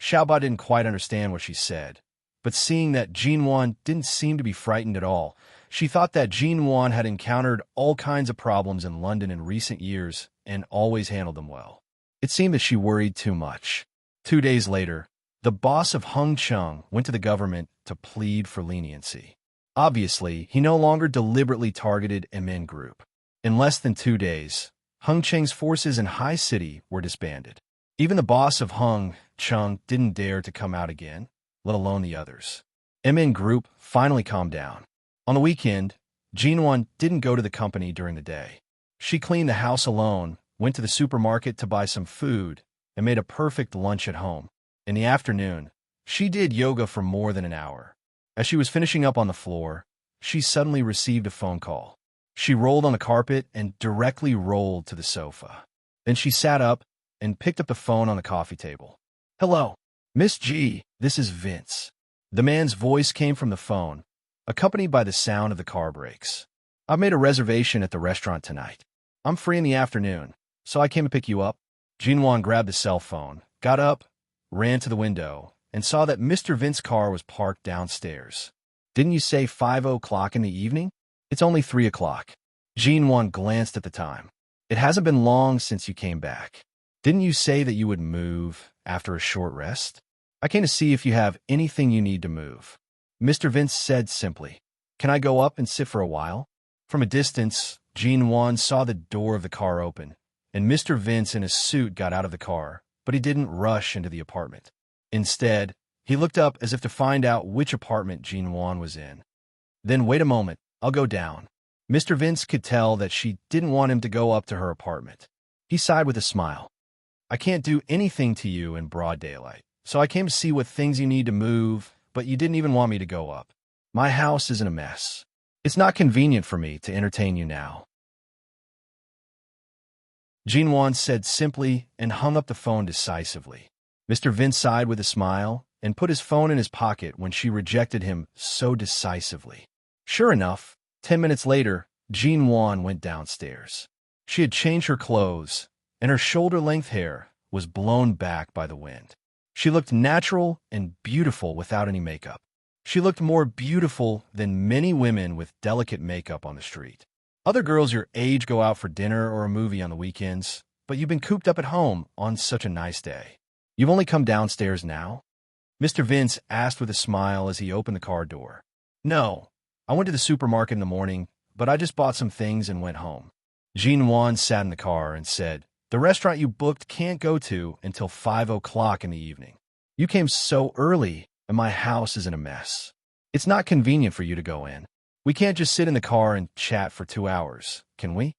Xiaoba didn't quite understand what she said, but seeing that Jinwan didn't seem to be frightened at all, she thought that Jinwan had encountered all kinds of problems in London in recent years and always handled them well. It seemed that she worried too much. 2 days later, the boss of Hung Chung went to the government to plead for leniency. Obviously, he no longer deliberately targeted Emin Group. In less than 2 days, Hung Cheng's forces in High City were disbanded. Even the boss of Hung Chung didn't dare to come out again, let alone the others. Emin Group finally calmed down. On the weekend, Jinwan didn't go to the company during the day. She cleaned the house alone, went to the supermarket to buy some food, and made a perfect lunch at home. In the afternoon, she did yoga for more than an hour. As she was finishing up on the floor, she suddenly received a phone call. She rolled on the carpet and directly rolled to the sofa. Then she sat up and picked up the phone on the coffee table. "Hello, Miss G, this is Vince." The man's voice came from the phone, accompanied by the sound of the car brakes. "I've made a reservation at the restaurant tonight. I'm free in the afternoon, so I came to pick you up." Jinwan grabbed the cell phone, got up, ran to the window, and saw that Mr. Vince's car was parked downstairs. "Didn't you say 5 o'clock in the evening? It's only 3 o'clock. Jinwan glanced at the time. "It hasn't been long since you came back. Didn't you say that you would move after a short rest? I came to see if you have anything you need to move." Mr. Vince said simply, "Can I go up and sit for a while?" From a distance, Jinwan saw the door of the car open, and Mr. Vince in his suit got out of the car, but he didn't rush into the apartment. Instead, he looked up as if to find out which apartment Jinwan was in. "Then wait a moment, I'll go down." Mr. Vince could tell that she didn't want him to go up to her apartment. He sighed with a smile. "I can't do anything to you in broad daylight, so I came to see what things you need to move, but you didn't even want me to go up. My house is in a mess. It's not convenient for me to entertain you now." Jinwan said simply and hung up the phone decisively. Mr. Vince sighed with a smile and put his phone in his pocket when she rejected him so decisively. Sure enough, 10 minutes later, Jinwan went downstairs. She had changed her clothes, and her shoulder-length hair was blown back by the wind. She looked natural and beautiful without any makeup. She looked more beautiful than many women with delicate makeup on the street. Other girls your age go out for dinner or a movie on the weekends, but you've been cooped up at home on such a nice day. You've only come downstairs now? Mr. Vince asked with a smile as he opened the car door. "No, I went to the supermarket in the morning, but I just bought some things and went home." Jinwan sat in the car and said, "The restaurant you booked can't go to until 5 o'clock in the evening. You came so early, and my house is in a mess. It's not convenient for you to go in. We can't just sit in the car and chat for 2 hours, can we?"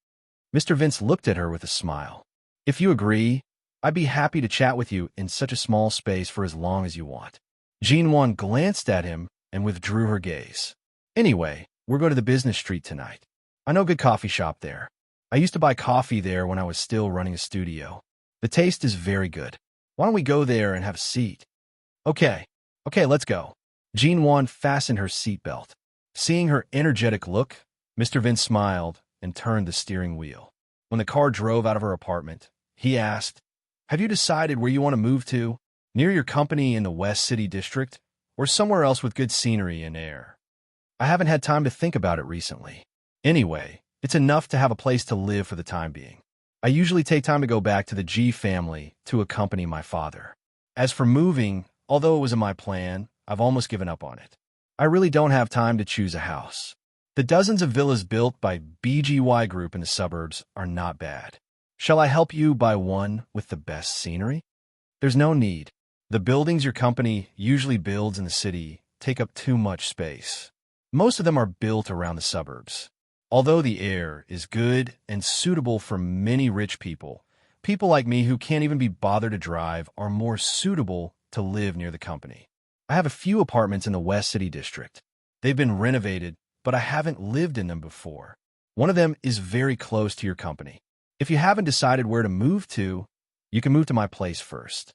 Mr. Vince looked at her with a smile. "If you agree, I'd be happy to chat with you in such a small space for as long as you want." Jinwan glanced at him and withdrew her gaze. "Anyway, we're going to the business street tonight. I know a good coffee shop there. I used to buy coffee there when I was still running a studio. The taste is very good. Why don't we go there and have a seat?" Okay, let's go." Jinwan fastened her seatbelt. Seeing her energetic look, Mr. Vince smiled and turned the steering wheel. When the car drove out of her apartment, he asked, "Have you decided where you want to move to? Near your company in the West City District, or somewhere else with good scenery and air. I haven't had time to think about it recently. Anyway, it's enough to have a place to live for the time being. I usually take time to go back to the G family to accompany my father. As for moving, although it was in my plan, I've almost given up on it. I really don't have time to choose a house. The dozens of villas built by BGY Group in the suburbs are not bad. Shall I help you buy one with the best scenery? There's no need. The buildings your company usually builds in the city take up too much space. Most of them are built around the suburbs. Although the air is good and suitable for many rich people, people like me who can't even be bothered to drive are more suitable to live near the company. I have a few apartments in the West City district. They've been renovated, but I haven't lived in them before. One of them is very close to your company. If you haven't decided where to move to, you can move to my place first.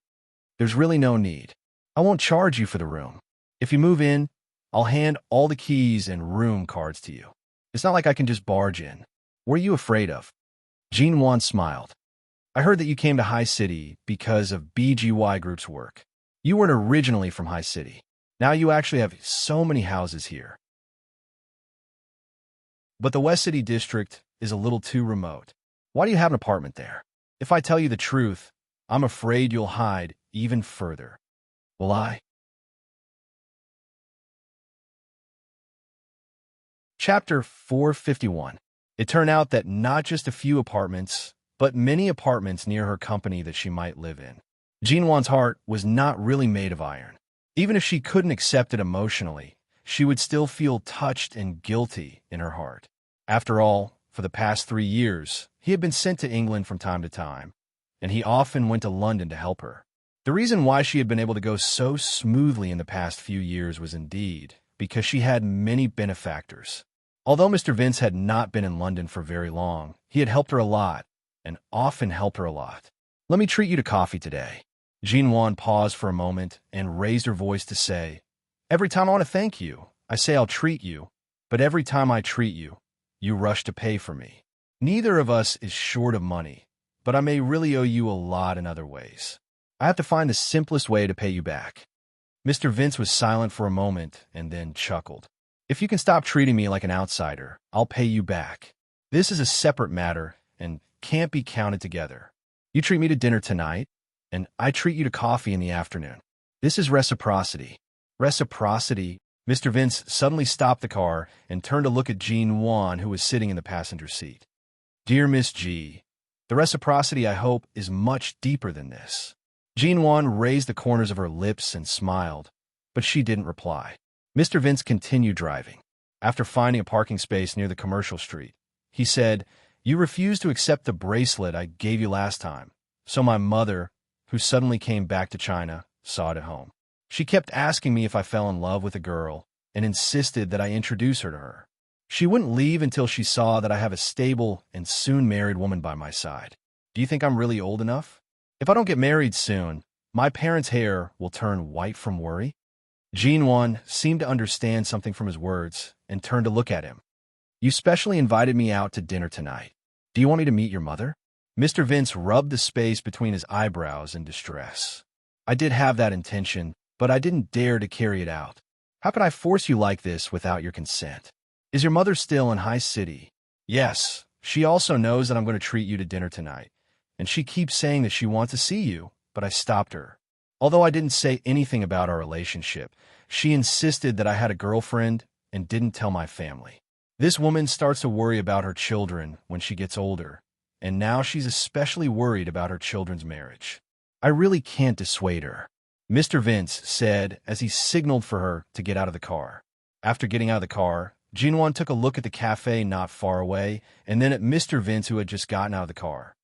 There's really no need. I won't charge you for the room. If you move in, I'll hand all the keys and room cards to you. It's not like I can just barge in. What are you afraid of? Jean Wan smiled. I heard that you came to High City because of BGY Group's work. You weren't originally from High City. Now you actually have so many houses here. But the West City district is a little too remote. Why do you have an apartment there? If I tell you the truth, I'm afraid you'll hide even further. Will I? Chapter 451. It turned out that not just a few apartments, but many apartments near her company that she might live in. Jean Wan's heart was not really made of iron. Even if she couldn't accept it emotionally, she would still feel touched and guilty in her heart. After all, for the past 3 years, he had been sent to England from time to time, and he often went to London to help her. The reason why she had been able to go so smoothly in the past few years was indeed because she had many benefactors. Although Mr. Vince had not been in London for very long, he had helped her a lot, and often helped her a lot. Let me treat you to coffee today. Jean Wan paused for a moment and raised her voice to say, every time I want to thank you, I say I'll treat you, but every time I treat you, you rush to pay for me. Neither of us is short of money, but I may really owe you a lot in other ways. I have to find the simplest way to pay you back. Mr. Vince was silent for a moment and then chuckled. If you can stop treating me like an outsider, I'll pay you back. This is a separate matter and can't be counted together. You treat me to dinner tonight, and I treat you to coffee in the afternoon. This is reciprocity. Reciprocity? Mr. Vince suddenly stopped the car and turned to look at Jean Wan, who was sitting in the passenger seat. Dear Miss G, the reciprocity, I hope, is much deeper than this. Jean Wan raised the corners of her lips and smiled, but she didn't reply. Mr. Vince continued driving. After finding a parking space near the commercial street, he said, you refused to accept the bracelet I gave you last time, so my mother, who suddenly came back to China, saw it at home. She kept asking me if I fell in love with a girl and insisted that I introduce her to her. She wouldn't leave until she saw that I have a stable and soon married woman by my side. Do you think I'm really old enough? If I don't get married soon, my parents' hair will turn white from worry. Jean Wan seemed to understand something from his words and turned to look at him. You specially invited me out to dinner tonight. Do you want me to meet your mother? Mr. Vince rubbed the space between his eyebrows in distress. I did have that intention, but I didn't dare to carry it out. How could I force you like this without your consent? Is your mother still in High City? Yes. She also knows that I'm going to treat you to dinner tonight, and she keeps saying that she wants to see you, but I stopped her. Although I didn't say anything about our relationship, she insisted that I had a girlfriend and didn't tell my family. This woman starts to worry about her children when she gets older, and now she's especially worried about her children's marriage. I really can't dissuade her, Mr. Vince said as he signaled for her to get out of the car. After getting out of the car, Jean Wan took a look at the cafe not far away and then at Mr. Vince, who had just gotten out of the car.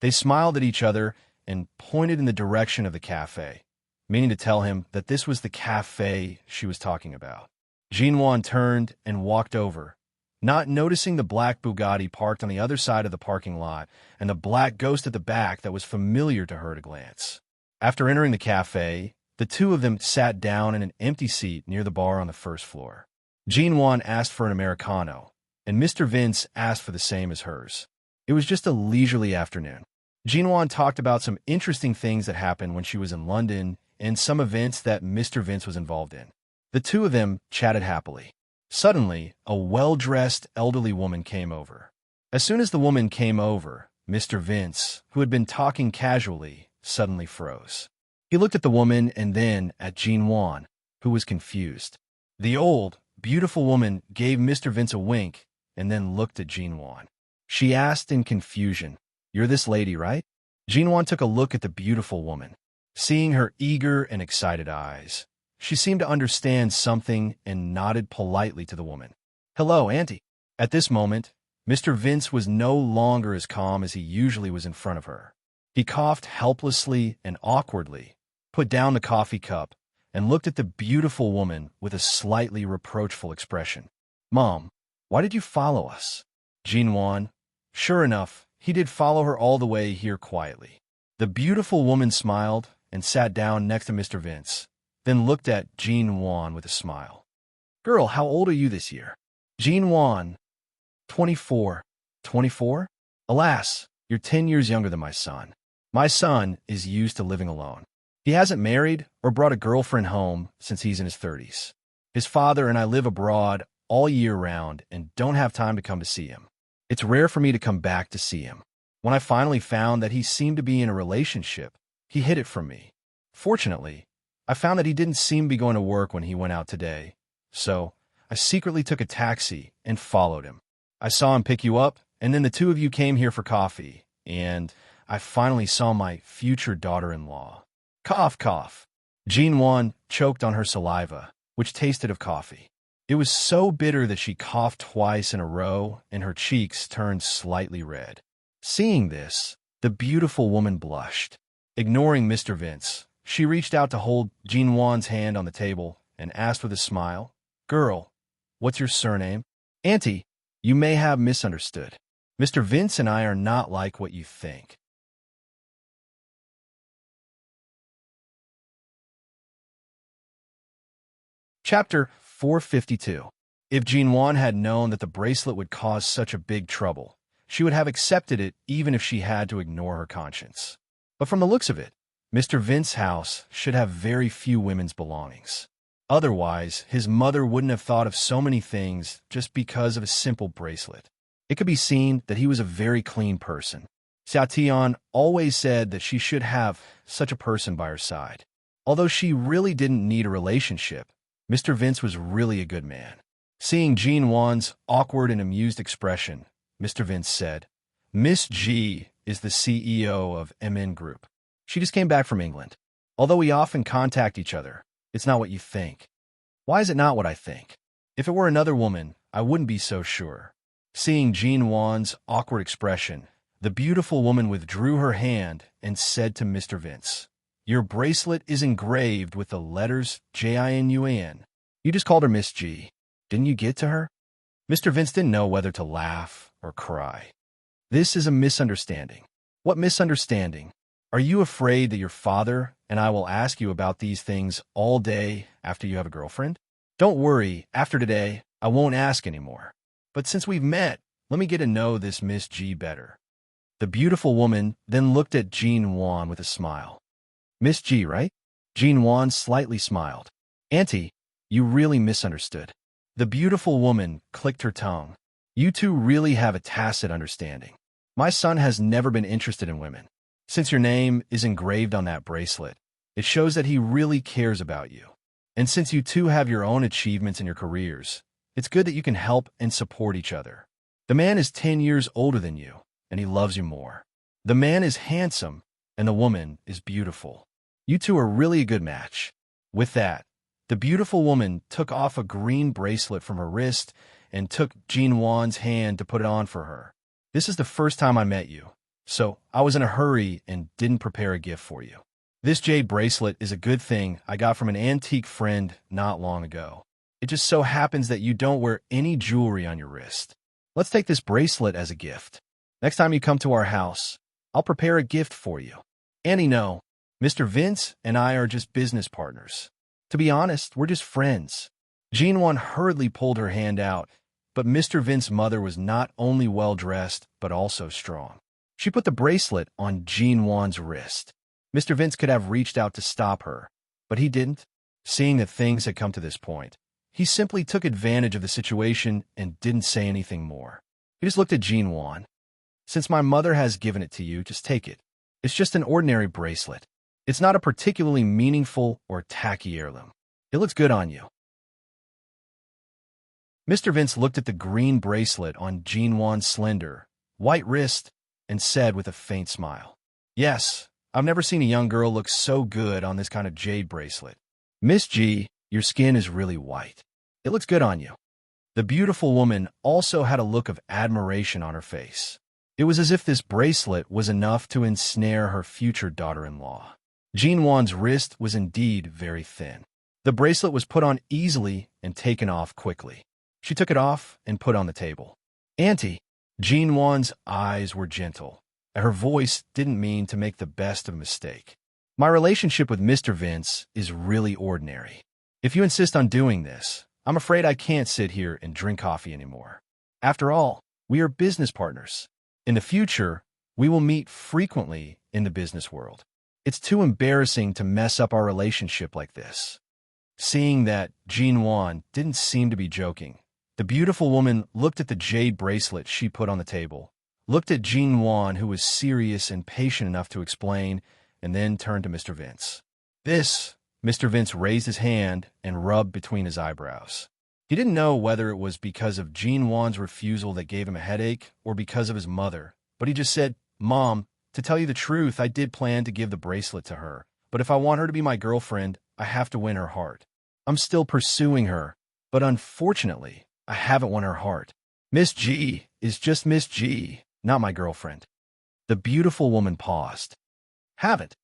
They smiled at each other and pointed in the direction of the cafe, meaning to tell him that this was the cafe she was talking about. Jean Wan turned and walked over, not noticing the black Bugatti parked on the other side of the parking lot and the black ghost at the back that was familiar to her at a glance. After entering the cafe, the two of them sat down in an empty seat near the bar on the first floor. Jean Wan asked for an Americano, and Mr. Vince asked for the same as hers. It was just a leisurely afternoon. Jean Wan talked about some interesting things that happened when she was in London and some events that Mr. Vince was involved in. The two of them chatted happily. Suddenly, a well-dressed elderly woman came over. As soon as the woman came over, Mr. Vince, who had been talking casually, suddenly froze. He looked at the woman and then at Jean Wan, who was confused. The old, beautiful woman gave Mr. Vince a wink and then looked at Jean Wan. She asked in confusion, "You're this lady, right?" Jean Wan took a look at the beautiful woman. Seeing her eager and excited eyes, she seemed to understand something and nodded politely to the woman. "Hello, Auntie." At this moment, Mr. Vince was no longer as calm as he usually was in front of her. He coughed helplessly and awkwardly, put down the coffee cup, and looked at the beautiful woman with a slightly reproachful expression. "Mom, why did you follow us?" Jean Wan. Sure enough, he did follow her all the way here quietly. The beautiful woman smiled and sat down next to Mr. Vince, then looked at Jean Wan with a smile. "Girl, how old are you this year?" Jean Wan. 24. 24? Alas, you're 10 years younger than my son. My son is used to living alone. He hasn't married or brought a girlfriend home since he's in his 30s. His father and I live abroad all year round and don't have time to come to see him. It's rare for me to come back to see him. When I finally found that he seemed to be in a relationship, he hid it from me. Fortunately, I found that he didn't seem to be going to work when he went out today, so I secretly took a taxi and followed him. I saw him pick you up, and then the two of you came here for coffee, and I finally saw my future daughter-in-law. Cough, cough. Jean Wan choked on her saliva, which tasted of coffee. It was so bitter that she coughed twice in a row, and her cheeks turned slightly red. Seeing this, the beautiful woman blushed. Ignoring Mr. Vince, she reached out to hold Jean Wan's hand on the table and asked with a smile, "Girl, what's your surname?" "Auntie, you may have misunderstood. Mr. Vince and I are not like what you think." Chapter 452. If Jean Wan had known that the bracelet would cause such a big trouble, she would have accepted it even if she had to ignore her conscience. But from the looks of it, Mr. Vince's house should have very few women's belongings. Otherwise, his mother wouldn't have thought of so many things just because of a simple bracelet. It could be seen that he was a very clean person. Xiao Tian always said that she should have such a person by her side. Although she really didn't need a relationship, Mr. Vince was really a good man. Seeing Jean Wan's awkward and amused expression, Mr. Vince said, "Miss G is the CEO of MN Group. She just came back from England. Although we often contact each other, it's not what you think." "Why is it not what I think? If it were another woman, I wouldn't be so sure." Seeing Jean Wan's awkward expression, the beautiful woman withdrew her hand and said to Mr. Vince, "Your bracelet is engraved with the letters J-I-N-U-A-N. You just called her Miss G. Didn't you get to her?" Mr. Vince didn't know whether to laugh or cry. "This is a misunderstanding." "What misunderstanding? Are you afraid that your father and I will ask you about these things all day after you have a girlfriend?" "Don't worry, after today, I won't ask anymore. But since we've met, let me get to know this Miss G better." The beautiful woman then looked at Jean Wan with a smile. "Miss G, right?" Jean Wan slightly smiled. "Auntie, you really misunderstood." The beautiful woman clicked her tongue. "You two really have a tacit understanding. My son has never been interested in women. Since your name is engraved on that bracelet, it shows that he really cares about you. And since you two have your own achievements in your careers, it's good that you can help and support each other. The man is 10 years older than you, and he loves you more. The man is handsome, and the woman is beautiful. You two are really a good match." With that, the beautiful woman took off a green bracelet from her wrist and took Jean Wan's hand to put it on for her. "This is the first time I met you, so I was in a hurry and didn't prepare a gift for you. This jade bracelet is a good thing I got from an antique friend not long ago. It just so happens that you don't wear any jewelry on your wrist. Let's take this bracelet as a gift. Next time you come to our house, I'll prepare a gift for you." "Annie, no. Mr. Vince and I are just business partners. To be honest, we're just friends." Jean Wan hurriedly pulled her hand out, but Mr. Vince's mother was not only well-dressed, but also strong. She put the bracelet on Jean Wan's wrist. Mr. Vince could have reached out to stop her, But he didn't. Seeing that things had come to this point, he simply took advantage of the situation and didn't say anything more. He just looked at Jinwan. Since my mother has given it to you, just take it. It's just an ordinary bracelet. It's not a particularly meaningful or tacky heirloom. It looks good on you. Mr. Vince looked at the green bracelet on Jinwan's slender, white wrist and said with a faint smile, "Yes, I've never seen a young girl look so good on this kind of jade bracelet. Miss G, your skin is really white. It looks good on you." The beautiful woman also had a look of admiration on her face. It was as if this bracelet was enough to ensnare her future daughter-in-law. Jinwan's wrist was indeed very thin. The bracelet was put on easily and taken off quickly. She took it off and put on the table. "Auntie." Jinwan's eyes were gentle, and her voice didn't mean to make the best of a mistake. "My relationship with Mr. Vince is really ordinary. If you insist on doing this, I'm afraid I can't sit here and drink coffee anymore. After all, we are business partners. In the future, we will meet frequently in the business world. It's too embarrassing to mess up our relationship like this." Seeing that Jinwan didn't seem to be joking, the beautiful woman looked at the jade bracelet she put on the table, looked at Jinwan, who was serious and patient enough to explain, and then turned to Mr. Vince. Mr. Vince raised his hand and rubbed between his eyebrows. He didn't know whether it was because of Jinwan's refusal that gave him a headache or because of his mother, but he just said, "Mom, to tell you the truth, I did plan to give the bracelet to her, but if I want her to be my girlfriend, I have to win her heart. I'm still pursuing her, but unfortunately, I haven't won her heart. Miss G is just Miss G, not my girlfriend." The beautiful woman paused. Haven't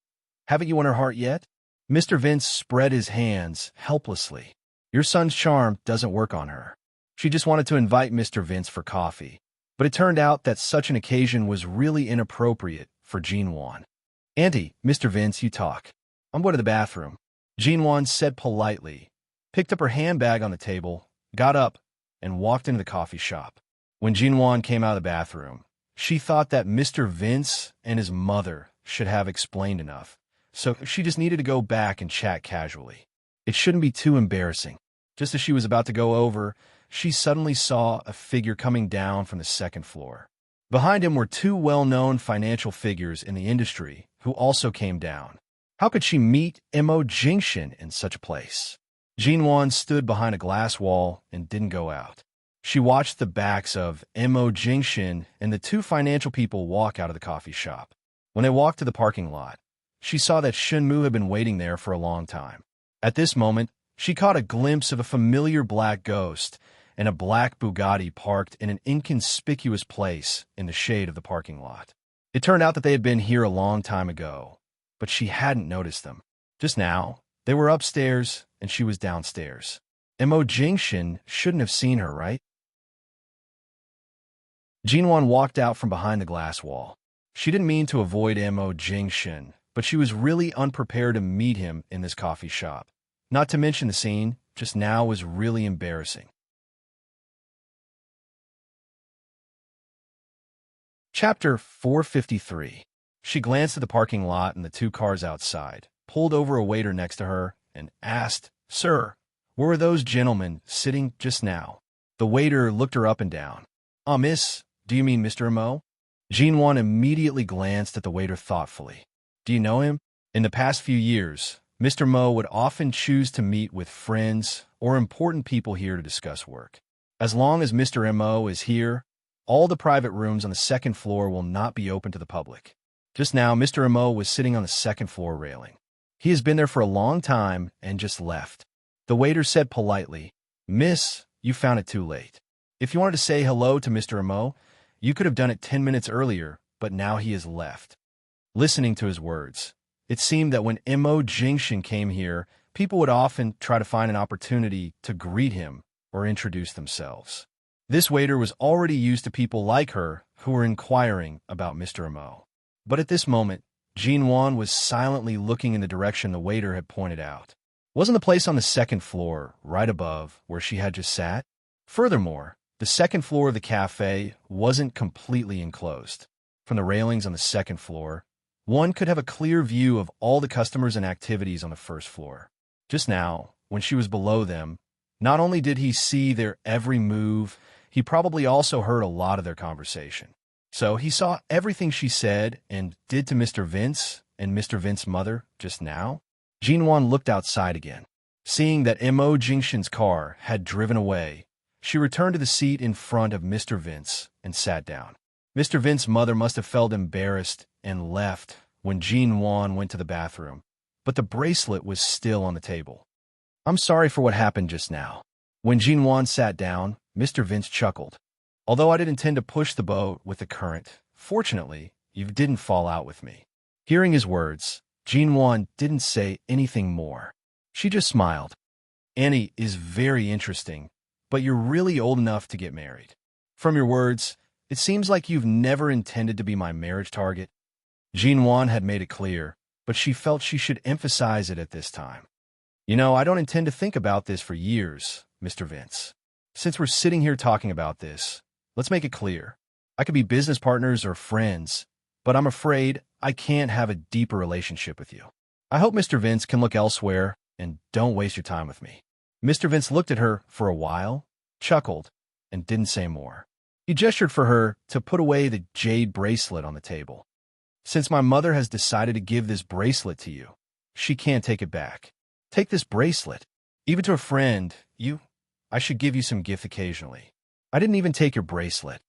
you won her heart yet?" Mr. Vince spread his hands helplessly. "Your son's charm doesn't work on her. She just wanted to invite Mr. Vince for coffee, but it turned out that such an occasion was really inappropriate for Jinwan." "Auntie, Mr. Vince, you talk. I'm going to the bathroom," Jinwan said politely, picked up her handbag on the table, got up, and walked into the coffee shop. When Jinwan came out of the bathroom, she thought that Mr. Vince and his mother should have explained enough, so she just needed to go back and chat casually. It shouldn't be too embarrassing. Just as she was about to go over, she suddenly saw a figure coming down from the second floor. Behind him were two well-known financial figures in the industry who also came down. How could she meet Mo Jingshin in such a place? Jinwan stood behind a glass wall and didn't go out. She watched the backs of Mo Jingshin and the two financial people walk out of the coffee shop. When they walked to the parking lot, she saw that Shunmu had been waiting there for a long time. At this moment, she caught a glimpse of a familiar black ghost and a black Bugatti parked in an inconspicuous place in the shade of the parking lot. It turned out that they had been here a long time ago, but she hadn't noticed them. Just now, they were upstairs and she was downstairs. Mo Jingshin shouldn't have seen her, right? Jinwan walked out from behind the glass wall. She didn't mean to avoid Mo Jingshin, but she was really unprepared to meet him in this coffee shop. Not to mention the scene just now was really embarrassing. Chapter 453. She glanced at the parking lot and the two cars outside, pulled over a waiter next to her, and asked, "Sir, where were those gentlemen sitting just now?" The waiter looked her up and down. Miss, do you mean Mr. Mo?" Jinwan immediately glanced at the waiter thoughtfully. "Do you know him? In the past few years, Mr. Mo would often choose to meet with friends or important people here to discuss work. As long as Mr. Mo is here, all the private rooms on the second floor will not be open to the public." Just now, Mr. Mo was sitting on the second floor railing. He has been there for a long time and just left. The waiter said politely, "Miss, you found it too late. If you wanted to say hello to Mr. Mo, you could have done it 10 minutes earlier, but now he has left." Listening to his words, it seemed that when Mo Jingshin came here, people would often try to find an opportunity to greet him or introduce themselves. This waiter was already used to people like her who were inquiring about Mr. Mo. But at this moment, Jinwan was silently looking in the direction the waiter had pointed out. Wasn't the place on the second floor, right above, where she had just sat? Furthermore, the second floor of the cafe wasn't completely enclosed. From the railings on the second floor, one could have a clear view of all the customers and activities on the first floor. Just now, when she was below them, not only did he see their every move, he probably also heard a lot of their conversation. So he saw everything she said and did to Mr. Vince and Mr. Vince's mother just now. Jinwan looked outside again. Seeing that Mo Jingshan's car had driven away, she returned to the seat in front of Mr. Vince and sat down. Mr. Vince's mother must have felt embarrassed and left when Jinwan went to the bathroom, but the bracelet was still on the table. I'm sorry for what happened just now. When Jinwan sat down, Mr. Vince chuckled. Although I didn't intend to push the boat with the current, fortunately, you didn't fall out with me. Hearing his words, Jinwan didn't say anything more. She just smiled. Annie is very interesting, but you're really old enough to get married. From your words, it seems like you've never intended to be my marriage target. Jinwan had made it clear, but she felt she should emphasize it at this time. You know, I don't intend to think about this for years, Mr. Vince. Since we're sitting here talking about this, let's make it clear. I could be business partners or friends, but I'm afraid I can't have a deeper relationship with you. I hope Mr. Vince can look elsewhere and don't waste your time with me. Mr. Vince looked at her for a while, chuckled, and didn't say more. He gestured for her to put away the jade bracelet on the table. Since my mother has decided to give this bracelet to you, she can't take it back. Take this bracelet. Even to a friend, I should give you some gift occasionally. I didn't even take your bracelet.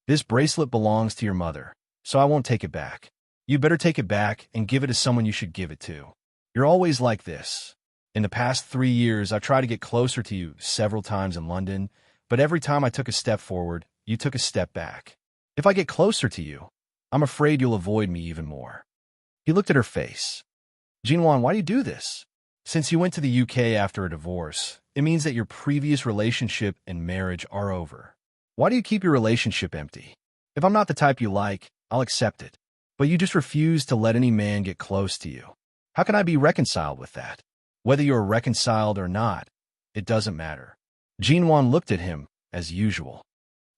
This bracelet belongs to your mother, so I won't take it back. You better take it back and give it to someone you should give it to. You're always like this. In the past 3 years, I've tried to get closer to you several times in London, but every time I took a step forward, you took a step back. If I get closer to you, I'm afraid you'll avoid me even more. He looked at her face. Jinwan, why do you do this? Since you went to the UK after a divorce, it means that your previous relationship and marriage are over. Why do you keep your relationship empty? If I'm not the type you like, I'll accept it. But you just refuse to let any man get close to you. How can I be reconciled with that? Whether you're reconciled or not, it doesn't matter. Jinwan looked at him, as usual.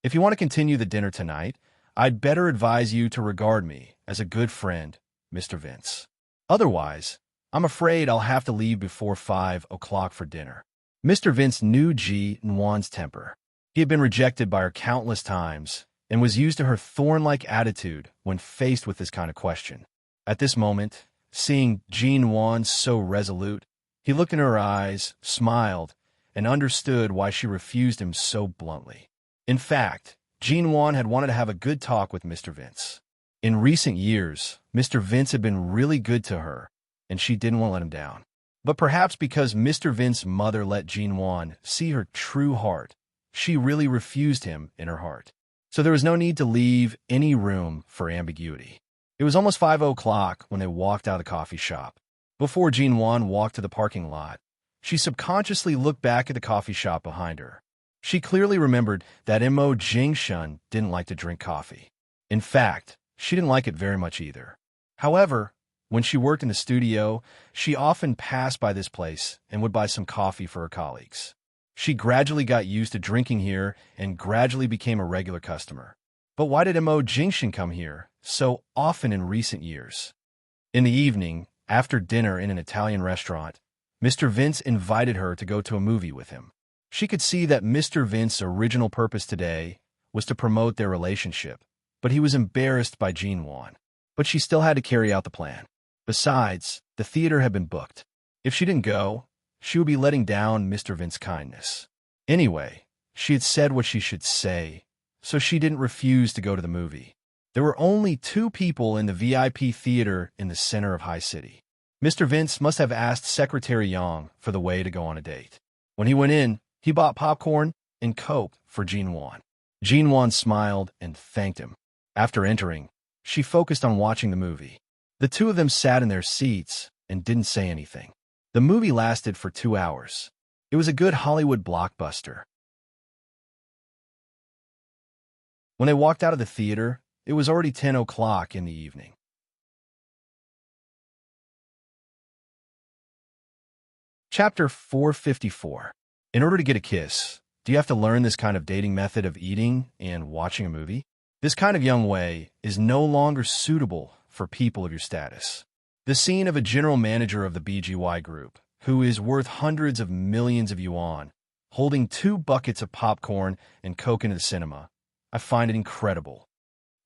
If you want to continue the dinner tonight, I'd better advise you to regard me as a good friend, Mr. Vince. Otherwise, I'm afraid I'll have to leave before 5 o'clock for dinner. Mr. Vince knew Jinwan's temper. He had been rejected by her countless times and was used to her thorn-like attitude when faced with this kind of question. At this moment, seeing Jinwan so resolute, he looked in her eyes, smiled, and understood why she refused him so bluntly. In fact, Jinwan had wanted to have a good talk with Mr. Vince. In recent years, Mr. Vince had been really good to her, and she didn't want to let him down. But perhaps because Mr. Vince's mother let Jinwan see her true heart, she really refused him in her heart. So there was no need to leave any room for ambiguity. It was almost 5 o'clock when they walked out of the coffee shop. Before Jinwan walked to the parking lot, she subconsciously looked back at the coffee shop behind her. She clearly remembered that Mo Jingshan didn't like to drink coffee. In fact, she didn't like it very much either. However, when she worked in the studio, she often passed by this place and would buy some coffee for her colleagues. She gradually got used to drinking here and gradually became a regular customer. But why did Mo Jingshan come here so often in recent years? In the evening, after dinner in an Italian restaurant, Mr. Vince invited her to go to a movie with him. She could see that Mr. Vince's original purpose today was to promote their relationship, but he was embarrassed by Jinwan. But she still had to carry out the plan. Besides, the theater had been booked. If she didn't go, she would be letting down Mr. Vince's kindness. Anyway, she had said what she should say, so she didn't refuse to go to the movie. There were only 2 people in the VIP theater in the center of High City. Mr. Vince must have asked Secretary Yang for the way to go on a date. When he went in, he bought popcorn and Coke for Jinwan. Jinwan smiled and thanked him. After entering, she focused on watching the movie. The 2 of them sat in their seats and didn't say anything. The movie lasted for 2 hours. It was a good Hollywood blockbuster. When they walked out of the theater, it was already 10 o'clock in the evening. Chapter 454. In order to get a kiss, do you have to learn this kind of dating method of eating and watching a movie? This kind of young way is no longer suitable for people of your status. The scene of a general manager of the BGY group, who is worth hundreds of millions of yuan, holding 2 buckets of popcorn and Coke into the cinema. I find it incredible.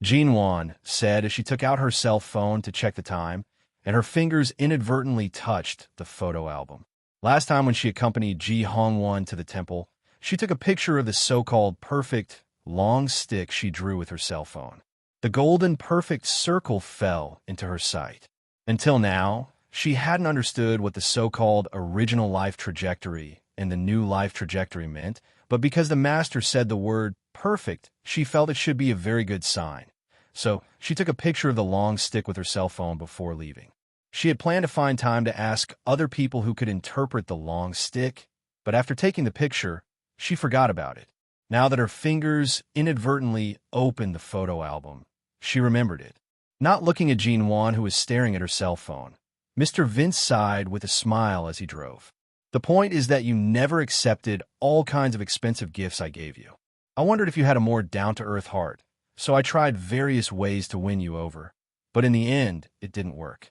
Jean Wan said as she took out her cell phone to check the time, and her fingers inadvertently touched the photo album. Last time when she accompanied Ji Hongwan to the temple, she took a picture of the so-called perfect long stick she drew with her cell phone. The golden perfect circle fell into her sight. Until now, she hadn't understood what the so-called original life trajectory and the new life trajectory meant, but because the master said the word perfect, she felt it should be a very good sign. So she took a picture of the long stick with her cell phone before leaving. She had planned to find time to ask other people who could interpret the long stick, but after taking the picture, she forgot about it. Now that her fingers inadvertently opened the photo album, she remembered it. Not looking at Jean Wan, who was staring at her cell phone, Mr. Vince sighed with a smile as he drove. The point is that you never accepted all kinds of expensive gifts I gave you. I wondered if you had a more down-to-earth heart, so I tried various ways to win you over. But in the end, it didn't work.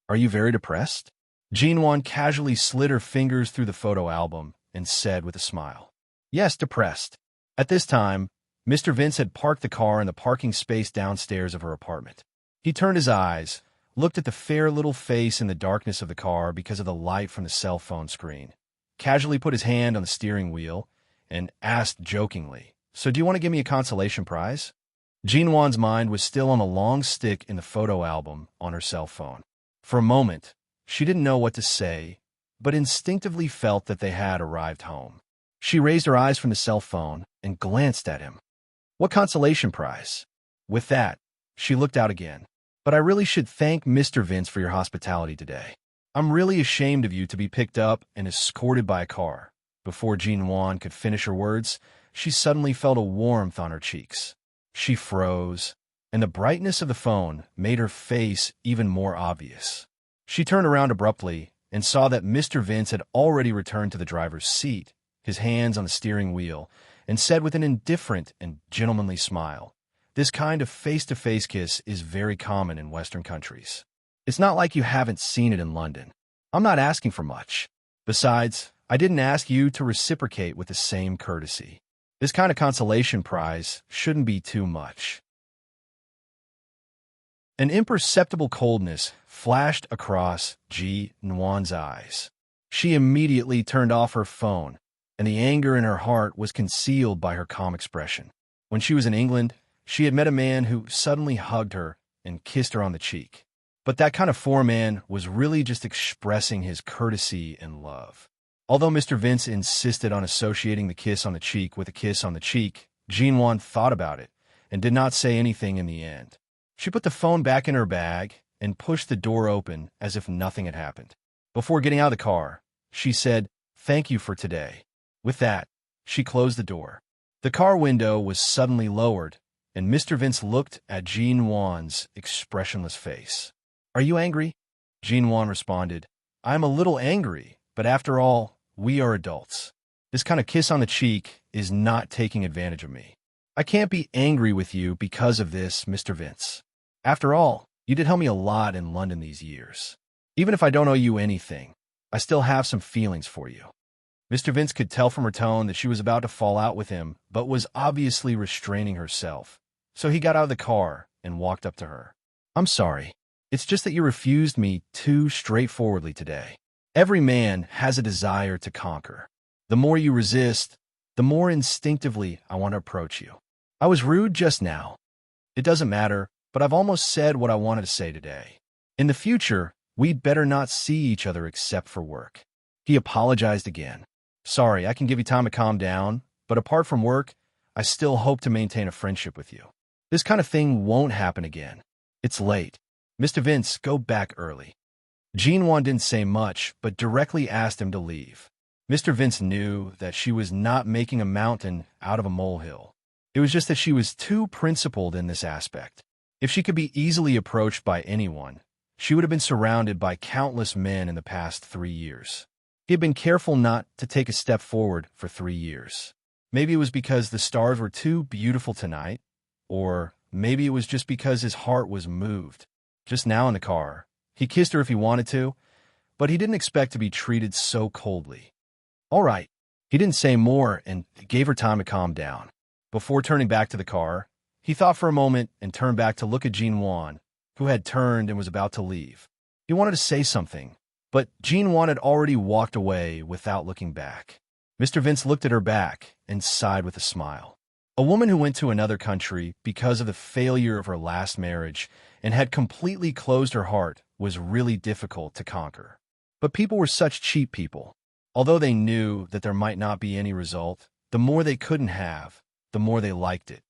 Are you very depressed? Jean Wan casually slid her fingers through the photo album and said with a smile. Yes, depressed. At this time, Mr. Vince had parked the car in the parking space downstairs of her apartment. He turned his eyes, looked at the fair little face in the darkness of the car because of the light from the cell phone screen, casually put his hand on the steering wheel, and asked jokingly, So do you want to give me a consolation prize? Jean Wan's mind was still on the long stick in the photo album on her cell phone. For a moment, she didn't know what to say, but instinctively felt that they had arrived home. She raised her eyes from the cell phone and glanced at him. What consolation prize? With that, she looked out again. But I really should thank Mr. Vince for your hospitality today. I'm really ashamed of you to be picked up and escorted by a car. Before Jean Wan could finish her words, she suddenly felt a warmth on her cheeks. She froze, and the brightness of the phone made her face even more obvious. She turned around abruptly and saw that Mr. Vince had already returned to the driver's seat, his hands on the steering wheel, and said with an indifferent and gentlemanly smile, This kind of face-to-face kiss is very common in Western countries. It's not like you haven't seen it in London. I'm not asking for much. Besides, I didn't ask you to reciprocate with the same courtesy. This kind of consolation prize shouldn't be too much. An imperceptible coldness flashed across Ji Nwan's eyes. She immediately turned off her phone, and the anger in her heart was concealed by her calm expression. When she was in England, she had met a man who suddenly hugged her and kissed her on the cheek. But that kind of foreman was really just expressing his courtesy and love. Although Mr. Vince insisted on associating the kiss on the cheek with a kiss on the cheek, Jean Wan thought about it and did not say anything in the end. She put the phone back in her bag and pushed the door open as if nothing had happened. Before getting out of the car, she said, Thank you for today. With that, she closed the door. The car window was suddenly lowered, and Mr. Vince looked at Jean Wan's expressionless face. Are you angry? Jean Wan responded, I'm a little angry, but after all, we are adults. This kind of kiss on the cheek is not taking advantage of me. I can't be angry with you because of this, Mr. Vince. After all, you did help me a lot in London these years. Even if I don't owe you anything, I still have some feelings for you. Mr. Vince could tell from her tone that she was about to fall out with him, but was obviously restraining herself. So he got out of the car and walked up to her. I'm sorry. It's just that you refused me too straightforwardly today. Every man has a desire to conquer. The more you resist, the more instinctively I want to approach you. I was rude just now. It doesn't matter, but I've almost said what I wanted to say today. In the future, we'd better not see each other except for work. He apologized again. Sorry, I can give you time to calm down, but apart from work, I still hope to maintain a friendship with you. This kind of thing won't happen again. It's late. Mr. Vince, go back early. Jean Wan didn't say much, but directly asked him to leave. Mr. Vince knew that she was not making a mountain out of a molehill. It was just that she was too principled in this aspect. If she could be easily approached by anyone, she would have been surrounded by countless men in the past 3 years. He had been careful not to take a step forward for 3 years. Maybe it was because the stars were too beautiful tonight, or maybe it was just because his heart was moved. Just now in the car, He kissed her if he wanted to, but he didn't expect to be treated so coldly. All right. He didn't say more and gave her time to calm down. Before turning back to the car, he thought for a moment and turned back to look at Jean-Juan, who had turned and was about to leave. He wanted to say something, but Jean-Juan had already walked away without looking back. Mr. Vince looked at her back and sighed with a smile. A woman who went to another country because of the failure of her last marriage and had completely closed her heart was really difficult to conquer. But people were such cheap people. Although they knew that there might not be any result, the more they couldn't have, the more they liked it.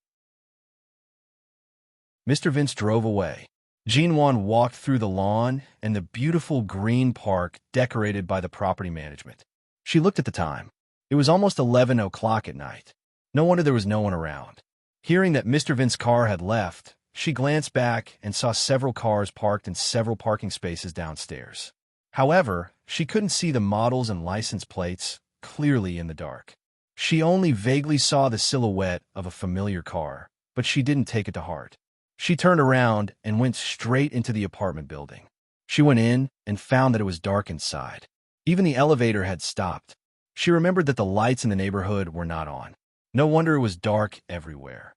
Mr. Vince drove away. Jean-Juan walked through the lawn and the beautiful green park decorated by the property management. She looked at the time. It was almost 11 o'clock at night. No wonder there was no one around. Hearing that Mr. Vince's car had left, she glanced back and saw several cars parked in several parking spaces downstairs. However, she couldn't see the models and license plates clearly in the dark. She only vaguely saw the silhouette of a familiar car, but she didn't take it to heart. She turned around and went straight into the apartment building. She went in and found that it was dark inside. Even the elevator had stopped. She remembered that the lights in the neighborhood were not on. No wonder it was dark everywhere.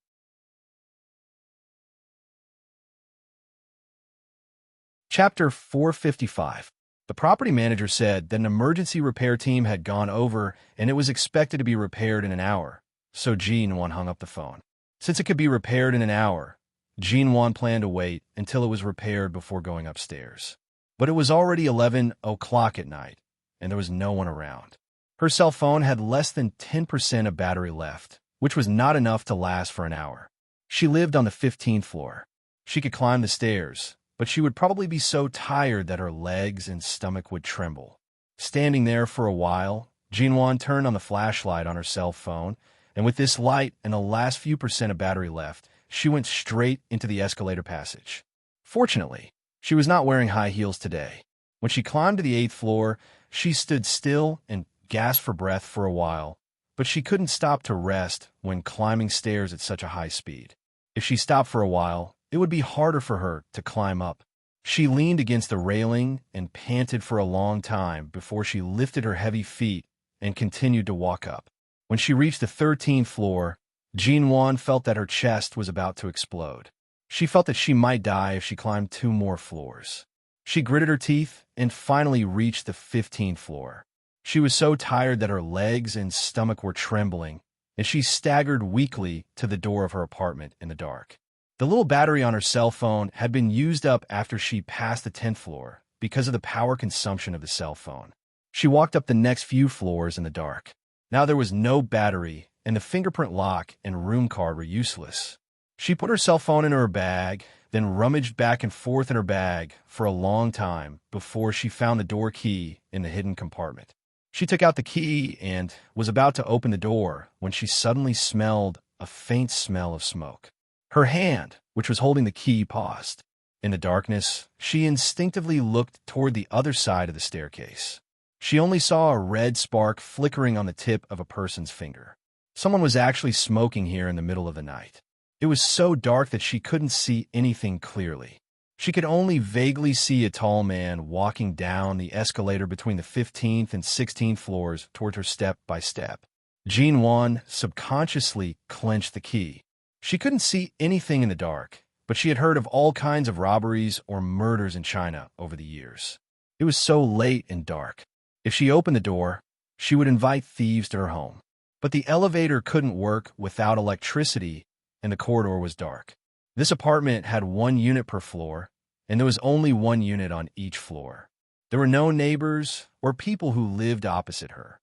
Chapter 455. The property manager said that an emergency repair team had gone over and it was expected to be repaired in an hour, so Jean-Juan hung up the phone. Since it could be repaired in an hour, Jean-Juan planned to wait until it was repaired before going upstairs. But it was already 11 o'clock at night, and there was no one around. Her cell phone had less than 10% of battery left, which was not enough to last for an hour. She lived on the 15th floor. She could climb the stairs, but she would probably be so tired that her legs and stomach would tremble. Standing there for a while, Jean-Juan turned on the flashlight on her cell phone, and with this light and the last few percent of battery left, she went straight into the escalator passage. Fortunately, she was not wearing high heels today. When she climbed to the 8th floor, she stood still and gasped for breath for a while, but she couldn't stop to rest when climbing stairs at such a high speed. If she stopped for a while, it would be harder for her to climb up. She leaned against the railing and panted for a long time before she lifted her heavy feet and continued to walk up. When she reached the 13th floor, Jean-Juan felt that her chest was about to explode. She felt that she might die if she climbed 2 more floors. She gritted her teeth and finally reached the 15th floor. She was so tired that her legs and stomach were trembling, and she staggered weakly to the door of her apartment in the dark. The little battery on her cell phone had been used up after she passed the 10th floor because of the power consumption of the cell phone. She walked up the next few floors in the dark. Now there was no battery, and the fingerprint lock and room card were useless. She put her cell phone in her bag, then rummaged back and forth in her bag for a long time before she found the door key in the hidden compartment. She took out the key and was about to open the door when she suddenly smelled a faint smell of smoke. Her hand, which was holding the key, paused. In the darkness, she instinctively looked toward the other side of the staircase. She only saw a red spark flickering on the tip of a person's finger. Someone was actually smoking here in the middle of the night. It was so dark that she couldn't see anything clearly. She could only vaguely see a tall man walking down the escalator between the 15th and 16th floors toward her step by step. Jean-Juan subconsciously clenched the key. She couldn't see anything in the dark, but she had heard of all kinds of robberies or murders in China over the years. It was so late and dark. If she opened the door, she would invite thieves to her home. But the elevator couldn't work without electricity, and the corridor was dark. This apartment had 1 unit per floor, and there was only 1 unit on each floor. There were no neighbors or people who lived opposite her.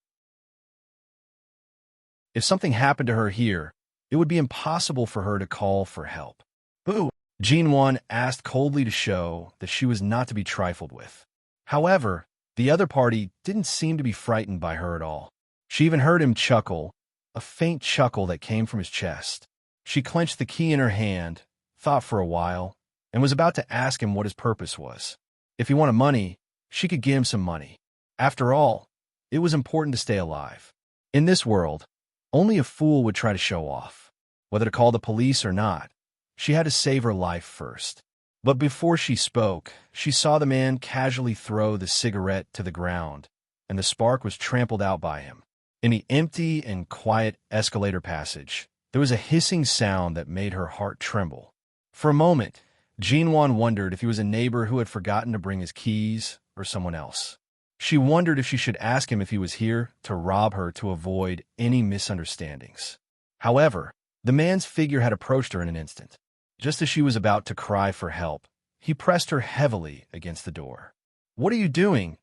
If something happened to her here, it would be impossible for her to call for help. Boo! Jean-Juan asked coldly to show that she was not to be trifled with. However, the other party didn't seem to be frightened by her at all. She even heard him chuckle, a faint chuckle that came from his chest. She clenched the key in her hand, thought for a while, and was about to ask him what his purpose was. If he wanted money, she could give him some money. After all, it was important to stay alive. In this world, only a fool would try to show off. Whether to call the police or not, she had to save her life first. But before she spoke, she saw the man casually throw the cigarette to the ground, and the spark was trampled out by him. In the empty and quiet escalator passage, there was a hissing sound that made her heart tremble. For a moment, Jinwan wondered if he was a neighbor who had forgotten to bring his keys or someone else. She wondered if she should ask him if he was here to rob her to avoid any misunderstandings. However, the man's figure had approached her in an instant. Just as she was about to cry for help, he pressed her heavily against the door. "What are you doing?"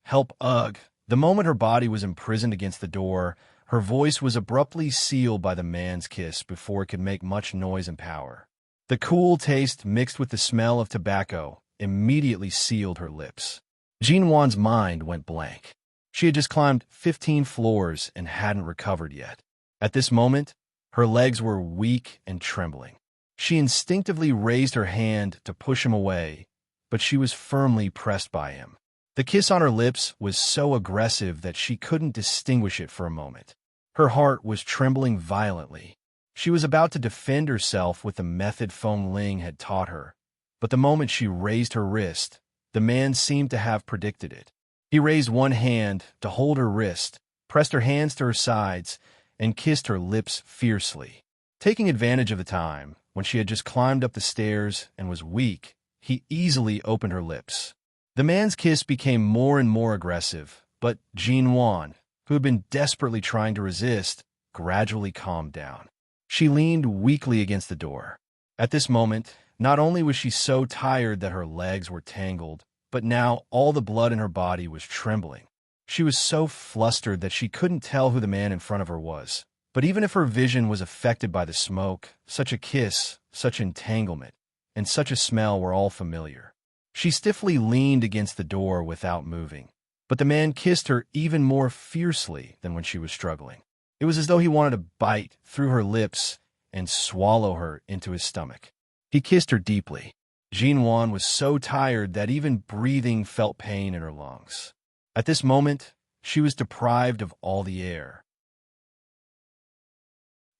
"Help, ugh." The moment her body was imprisoned against the door, her voice was abruptly sealed by the man's kiss before it could make much noise and power. The cool taste mixed with the smell of tobacco immediately sealed her lips. Jinwan's mind went blank. She had just climbed 15 floors and hadn't recovered yet. At this moment, her legs were weak and trembling. She instinctively raised her hand to push him away, but she was firmly pressed by him. The kiss on her lips was so aggressive that she couldn't distinguish it for a moment. Her heart was trembling violently. She was about to defend herself with the method Feng Ling had taught her, but the moment she raised her wrist, the man seemed to have predicted it. He raised one hand to hold her wrist, pressed her hands to her sides, and kissed her lips fiercely. Taking advantage of the time, when she had just climbed up the stairs and was weak, he easily opened her lips. The man's kiss became more and more aggressive, but Jinwan, who had been desperately trying to resist, gradually calmed down. She leaned weakly against the door. At this moment, not only was she so tired that her legs were tangled, but now all the blood in her body was trembling. She was so flustered that she couldn't tell who the man in front of her was. But even if her vision was affected by the smoke, such a kiss, such entanglement, and such a smell were all familiar. She stiffly leaned against the door without moving, but the man kissed her even more fiercely than when she was struggling. It was as though he wanted to bite through her lips and swallow her into his stomach. He kissed her deeply. Jinwan was so tired that even breathing felt pain in her lungs. At this moment, she was deprived of all the air.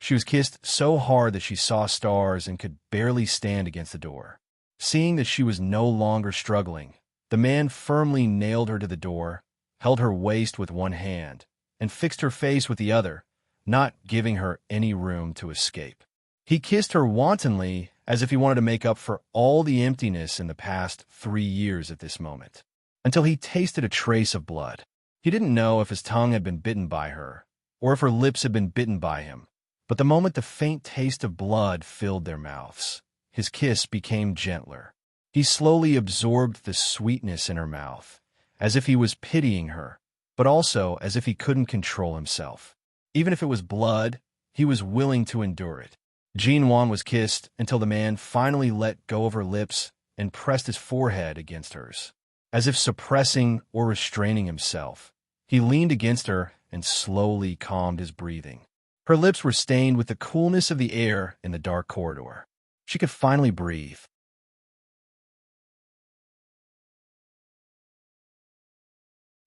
She was kissed so hard that she saw stars and could barely stand against the door. Seeing that she was no longer struggling, the man firmly nailed her to the door, held her waist with one hand, and fixed her face with the other, not giving her any room to escape. He kissed her wantonly, as if he wanted to make up for all the emptiness in the past 3 years at this moment, until he tasted a trace of blood. He didn't know if his tongue had been bitten by her, or if her lips had been bitten by him, but the moment the faint taste of blood filled their mouths, his kiss became gentler. He slowly absorbed the sweetness in her mouth, as if he was pitying her, but also as if he couldn't control himself. Even if it was blood, he was willing to endure it. Jinwan was kissed until the man finally let go of her lips and pressed his forehead against hers. As if suppressing or restraining himself, he leaned against her and slowly calmed his breathing. Her lips were stained with the coolness of the air in the dark corridor. She could finally breathe.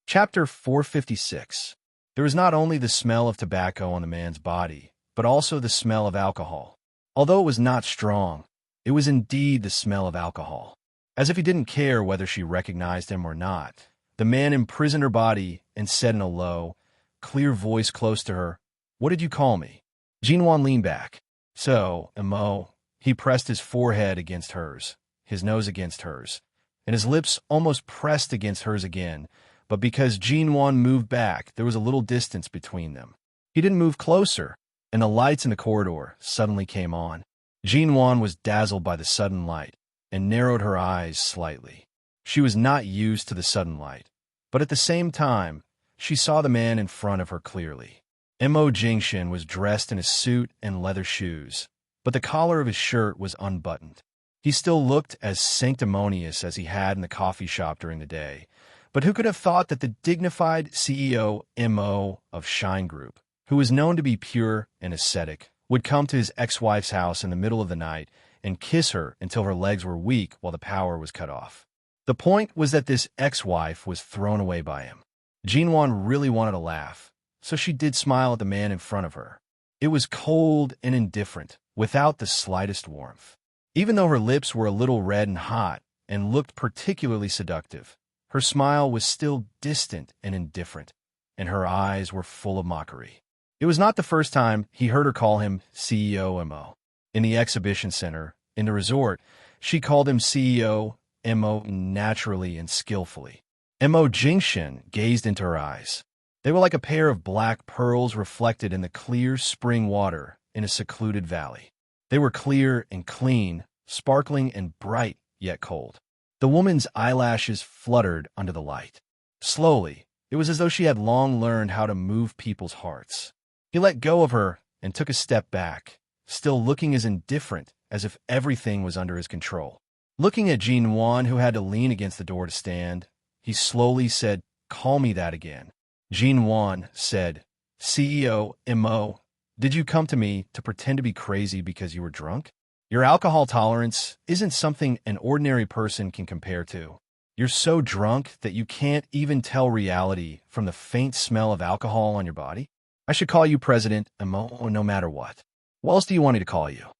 Chapter 456. There was not only the smell of tobacco on the man's body, but also the smell of alcohol. Although it was not strong, it was indeed the smell of alcohol. As if he didn't care whether she recognized him or not, the man imprisoned her body and said in a low, clear voice close to her, "What did you call me?" Jinwan leaned back. "So, Emo." He pressed his forehead against hers, his nose against hers, and his lips almost pressed against hers again, but because Jinwan moved back, there was a little distance between them. He didn't move closer, and the lights in the corridor suddenly came on. Jinwan was dazzled by the sudden light and narrowed her eyes slightly. She was not used to the sudden light, but at the same time, she saw the man in front of her clearly. Mo Jingshin was dressed in a suit and leather shoes, but the collar of his shirt was unbuttoned. He still looked as sanctimonious as he had in the coffee shop during the day, but who could have thought that the dignified CEO Mo of Shine Group, who was known to be pure and ascetic, would come to his ex-wife's house in the middle of the night and kiss her until her legs were weak while the power was cut off. The point was that this ex-wife was thrown away by him. Jinwan really wanted to laugh, so she did smile at the man in front of her. It was cold and indifferent, without the slightest warmth. Even though her lips were a little red and hot and looked particularly seductive, her smile was still distant and indifferent, and her eyes were full of mockery. It was not the first time he heard her call him CEO MO. In the exhibition center, in the resort, she called him CEO MO naturally and skillfully. Mo Jingshin gazed into her eyes. They were like a pair of black pearls reflected in the clear spring water in a secluded valley. They were clear and clean, sparkling and bright, yet cold. The woman's eyelashes fluttered under the light. Slowly, it was as though she had long learned how to move people's hearts. He let go of her and took a step back, still looking as indifferent as if everything was under his control. Looking at Jean Wan, who had to lean against the door to stand, he slowly said, "Call me that again." Jean Wan said, "CEO Mo, did you come to me to pretend to be crazy because you were drunk? Your alcohol tolerance isn't something an ordinary person can compare to. You're so drunk that you can't even tell reality from the faint smell of alcohol on your body? I should call you President Mo no matter what. What else do you want me to call you?"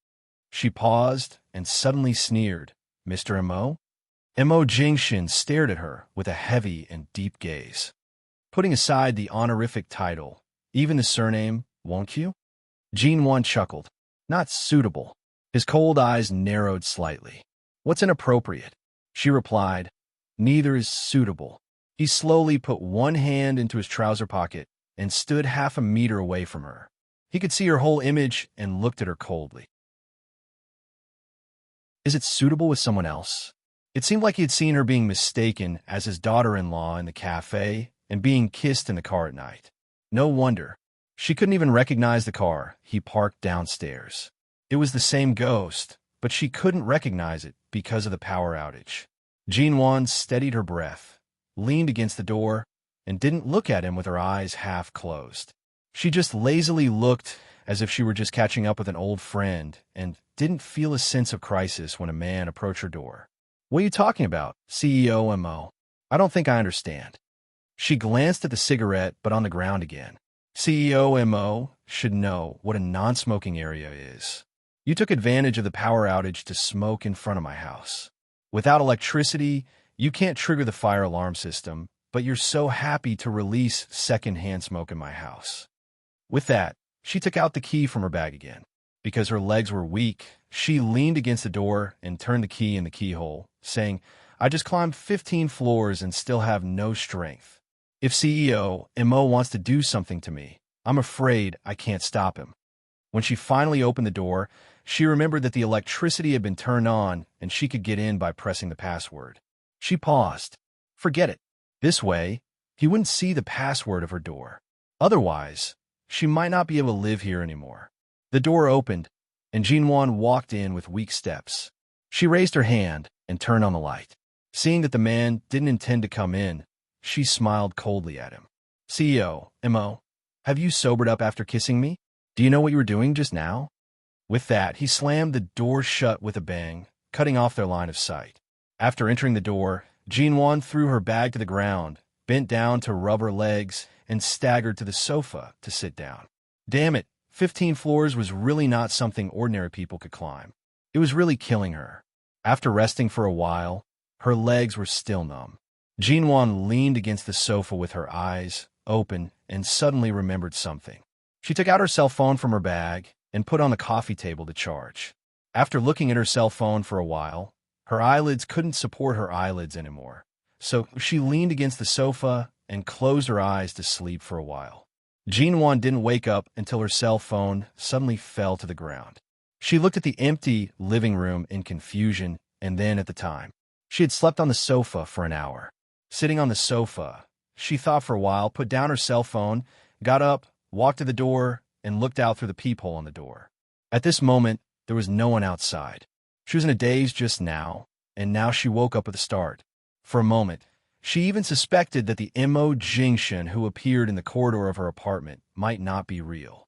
She paused and suddenly sneered. "Mr. Mo?" Mo Jingshin stared at her with a heavy and deep gaze. Putting aside the honorific title, even the surname, won't you? Jean Wan chuckled. "Not suitable." His cold eyes narrowed slightly. "What's inappropriate?" She replied, "Neither is suitable." He slowly put one hand into his trouser pocket and stood half a meter away from her. He could see her whole image and looked at her coldly. "Is it suitable with someone else?" It seemed like he had seen her being mistaken as his daughter-in-law in the cafe and being kissed in the car at night. No wonder. She couldn't even recognize the car he parked downstairs. It was the same ghost, but she couldn't recognize it because of the power outage. Jean Wan steadied her breath, leaned against the door, and didn't look at him with her eyes half closed. She just lazily looked as if she were just catching up with an old friend and didn't feel a sense of crisis when a man approached her door. "What are you talking about, CEO Mo? I don't think I understand." She glanced at the cigarette, but on the ground again. "CEO Mo should know what a non-smoking area is. You took advantage of the power outage to smoke in front of my house. Without electricity, you can't trigger the fire alarm system, but you're so happy to release secondhand smoke in my house." With that, she took out the key from her bag again. Because her legs were weak, she leaned against the door and turned the key in the keyhole, saying, "I just climbed 15 floors and still have no strength. If CEO Mo wants to do something to me, I'm afraid I can't stop him." When she finally opened the door, she remembered that the electricity had been turned on and she could get in by pressing the password. She paused. Forget it. This way, he wouldn't see the password of her door. Otherwise, she might not be able to live here anymore. The door opened, and Jean Wan walked in with weak steps. She raised her hand and turned on the light. Seeing that the man didn't intend to come in, she smiled coldly at him. "CEO Mo, have you sobered up after kissing me? Do you know what you were doing just now?" With that, he slammed the door shut with a bang, cutting off their line of sight. After entering the door, Jean Wan threw her bag to the ground, bent down to rub her legs, and staggered to the sofa to sit down. Damn it, 15 floors was really not something ordinary people could climb. It was really killing her. After resting for a while, her legs were still numb. Jean Wan leaned against the sofa with her eyes open and suddenly remembered something. She took out her cell phone from her bag and put on the coffee table to charge. After looking at her cell phone for a while, her eyelids couldn't support her eyelids anymore, so she leaned against the sofa and closed her eyes to sleep for a while. Jean Wan didn't wake up until her cell phone suddenly fell to the ground. She looked at the empty living room in confusion and then at the time. She had slept on the sofa for an hour. Sitting on the sofa, she thought for a while, put down her cell phone, got up, walked to the door, and looked out through the peephole on the door. At this moment, there was no one outside. She was in a daze just now, and now she woke up with a start. For a moment, she even suspected that the Mo Jingshin who appeared in the corridor of her apartment might not be real.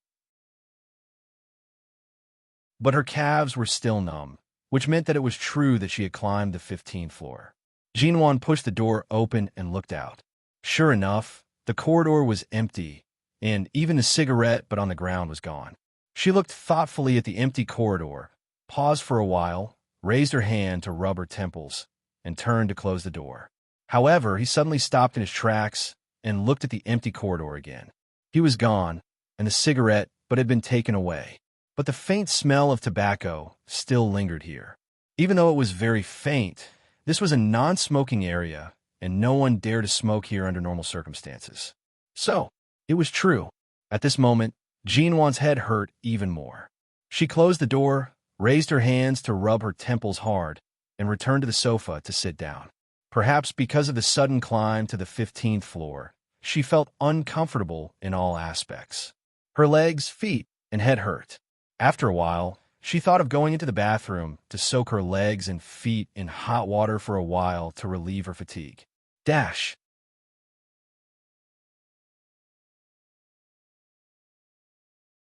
But her calves were still numb, which meant that it was true that she had climbed the 15th floor. Jean Wan pushed the door open and looked out. Sure enough, the corridor was empty, and even the cigarette but on the ground was gone. She looked thoughtfully at the empty corridor, paused for a while, raised her hand to rub her temples, and turned to close the door. However, he suddenly stopped in his tracks and looked at the empty corridor again. He was gone, and the cigarette had been taken away. But the faint smell of tobacco still lingered here. Even though it was very faint, this was a non-smoking area, and no one dared to smoke here under normal circumstances. So, it was true. At this moment, Jinwan's head hurt even more. She closed the door, raised her hands to rub her temples hard, and returned to the sofa to sit down. Perhaps because of the sudden climb to the 15th floor, she felt uncomfortable in all aspects. Her legs, feet, and head hurt. After a while, she thought of going into the bathroom to soak her legs and feet in hot water for a while to relieve her fatigue.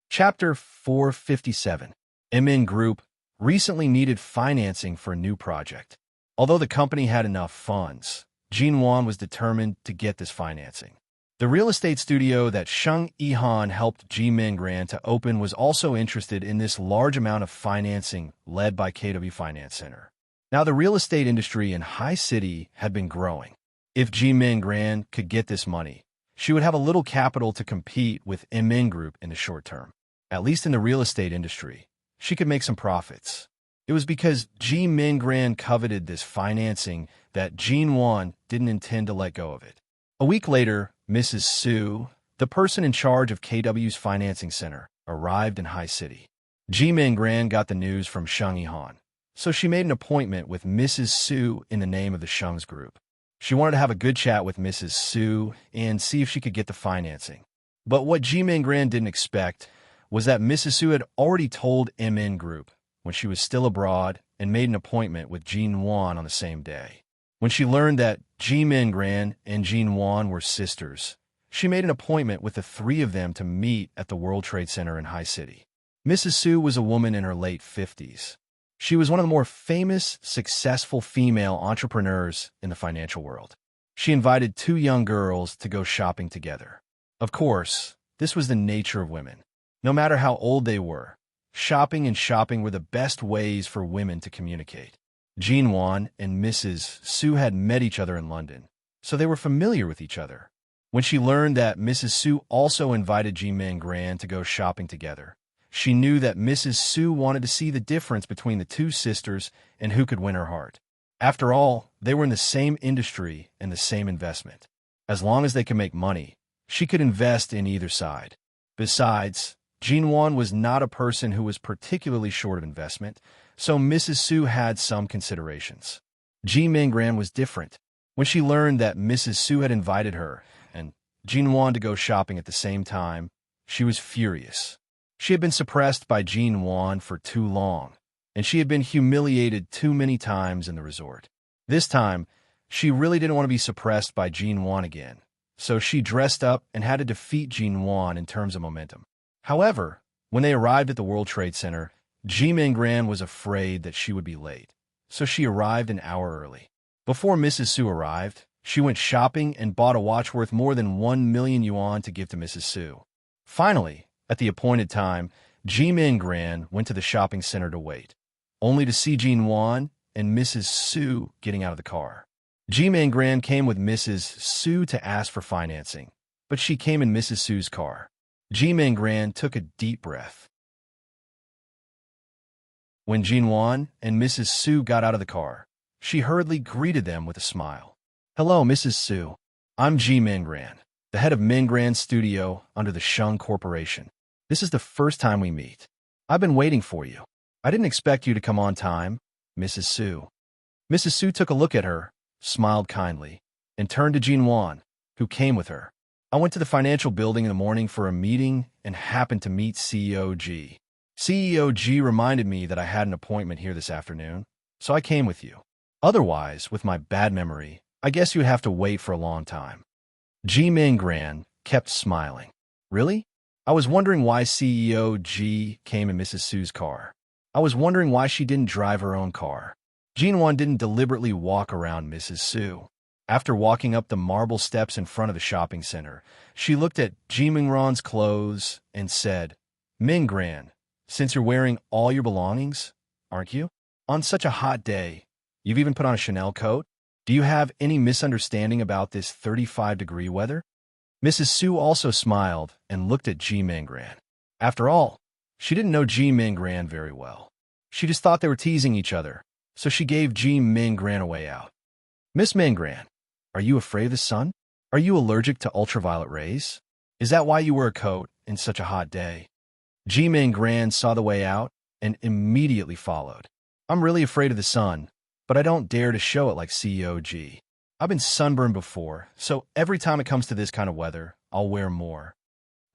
Chapter 457. MN Group recently needed financing for a new project. Although the company had enough funds, Jinwan was determined to get this financing. The real estate studio that Sheng Yihan helped Ji Mingran to open was also interested in this large amount of financing led by KW Finance Center. Now, the real estate industry in High City had been growing. If Ji Mingran could get this money, she would have a little capital to compete with MN Group in the short term. At least in the real estate industry, she could make some profits. It was because Ji Mingran coveted this financing that Jinwan didn't intend to let go of it. A week later, Mrs. Su, the person in charge of KW's financing center, arrived in High City. Ji Mingran got the news from Sheng Yihan, so she made an appointment with Mrs. Su in the name of the Sheng's group. She wanted to have a good chat with Mrs. Su and see if she could get the financing. But what Ji Mingran didn't expect was that Mrs. Su had already told MN Group when she was still abroad and made an appointment with Jinwan on the same day. When she learned that Ji Mingran and Jinwan were sisters, she made an appointment with the three of them to meet at the World Trade Center in High City. Mrs. Su was a woman in her late 50s. She was one of the more famous, successful female entrepreneurs in the financial world. She invited two young girls to go shopping together. Of course, this was the nature of women. No matter how old they were, shopping were the best ways for women to communicate. Jinwan and Mrs. Su had met each other in London, so they were familiar with each other. When she learned that Mrs. Su also invited Ji Mingran to go shopping together, she knew that Mrs. Su wanted to see the difference between the two sisters and who could win her heart. After all, they were in the same industry and the same investment. As long as they could make money, she could invest in either side. Besides, Jinwan was not a person who was particularly short of investment, so Mrs. Su had some considerations. Ji Mingran was different. When she learned that Mrs. Su had invited her and Jinwan to go shopping at the same time, she was furious. She had been suppressed by Jinwan for too long, and she had been humiliated too many times in the resort. This time, she really didn't want to be suppressed by Jinwan again, so she dressed up and had to defeat Jinwan in terms of momentum. However, when they arrived at the World Trade Center, Ji Mingran was afraid that she would be late, so she arrived an hour early. Before Mrs. Su arrived, she went shopping and bought a watch worth more than 1 million yuan to give to Mrs. Su. Finally, at the appointed time, Ji Mingran went to the shopping center to wait, only to see Jinwan and Mrs. Su getting out of the car. Ji Mingran came with Mrs. Su to ask for financing, but she came in Mrs. Su's car. Ji Mingran took a deep breath. When Jinwan and Mrs. Su got out of the car, she hurriedly greeted them with a smile. "Hello, Mrs. Su. I'm Ji Mingran, the head of Mingran Studio under the Sheng Corporation. This is the first time we meet. I've been waiting for you. I didn't expect you to come on time, Mrs. Su." Mrs. Su took a look at her, smiled kindly, and turned to Jinwan, who came with her. "I went to the financial building in the morning for a meeting and happened to meet CEO G. CEO G reminded me that I had an appointment here this afternoon, so I came with you. Otherwise, with my bad memory, I guess you'd have to wait for a long time." Ji Mingran kept smiling. "Really? I was wondering why CEO G came in Mrs. Su's car. I was wondering why she didn't drive her own car." Jinwan didn't deliberately walk around Mrs. Su. After walking up the marble steps in front of the shopping center, she looked at Ji Mingran's clothes and said, "Mingran, since you're wearing all your belongings, aren't you?" On such a hot day, you've even put on a Chanel coat? Do you have any misunderstanding about this 35-degree weather? Mrs. Su also smiled and looked at Ji Mingran. After all, she didn't know Ji Mingran very well. She just thought they were teasing each other, so she gave Ji Mingran a way out. Miss Mingran, are you afraid of the sun? Are you allergic to ultraviolet rays? Is that why you wear a coat in such a hot day? Ji Mingran saw the way out and immediately followed. I'm really afraid of the sun, but I don't dare to show it like CEO G. I've been sunburned before, so every time it comes to this kind of weather, I'll wear more.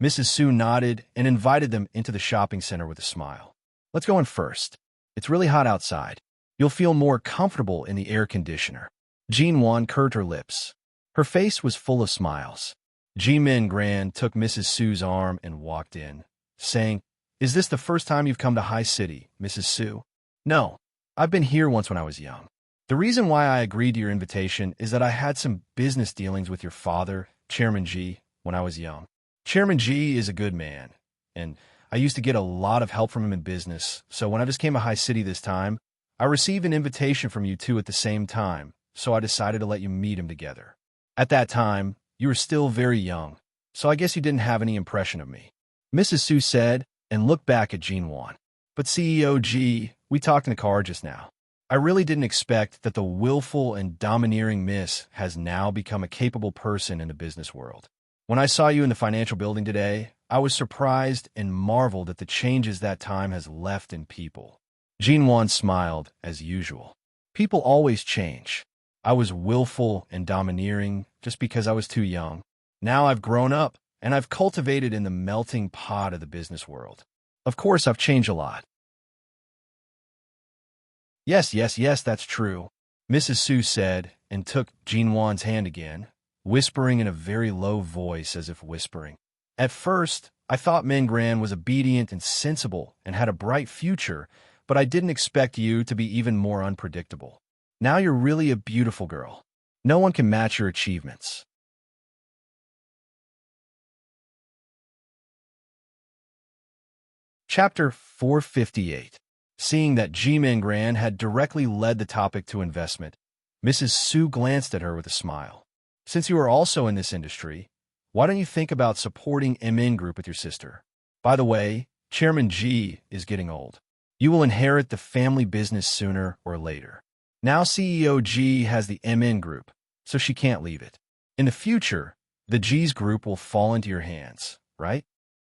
Mrs. Su nodded and invited them into the shopping center with a smile. Let's go in first. It's really hot outside. You'll feel more comfortable in the air conditioner. Jean Wan curved her lips. Her face was full of smiles. Ji Mingran took Mrs. Su's arm and walked in, saying, "Is this the first time you've come to High City, Mrs. Su?" "No, I've been here once when I was young. The reason why I agreed to your invitation is that I had some business dealings with your father, Chairman Ji, when I was young. Chairman Ji is a good man, and I used to get a lot of help from him in business, so when I just came to High City this time, I received an invitation from you two at the same time, so I decided to let you meet him together. At that time, you were still very young, so I guess you didn't have any impression of me," Mrs. Su said, and looked back at Jean Wan. "But CEO G, we talked in the car just now. I really didn't expect that the willful and domineering Miss has now become a capable person in the business world. When I saw you in the financial building today, I was surprised and marveled at the changes that time has left in people." Jean Wan smiled, as usual. "People always change. I was willful and domineering just because I was too young. Now I've grown up, and I've cultivated in the melting pot of the business world. Of course, I've changed a lot." Yes, that's true," Mrs. Su said, and took Jean Wan's hand again, whispering in a very low voice as if whispering. "At first, I thought Mingran was obedient and sensible and had a bright future, but I didn't expect you to be even more unpredictable. Now you're really a beautiful girl. No one can match your achievements." Chapter 458. Seeing that Ji Mingran had directly led the topic to investment, Mrs. Su glanced at her with a smile. "Since you are also in this industry, why don't you think about supporting MN Group with your sister? By the way, Chairman Ji is getting old. You will inherit the family business sooner or later. Now CEO G has the MN Group, so she can't leave it. In the future, the G's group will fall into your hands, right?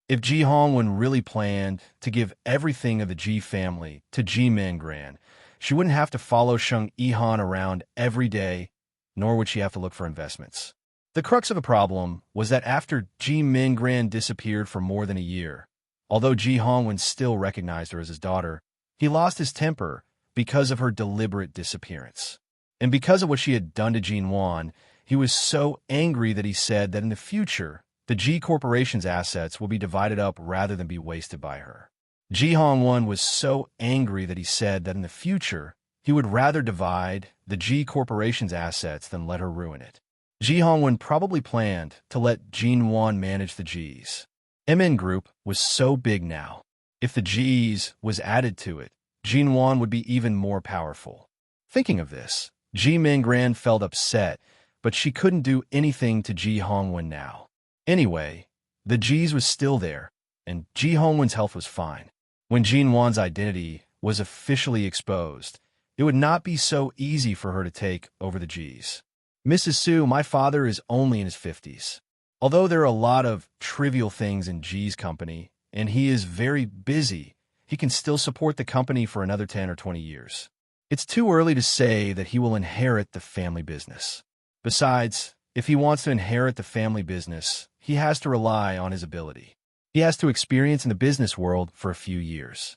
If Ji Hongwen really planned to give everything of the Ji family to Ji Mingran, she wouldn't have to follow Sheng Yihan around every day, nor would she have to look for investments." The crux of the problem was that after Ji Mingran disappeared for more than a year, although Ji Hongwen still recognized her as his daughter, he lost his temper because of her deliberate disappearance. And because of what she had done to Jean Wan, he was so angry that he said that in the future, the G Corporation's assets will be divided up rather than be wasted by her. Ji Hongwen was so angry that he said that in the future, he would rather divide the G Corporation's assets than let her ruin it. Ji Hongwen probably planned to let Jean Wan manage the G's. MN Group was so big now. If the G's was added to it, Jean Wan would be even more powerful. Thinking of this, Ji Mingran felt upset, but she couldn't do anything to Ji Hongwen now. Anyway, the G's was still there, and Ji Hongwen's health was fine. When Jean Wan's identity was officially exposed, it would not be so easy for her to take over the G's. "Mrs. Su, my father is only in his 50s. Although there are a lot of trivial things in G's company, and he is very busy, he can still support the company for another 10 or 20 years. It's too early to say that he will inherit the family business. Besides, if he wants to inherit the family business, he has to rely on his ability. He has to experience in the business world for a few years."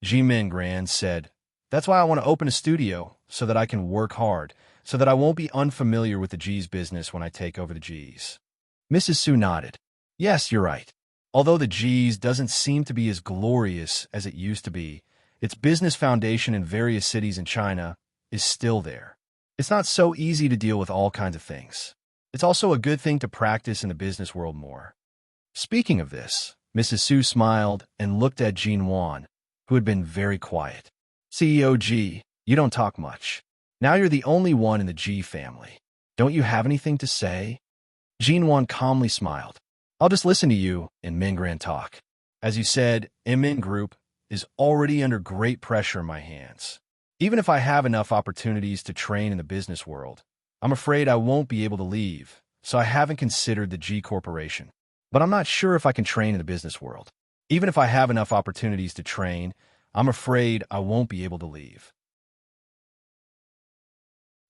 Ji Mingran said, "That's why I want to open a studio, so that I can work hard, so that I won't be unfamiliar with the G's business when I take over the G's." Mrs. Su nodded. "Yes, you're right. Although the G's doesn't seem to be as glorious as it used to be, its business foundation in various cities in China is still there. It's not so easy to deal with all kinds of things. It's also a good thing to practice in the business world more." Speaking of this, Mrs. Su smiled and looked at Jean Wan, who had been very quiet. CEO G, you don't talk much. Now you're the only one in the G family. Don't you have anything to say? Jinwan calmly smiled. I'll just listen to you and Mingran talk. As you said, Immerse Group is already under great pressure in my hands. Even if I have enough opportunities to train in the business world, I'm afraid I won't be able to leave, so I haven't considered the G Corporation. But I'm not sure if I can train in the business world. Even if I have enough opportunities to train, I'm afraid I won't be able to leave.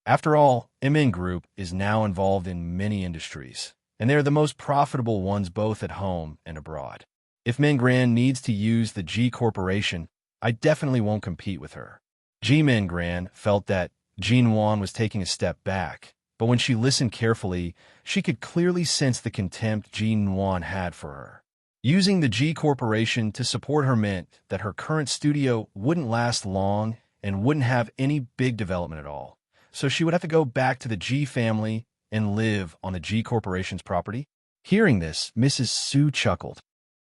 After all, Immerse Group is now involved in many industries, and they are the most profitable ones both at home and abroad. If Mingran needs to use the G Corporation, I definitely won't compete with her. G Mingran felt that Jinwan was taking a step back, but when she listened carefully, she could clearly sense the contempt Jinwan had for her. Using the G Corporation to support her meant that her current studio wouldn't last long and wouldn't have any big development at all. So she would have to go back to the G family and live on the G Corporation's property. Hearing this, Mrs. Su chuckled.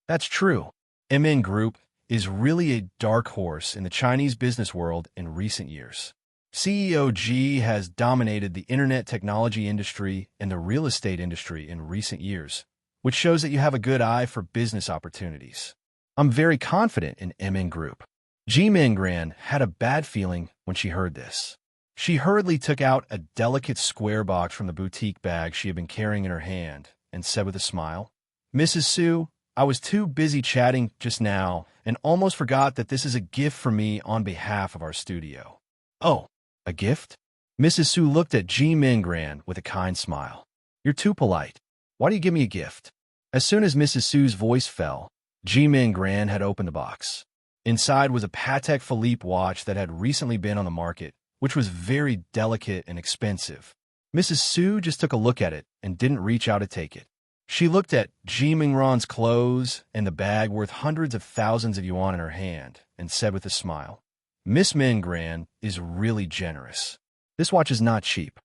That's true. Immerse Group is really a dark horse in the Chinese business world in recent years. CEO G has dominated the internet technology industry and the real estate industry in recent years, which shows that you have a good eye for business opportunities. I'm very confident in Immerse Group. Ji Mingran had a bad feeling when she heard this. She hurriedly took out a delicate square box from the boutique bag she had been carrying in her hand and said with a smile, Mrs. Su, I was too busy chatting just now and almost forgot that this is a gift for me on behalf of our studio. Oh, a gift? Mrs. Su looked at Ji Mingran with a kind smile. You're too polite. Why do you give me a gift? As soon as Mrs. Su's voice fell, Ji Mingran had opened the box. Inside was a Patek Philippe watch that had recently been on the market, which was very delicate and expensive. Mrs. Su just took a look at it and didn't reach out to take it. She looked at Ji Mingran's clothes and the bag worth hundreds of thousands of yuan in her hand and said with a smile, Miss Mingran is really generous. This watch is not cheap.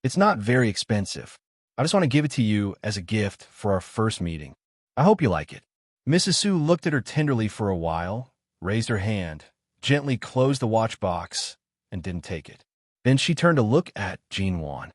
It's not very expensive. I just want to give it to you as a gift for our first meeting. I hope you like it. Mrs. Su looked at her tenderly for a while, raised her hand, gently closed the watch box, and didn't take it. Then she turned to look at Jinwan.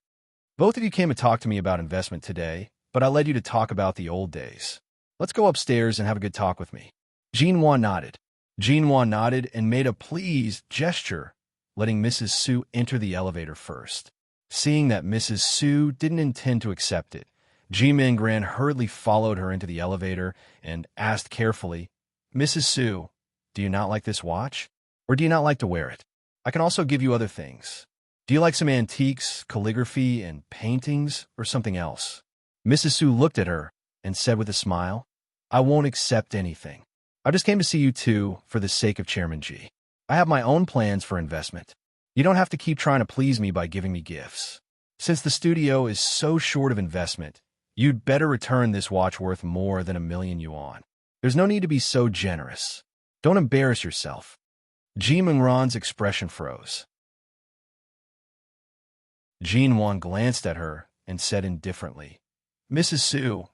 Both of you came to talk to me about investment today, but I led you to talk about the old days. Let's go upstairs and have a good talk with me. Jinwan nodded. Jinwan nodded and made a pleased gesture, letting Mrs. Su enter the elevator first. Seeing that Mrs. Su didn't intend to accept it, Ji Mingran hurriedly followed her into the elevator and asked carefully, Mrs. Su, do you not like this watch? Or do you not like to wear it? I can also give you other things. Do you like some antiques, calligraphy, and paintings, or something else? Mrs. Su looked at her and said with a smile, I won't accept anything. I just came to see you two for the sake of Chairman G. I have my own plans for investment. You don't have to keep trying to please me by giving me gifts. Since the studio is so short of investment, you'd better return this watch worth more than 1,000,000 yuan. There's no need to be so generous. Don't embarrass yourself. Ji Mingran's expression froze. Jinwan glanced at her and said indifferently, Mrs. Su,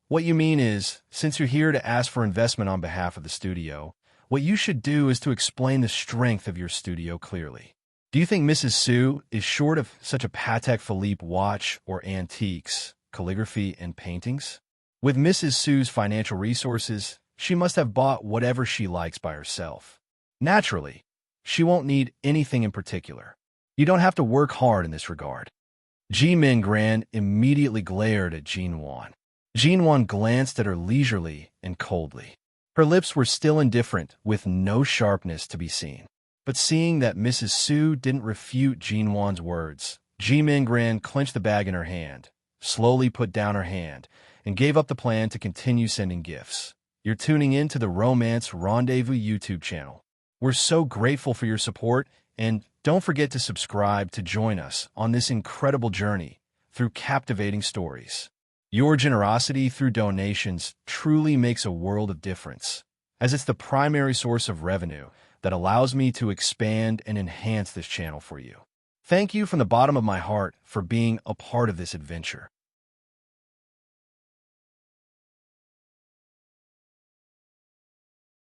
what you mean is, since you're here to ask for investment on behalf of the studio, what you should do is to explain the strength of your studio clearly. Do you think Mrs. Su is short of such a Patek Philippe watch or antiques, calligraphy, and paintings? With Mrs. Su's financial resources, she must have bought whatever she likes by herself. Naturally, she won't need anything in particular. You don't have to work hard in this regard. Ji Mingran immediately glared at Jinwan. Jinwan glanced at her leisurely and coldly. Her lips were still indifferent, with no sharpness to be seen. But seeing that Mrs. Su didn't refute Jinwan's words, Ji Mingran clenched the bag in her hand, slowly put down her hand, and gave up the plan to continue sending gifts. You're tuning in to the Romance Rendezvous YouTube channel. We're so grateful for your support, and don't forget to subscribe to join us on this incredible journey through captivating stories. Your generosity through donations truly makes a world of difference, as it's the primary source of revenue that allows me to expand and enhance this channel for you. Thank you from the bottom of my heart for being a part of this adventure.